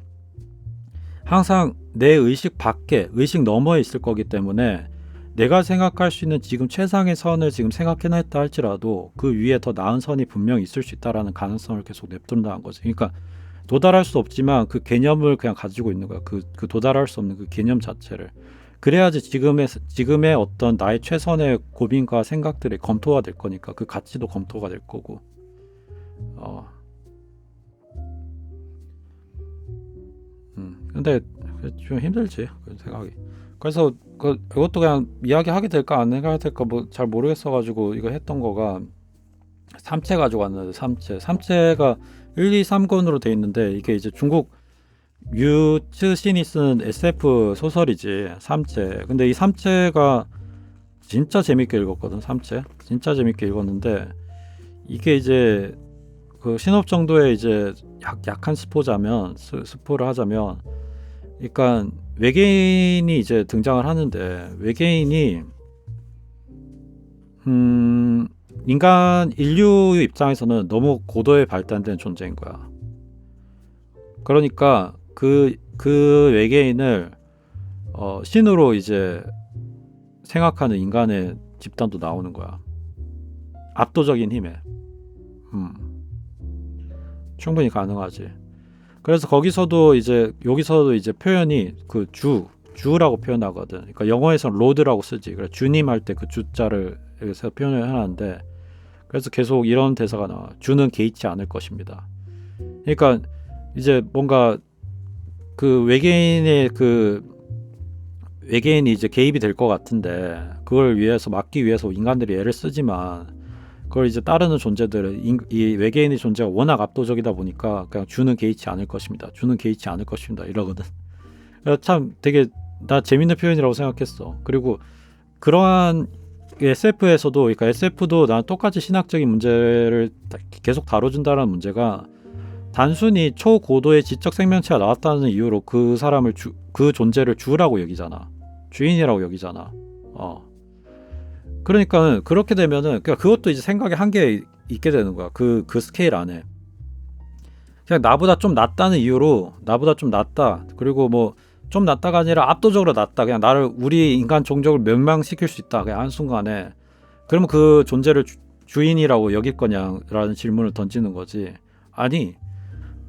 항상 내 의식 밖에, 의식 너머에 있을 거기 때문에 내가 생각할 수 있는 지금 최상의 선을 지금 생각해냈다 할지라도 그 위에 더 나은 선이 분명히 있을 수 있다라는 가능성을 계속 냅둔다는 거지. 그러니까 도달할 수 없지만 그 개념을 그냥 가지고 있는 거야. 그 도달할 수 없는 그 개념 자체를. 그래야지 지금의 어떤 나의 최선의 고민과 생각들이 검토가 될 거니까, 그 가치도 검토가 될 거고. 근데 좀 힘들지, 그 생각이. 그래서 이것도 그냥 이야기하게 될까 안 해야 될까 뭐 잘 모르겠어가지고 이거 했던 거가, 삼체 가지고 왔는데, 삼체가 1, 2, 3권으로 돼 있는데, 이게 이제 중국 유츠신이 쓴 SF 소설이지, 삼체. 근데 이 삼체가 진짜 재밌게 읽었거든. 삼체 진짜 재밌게 읽었는데, 이게 이제 그 신업 정도의 이제 약한 스포를 하자면, 그러니까 외계인이 이제 등장을 하는데, 외계인이 인류 입장에서는 너무 고도에 발달된 존재인 거야. 그러니까 그 외계인을 신으로 이제 생각하는 인간의 집단도 나오는 거야. 압도적인 힘에. 충분히 가능하지. 그래서 거기서도 이제 여기서도 이제 표현이 그 주라고 표현하거든. 그러니까 영어에서는 로드라고 쓰지. 그래 주님 할 때 그 주자를 여기서 표현을 하는데, 그래서 계속 이런 대사가 나와. 주는 개의치 않을 것입니다. 그러니까 이제 뭔가 그 외계인이 이제 개입이 될 것 같은데, 그걸 위해서 막기 위해서 인간들이 애를 쓰지만, 그걸 이제 따르는 존재들은 이 외계인의 존재가 워낙 압도적이다 보니까 그냥 주는 개의치 않을 것입니다. 주는 개의치 않을 것입니다. 이러거든. 그래서 참 되게 나 재밌는 표현이라고 생각했어. 그리고 그러한 SF에서도, 그러니까 SF도 난 똑같이 신학적인 문제를 계속 다뤄준다는 문제가, 단순히 초고도의 지적 생명체가 나왔다는 이유로 그 사람을 그 존재를 주라고 여기잖아. 주인이라고 여기잖아. 그러니까 그렇게 되면은, 그러니까 그것도 이제 생각의 한계에 있게 되는 거야. 그 스케일 안에. 그냥 나보다 좀 낫다는 이유로, 나보다 좀 낫다. 그리고 뭐 좀 낫다가 아니라 압도적으로 낫다. 그냥 나를, 우리 인간 종족을 멸망시킬 수 있다. 그냥 한순간에. 그러면 그 존재를 주인이라고 여길 거냐라는 질문을 던지는 거지. 아니,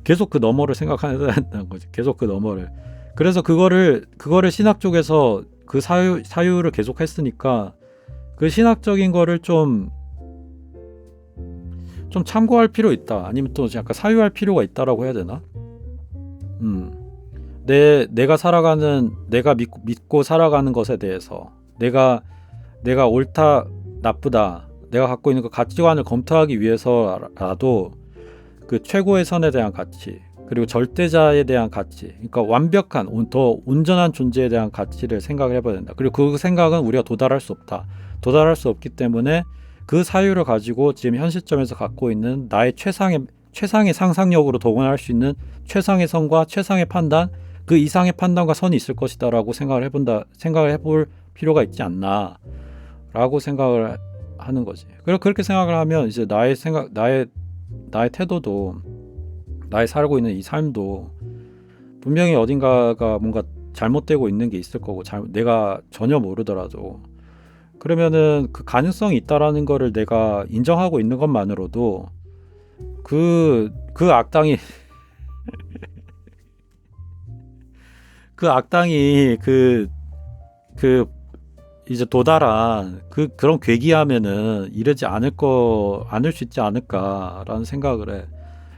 계속 그 너머를 생각해야 된다는 거지. 계속 그 너머를. 그래서 그거를 신학 쪽에서 그 사유를 계속 했으니까, 그 신학적인 거를 좀 참고할 필요 있다. 아니면 또 약간 사유할 필요가 있다라고 해야 되나? 내가 믿고 살아가는 것에 대해서, 내가 옳다 나쁘다, 내가 갖고 있는 그 가치관을 검토하기 위해서라도 그 최고의 선에 대한 가치, 그리고 절대자에 대한 가치, 그러니까 완벽한 더 온전한 존재에 대한 가치를 생각을 해봐야 된다. 그리고 그 생각은 우리가 도달할 수 없다. 도달할 수 없기 때문에 그 사유를 가지고 지금 현 시점에서 갖고 있는 나의 최상의 상상력으로 동원할 수 있는 최상의 선과 최상의 판단, 그 이상의 판단과 선이 있을 것이다라고 생각을 해볼 필요가 있지 않나라고 생각을 하는 거지. 그리고 그렇게 생각을 하면 이제 나의 태도도, 나의 살고 있는 이 삶도 분명히 어딘가가 뭔가 잘못되고 있는 게 있을 거고, 내가 전혀 모르더라도, 그러면은 그 가능성이 있다라는 거를 내가 인정하고 있는 것만으로도 그 악당이 그 악당이 이제 도달한 그런 괴기하면은 이러지 않을 수 있지 않을까라는 생각을 해.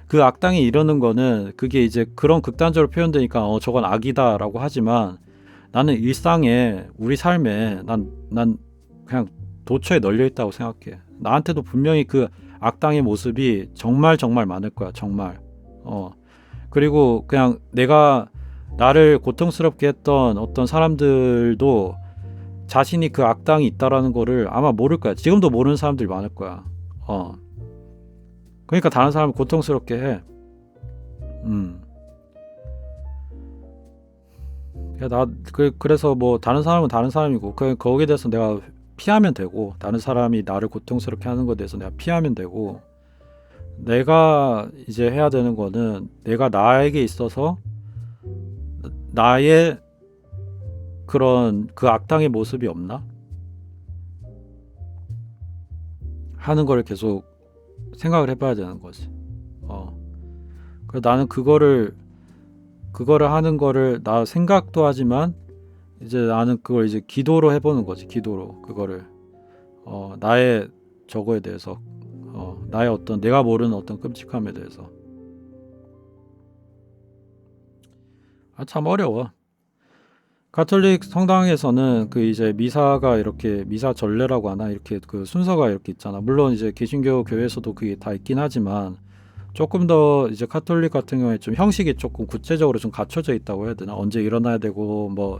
그 악당이 이러는 거는, 그게 이제 그런 극단적으로 표현되니까 저건 악이다라고 하지만, 나는 일상에, 우리 삶에 난 그냥 도처에 널려 있다고 생각해. 나한테도 분명히 그 악당의 모습이 정말 많을 거야. 정말. 그리고 그냥 내가 나를 고통스럽게 했던 어떤 사람들도 자신이 그 악당이 있다라는 거를 아마 모를 거야. 지금도 모르는 사람들이 많을 거야. 그러니까 다른 사람을 고통스럽게 해. 그래서 뭐 다른 사람은 다른 사람이고, 거기에 대해서 내가 피하면 되고, 다른 사람이 나를 고통스럽게 하는 것에 대해서 내가 피하면 되고, 내가 이제 해야 되는 거는, 내가 나에게 있어서 나의 그런 그 악당의 모습이 없나 하는 걸 계속 생각을 해봐야 되는 거지. 그래서 나는 그거를 하는 거를, 나 생각도 하지만 이제 나는 그걸 이제 기도로 해보는 거지. 기도로 그거를 나의 저거에 대해서, 나의 어떤 내가 모르는 어떤 끔찍함에 대해서. 참 어려워. 가톨릭 성당에서는 그 이제 미사가 이렇게 미사 전례라고 하나, 이렇게 그 순서가 이렇게 있잖아. 물론 이제 개신교 교회에서도 그게 다 있긴 하지만, 조금 더 이제 카톨릭 같은 경우에 좀 형식이 조금 구체적으로 좀 갖춰져 있다고 해야 되나? 언제 일어나야 되고, 뭐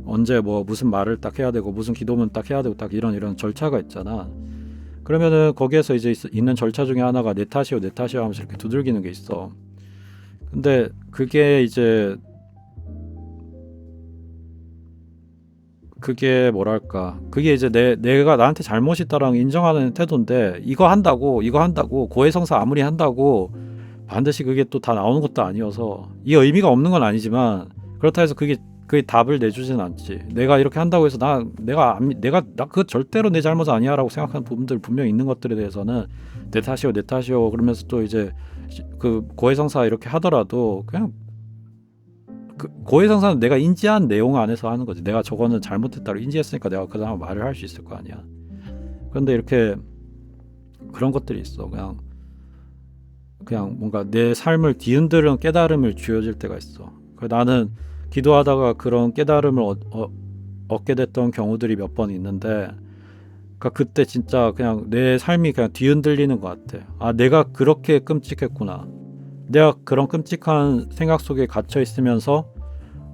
언제 뭐 무슨 말을 딱 해야 되고, 무슨 기도문 딱 해야 되고, 딱 이런 절차가 있잖아. 그러면은 거기에서 이제 있는 절차 중에 하나가 네타시오 하면서 이렇게 두들기는 게 있어. 근데 그게 이제 뭐랄까, 그게 이제 내가 나한테 잘못이 있다라는 인정하는 태도인데, 이거 한다고 고해성사 아무리 한다고 반드시 그게 또 다 나오는 것도 아니어서, 이게 의미가 없는 건 아니지만, 그렇다 해서 그게 답을 내주진 않지. 내가 이렇게 한다고 해서 나 그거 절대로 내 잘못 아니야라고 생각하는 부분들 분명히 있는 것들에 대해서는 내 탓이요 그러면서 또 이제 그 고해성사 이렇게 하더라도 그냥 그 고해성사는 내가 인지한 내용 안에서 하는 거지. 내가 저거는 잘못했다고 인지했으니까 내가 그 다음 말을 할 수 있을 거 아니야. 그런데 이렇게 그런 것들이 있어. 그냥 뭔가 내 삶을 뒤흔드는 깨달음을 주어질 때가 있어. 나는 기도하다가 그런 깨달음을 얻게 됐던 경우들이 몇 번 있는데, 그러니까 그때 진짜 그냥 내 삶이 그냥 뒤흔들리는 것 같아. 아, 내가 그렇게 끔찍했구나. 내가 그런 끔찍한 생각 속에 갇혀 있으면서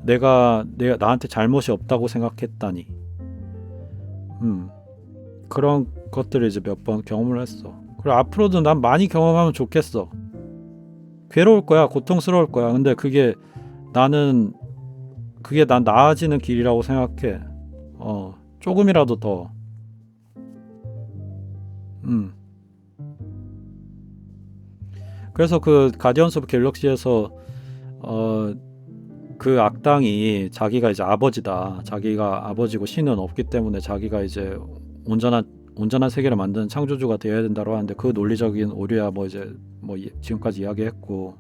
내가 나한테 잘못이 없다고 생각했다니. 그런 것들을 이제 몇 번 경험을 했어. 그리고 앞으로도 난 많이 경험하면 좋겠어. 괴로울 거야, 고통스러울 거야. 근데 그게 난 나아지는 길이라고 생각해. 조금이라도 더. 그래서 그 가디언스 오브 갤럭시에서 그 악당이 자기가 이제 아버지다. 자기가 아버지고 신은 없기 때문에 자기가 이제 온전한 세계를 만드는 창조주가 되어야 된다고 하는데, 그 논리적인 오류야 지금까지 이야기했고,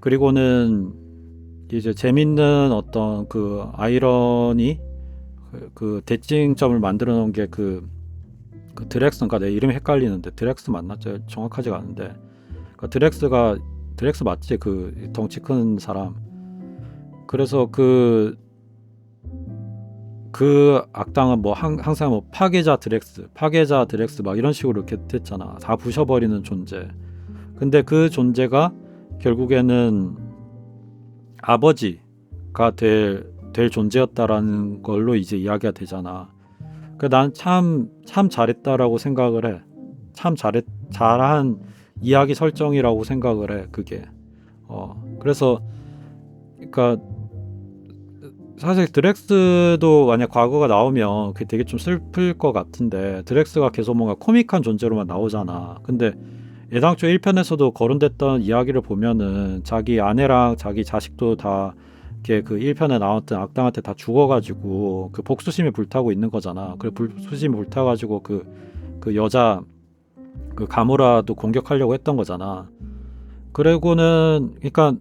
그리고는 이제 재밌는 어떤 그 아이러니, 그 대칭점을 만들어 놓은 게 그 드렉스인가, 내 이름이 헷갈리는데 드렉스 맞나죠? 정확하지가 않은데, 그 드렉스 맞지? 그 덩치 큰 사람. 그래서 그 악당은 항상 파괴자 드렉스 막 이런 식으로 이렇게 됐잖아. 다 부셔버리는 존재. 근데 그 존재가 결국에는 아버지가 될 존재였다라는 걸로 이제 이야기가 되잖아. 난 참 잘했다라고 생각을 해. 잘한 이야기 설정이라고 생각을 해. 그게. 그래서 그러니까 사실 드렉스도 만약 과거가 나오면 그게 되게 좀 슬플 것 같은데, 드렉스가 계속 뭔가 코믹한 존재로만 나오잖아. 근데 애당초 1편에서도 거론됐던 이야기를 보면은 자기 아내랑 자기 자식도 다 이렇게 그 1편에 나왔던 악당한테 다 죽어가지고 그 복수심이 불타고 있는 거잖아. 그 복수심이 불타가지고 그 여자 그 가모라도 공격하려고 했던 거잖아. 그리고는 그러니까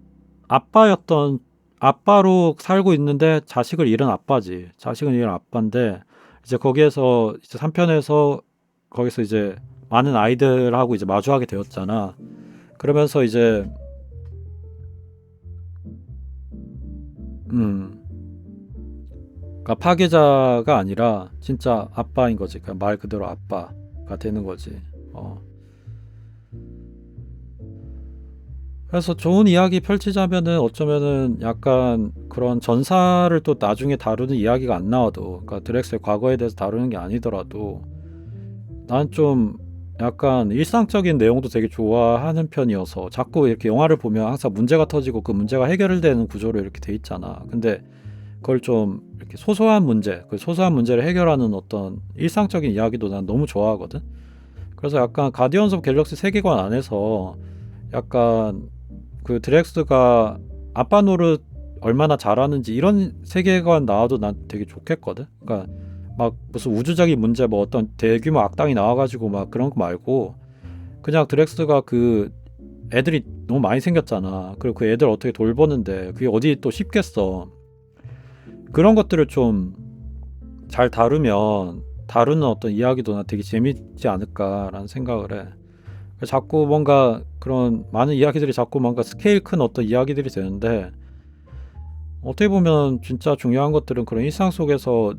아빠로 살고 있는데 자식을 잃은 아빠지. 자식을 잃은 아빠인데, 이제 거기에서 이제 3편에서 거기서 이제 많은 아이들하고 이제 마주하게 되었잖아. 그러면서 이제 그러니까 파괴자가 아니라 진짜 아빠인 거지. 그러니까 말 그대로 아빠가 되는 거지. 그래서 좋은 이야기 펼치자면은 어쩌면은 약간 그런 전사를 또 나중에 다루는 이야기가 안 나와도, 그러니까 드렉스의 과거에 대해서 다루는 게 아니더라도, 난 좀 약간 일상적인 내용도 되게 좋아하는 편이어서, 자꾸 이렇게 영화를 보면 항상 문제가 터지고 그 문제가 해결되는 구조로 이렇게 돼 있잖아. 근데 그걸 좀 이렇게 그 소소한 문제를 해결하는 어떤 일상적인 이야기도 난 너무 좋아하거든. 그래서 약간 가디언스 오브 갤럭시 세계관 안에서 약간 그 드렉스가 아빠 노릇 얼마나 잘하는지 이런 세계관 나와도 난 되게 좋겠거든. 그러니까 막 무슨 우주적인 문제, 뭐 어떤 대규모 악당이 나와가지고 막 그런 거 말고, 그냥 드렉스가 그 애들이 너무 많이 생겼잖아. 그리고 그 애들 어떻게 돌보는데 그게 어디 또 쉽겠어. 그런 것들을 좀 잘 다루는 어떤 이야기도 난 되게 재밌지 않을까라는 생각을 해. 자꾸 뭔가 그런 많은 이야기들이 자꾸 뭔가 스케일 큰 어떤 이야기들이 되는데, 어떻게 보면 진짜 중요한 것들은 그런 일상 속에서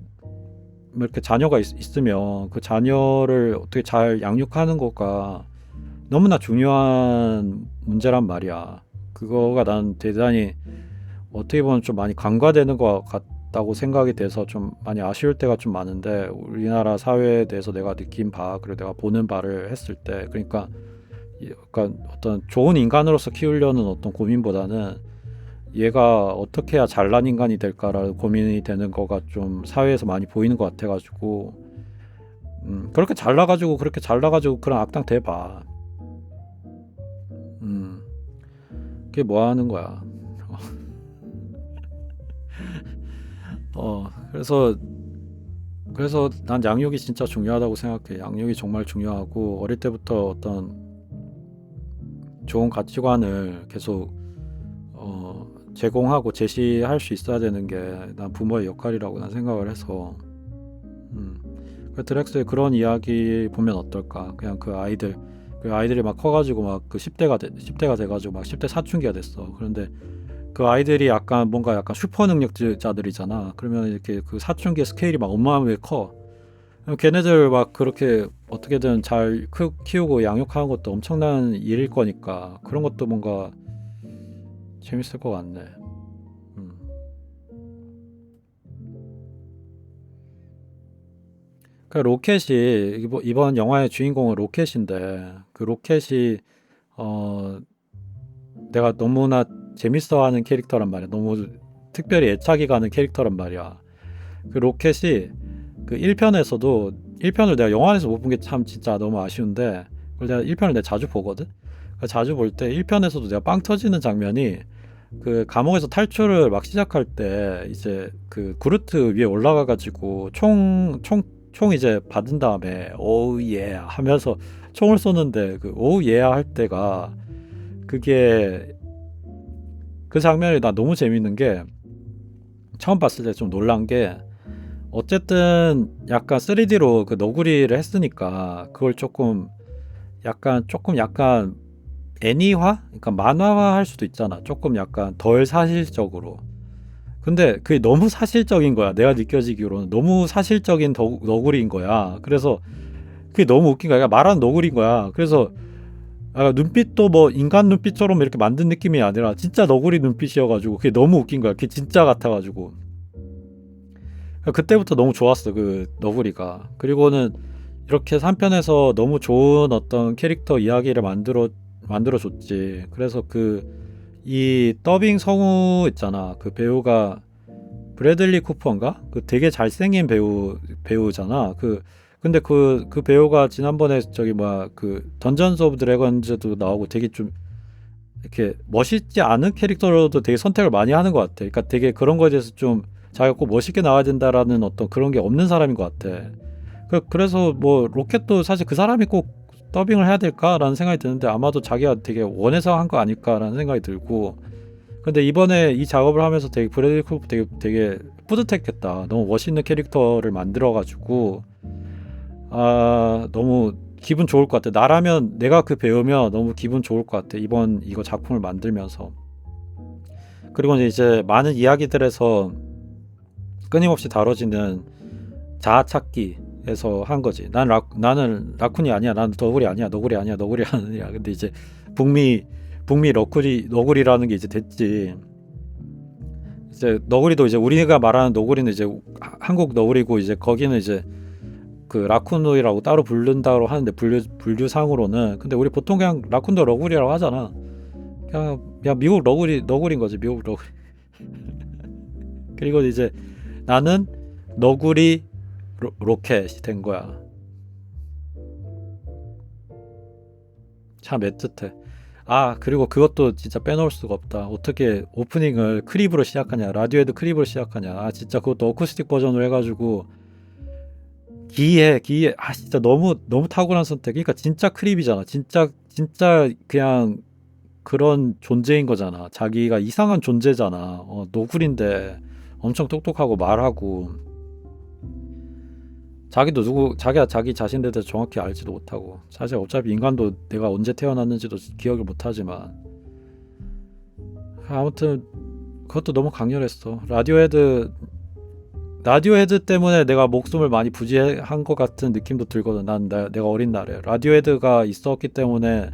이렇게 자녀가 있으면 그 자녀를 어떻게 잘 양육하는 거가 너무나 중요한 문제란 말이야. 그거가 난 대단히 어떻게 보면 좀 많이 간과되는 것 같다고 생각이 돼서 좀 많이 아쉬울 때가 좀 많은데, 우리나라 사회에 대해서 내가 느낀 바, 그리고 내가 보는 바를 했을 때, 그러니까 약간 어떤 좋은 인간으로서 키우려는 어떤 고민보다는 얘가 어떻게 해야 잘난 인간이 될까라는 고민이 되는 거가 좀 사회에서 많이 보이는 것 같아가지고, 그렇게 잘나가지고 그런 악당 돼봐. 그게 뭐 하는 거야. 그래서 난 양육이 진짜 중요하다고 생각해. 양육이 정말 중요하고, 어릴 때부터 어떤 좋은 가치관을 계속 제공하고 제시할 수 있어야 되는 게 난 부모의 역할이라고 난 생각을 해서 드렉스의 그런 이야기 보면 어떨까. 그냥 그 아이들이 막 커가지고 막 그 10대가 돼가지고 막 10대 사춘기가 됐어. 그런데 그 아이들이 약간 뭔가 약간 슈퍼 능력자들이잖아. 그러면 이렇게 그 사춘기의 스케일이 막 어마어마하게 커. 걔네들 막 그렇게 어떻게든 잘 키우고 양육하는 것도 엄청난 일일 거니까 그런 것도 뭔가 재밌을 것 같네. 음. 그 로켓이 이번 영화의 주인공은 로켓인데 그 로켓이 어 내가 너무나 재밌어하는 캐릭터란 말이야. 너무 특별히 애착이 가는 캐릭터란 말이야. 그 로켓이 그 1편에서도 1편을 내가 영화관에서 못 본 게 참 진짜 너무 아쉬운데 그걸 내가 1편을 내가 자주 보거든. 자주 볼 때 1편에서도 내가 빵 터지는 장면이 그 감옥에서 탈출을 막 시작할 때 이제 그 구르트 위에 올라가 가지고 총 이제 받은 다음에 오우 예 하면서 총을 쏘는데 그 오우 예 할 때가 그게 그 장면이 나 너무 재밌는 게 처음 봤을 때 좀 놀란 게 어쨌든 약간 3D로 그 너구리를 했으니까 그걸 조금 약간 애니화? 그러니까 만화화 할 수도 있잖아. 조금 약간 덜 사실적으로. 근데 그게 너무 사실적인 거야. 내가 느껴지기로는 너무 사실적인 너구리인 거야. 그래서 그게 너무 웃긴 거야. 그러니까 말하는 너구리인 거야. 그래서 눈빛도 뭐 인간 눈빛처럼 이렇게 만든 느낌이 아니라 진짜 너구리 눈빛이어가지고 그게 너무 웃긴 거야. 그게 진짜 같아가지고 그때부터 너무 좋았어 그 너구리가. 그리고는 이렇게 3편에서 너무 좋은 어떤 캐릭터 이야기를 만들어줬지. 그래서 이 더빙 성우 있잖아. 그 배우가 브래들리 쿠퍼인가? 그 되게 잘생긴 배우잖아. 근데 그 배우가 지난번에 저기 뭐야 그 던전스 오브 드래곤즈도 나오고 되게 좀 이렇게 멋있지 않은 캐릭터로도 되게 선택을 많이 하는 것 같아. 그러니까 되게 그런 거에 대해서 좀 자기가 꼭 멋있게 나와야 된다라는 어떤 그런 게 없는 사람인 것 같아. 그래서 뭐 로켓도 사실 그 사람이 꼭 더빙을 해야 될까라는 생각이 드는데 아마도 자기가 되게 원해서 한 거 아닐까라는 생각이 들고 근데 이번에 이 작업을 하면서 되게 브래들리 쿠퍼 되게 뿌듯했겠다. 너무 멋있는 캐릭터를 만들어가지고 너무 기분 좋을 것 같아. 나라면 내가 그 배우면 너무 기분 좋을 것 같아. 이번 이거 작품을 만들면서. 그리고 이제 많은 이야기들에서 끊임없이 다뤄지는 자아찾기에서 한 거지. 나는 라쿤이 아니야. 나는 너구리 아니야. 너구리 아니야. 너구리 아니야. 근데 이제 북미 너구리라는 게 이제 됐지. 이제 너구리도 이제 우리가 말하는 너구리는 이제 한국 너구리고 이제 거기는 이제 그 라쿤노이라고 따로 부른다고 하는데 분류상으로는 근데 우리 보통 그냥 라쿤도 너구리라고 하잖아. 그냥 미국 너구리인 거지. 미국 너구리. 그리고 이제 나는 너구리 로켓이 된 거야. 참 애틋해. 그리고 그것도 진짜 빼놓을 수가 없다. 어떻게 오프닝을 크립으로 시작하냐. 라디오헤드 크립으로 시작하냐. 진짜 그것도 어쿠스틱 버전으로 해가지고 기이해. 진짜 너무 탁월한 선택. 그러니까 진짜 크립이잖아. 진짜 그냥 그런 존재인 거잖아. 자기가 이상한 존재잖아. 노굴인데 엄청 똑똑하고 말하고 자기가 자기 자신에 대해서 정확히 알지도 못하고 사실 어차피 인간도 내가 언제 태어났는지도 기억을 못하지만 아무튼 그것도 너무 강렬했어. 라디오헤드 때문에 내가 목숨을 많이 부지한 것 같은 느낌도 들거든. 내가 어린 날에 라디오헤드가 있었기 때문에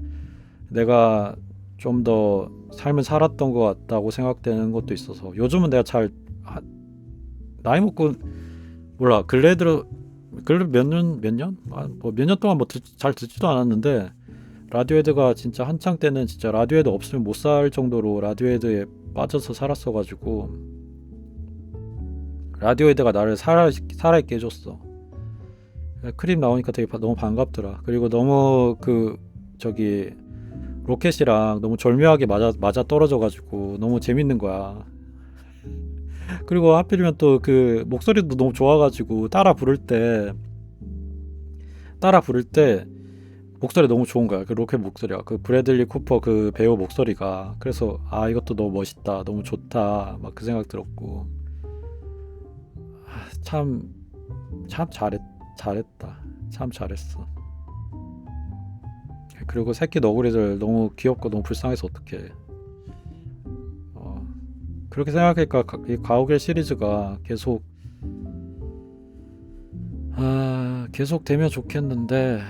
내가 좀 더 삶을 살았던 것 같다고 생각되는 것도 있어서 요즘은 내가 나이 먹고 몰라 몇 년? 뭐 몇 년 동안 뭐 잘 듣지도 않았는데 라디오헤드가 진짜 한창 때는 진짜 라디오헤드 없으면 못 살 정도로 라디오헤드에 빠져서 살았어가지고 라디오헤드가 나를 살아있게 해줬어. 크립 나오니까 되게 너무 반갑더라. 그리고 너무 저기 로켓이랑 너무 절묘하게 맞아 떨어져가지고 너무 재밌는 거야. 그리고 하필이면 또 그 목소리도 너무 좋아가지고 따라 부를 때 목소리 너무 좋은 거야. 그 로켓 목소리가 그 브래들리 쿠퍼 그 배우 목소리가. 그래서 아 이것도 너무 멋있다, 너무 좋다 막 그 생각 들었고 참 참 잘했다. 참 잘했어. 그리고 새끼 너구리들 너무 귀엽고 너무 불쌍해서 어떡해. 어, 그렇게 생각하니까 이 가오갤 시리즈가 계속 되면 좋겠는데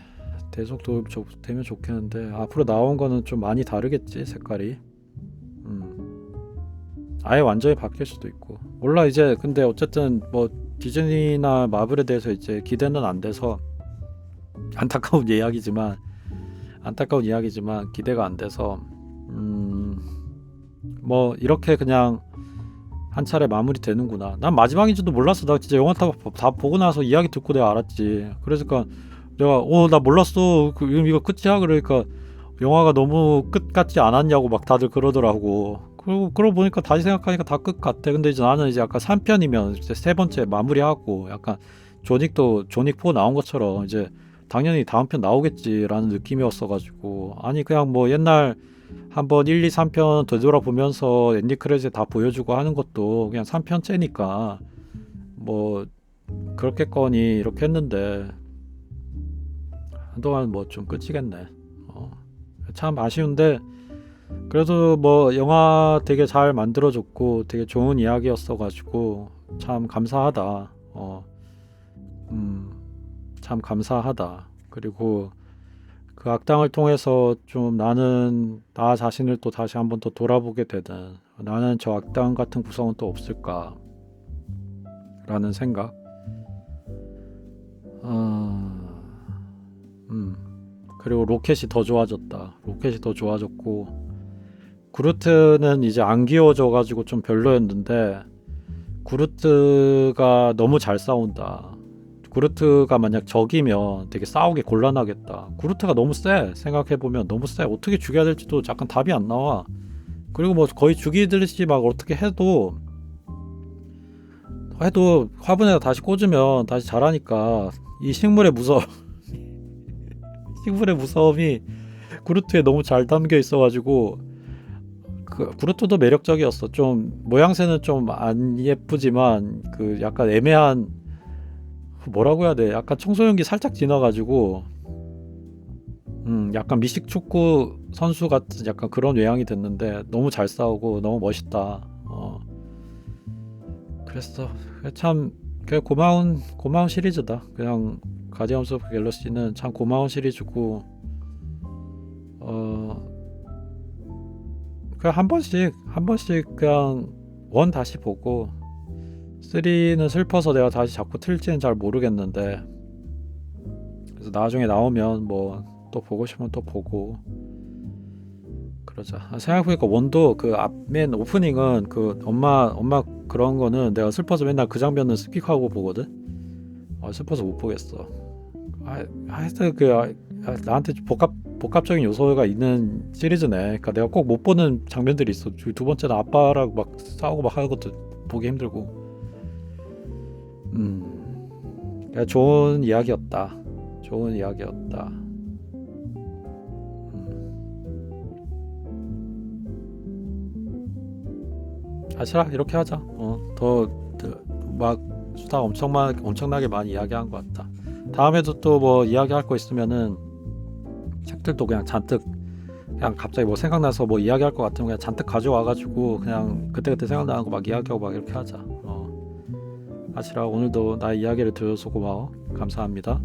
되면 좋겠는데 앞으로 나온 거는 좀 많이 다르겠지 색깔이. 아예 완전히 바뀔 수도 있고 몰라 이제. 근데 어쨌든 뭐 디즈니나 마블에 대해서 이제 기대는 안 돼서 안타까운 이야기지만 기대가 안 돼서 뭐 이렇게 그냥 한 차례 마무리 되는구나. 난 마지막인지도 몰랐어. 나 진짜 영화 다 보고 나서 이야기 듣고 내가 알았지. 그러니까 내가 나 몰랐어. 이거 끝이야. 그러니까 영화가 너무 끝 같지 않았냐고 막 다들 그러더라고. 그러고 보니까 다시 생각하니까 다 끝 같아. 근데 이제 나는 이제 약간 3편이면 이제 세 번째 마무리하고 약간 존 윅 4 나온 것처럼 이제 당연히 다음 편 나오겠지라는 느낌이었어가지고 아니 그냥 뭐 옛날 한번 1, 2, 3편 되돌아보면서 엔딩 크레딧 다 보여주고 하는 것도 그냥 3편째니까 뭐 그렇겠거니 이렇게 했는데 한동안 뭐 좀 끝이겠네. 참 아쉬운데 그래도 뭐 영화 되게 잘 만들어줬고 되게 좋은 이야기였어가지고 참 감사하다. 참 감사하다. 그리고 그 악당을 통해서 좀 나는 나 자신을 또 다시 한번 또 돌아보게 되는 나는 저 악당 같은 구성은 또 없을까 라는 생각. 그리고 로켓이 더 좋아졌고 구루트는 이제 안 귀여워져가지고 좀 별로였는데 구루트가 너무 잘 싸운다. 구루트가 만약 적이면 되게 싸우기 곤란하겠다. 구루트가 너무 세. 생각해보면 너무 세. 어떻게 죽여야 될지도 약간 답이 안 나와. 그리고 뭐 거의 죽이듯이 막 어떻게 해도 화분에다 다시 꽂으면 다시 자라니까 이 식물의 무서움이 구루트에 너무 잘 담겨 있어가지고 그 구루트도 매력적이었어. 좀 모양새는 좀 안 예쁘지만 그 약간 애매한 뭐라고 해야 돼? 약간 청소년기 살짝 지나가지고 약간 미식 축구 선수 같은 약간 그런 외향이 됐는데 너무 잘 싸우고 너무 멋있다. 그랬어. 참 고마운 시리즈다. 그냥 가디언스 오브 갤럭시는 참 고마운 시리즈고 그냥 한 번씩 그냥 원 다시 보고 3는 슬퍼서 내가 다시 자꾸 틀지는 잘 모르겠는데 그래서 나중에 나오면 뭐 또 보고 싶으면 또 보고 그러자. 생각해보니까 원도 그 맨 오프닝은 그 엄마 그런 거는 내가 슬퍼서 맨날 그 장면은 스킵하고 보거든. 슬퍼서 못 보겠어. 하여튼 나한테 복합적인 요소가 있는 시리즈네. 그러니까 내가 꼭 못 보는 장면들이 있어. 두 번째는 아빠랑 막 싸우고 막 하는 것도 보기 힘들고. 좋은 이야기였다. 아시라 이렇게 하자. 막 수다 엄청나게 많이 이야기한 것 같다. 다음에도 또 뭐 이야기할 거 있으면은 책들도 그냥 잔뜩 그냥 갑자기 뭐 생각나서 뭐 이야기할 것 같으면 그냥 잔뜩 가져와가지고 그냥 그때그때 생각나는 거 막 이야기하고 막 이렇게 하자. 아시라 오늘도 나의 이야기를 들어줘서 고마워. 감사합니다.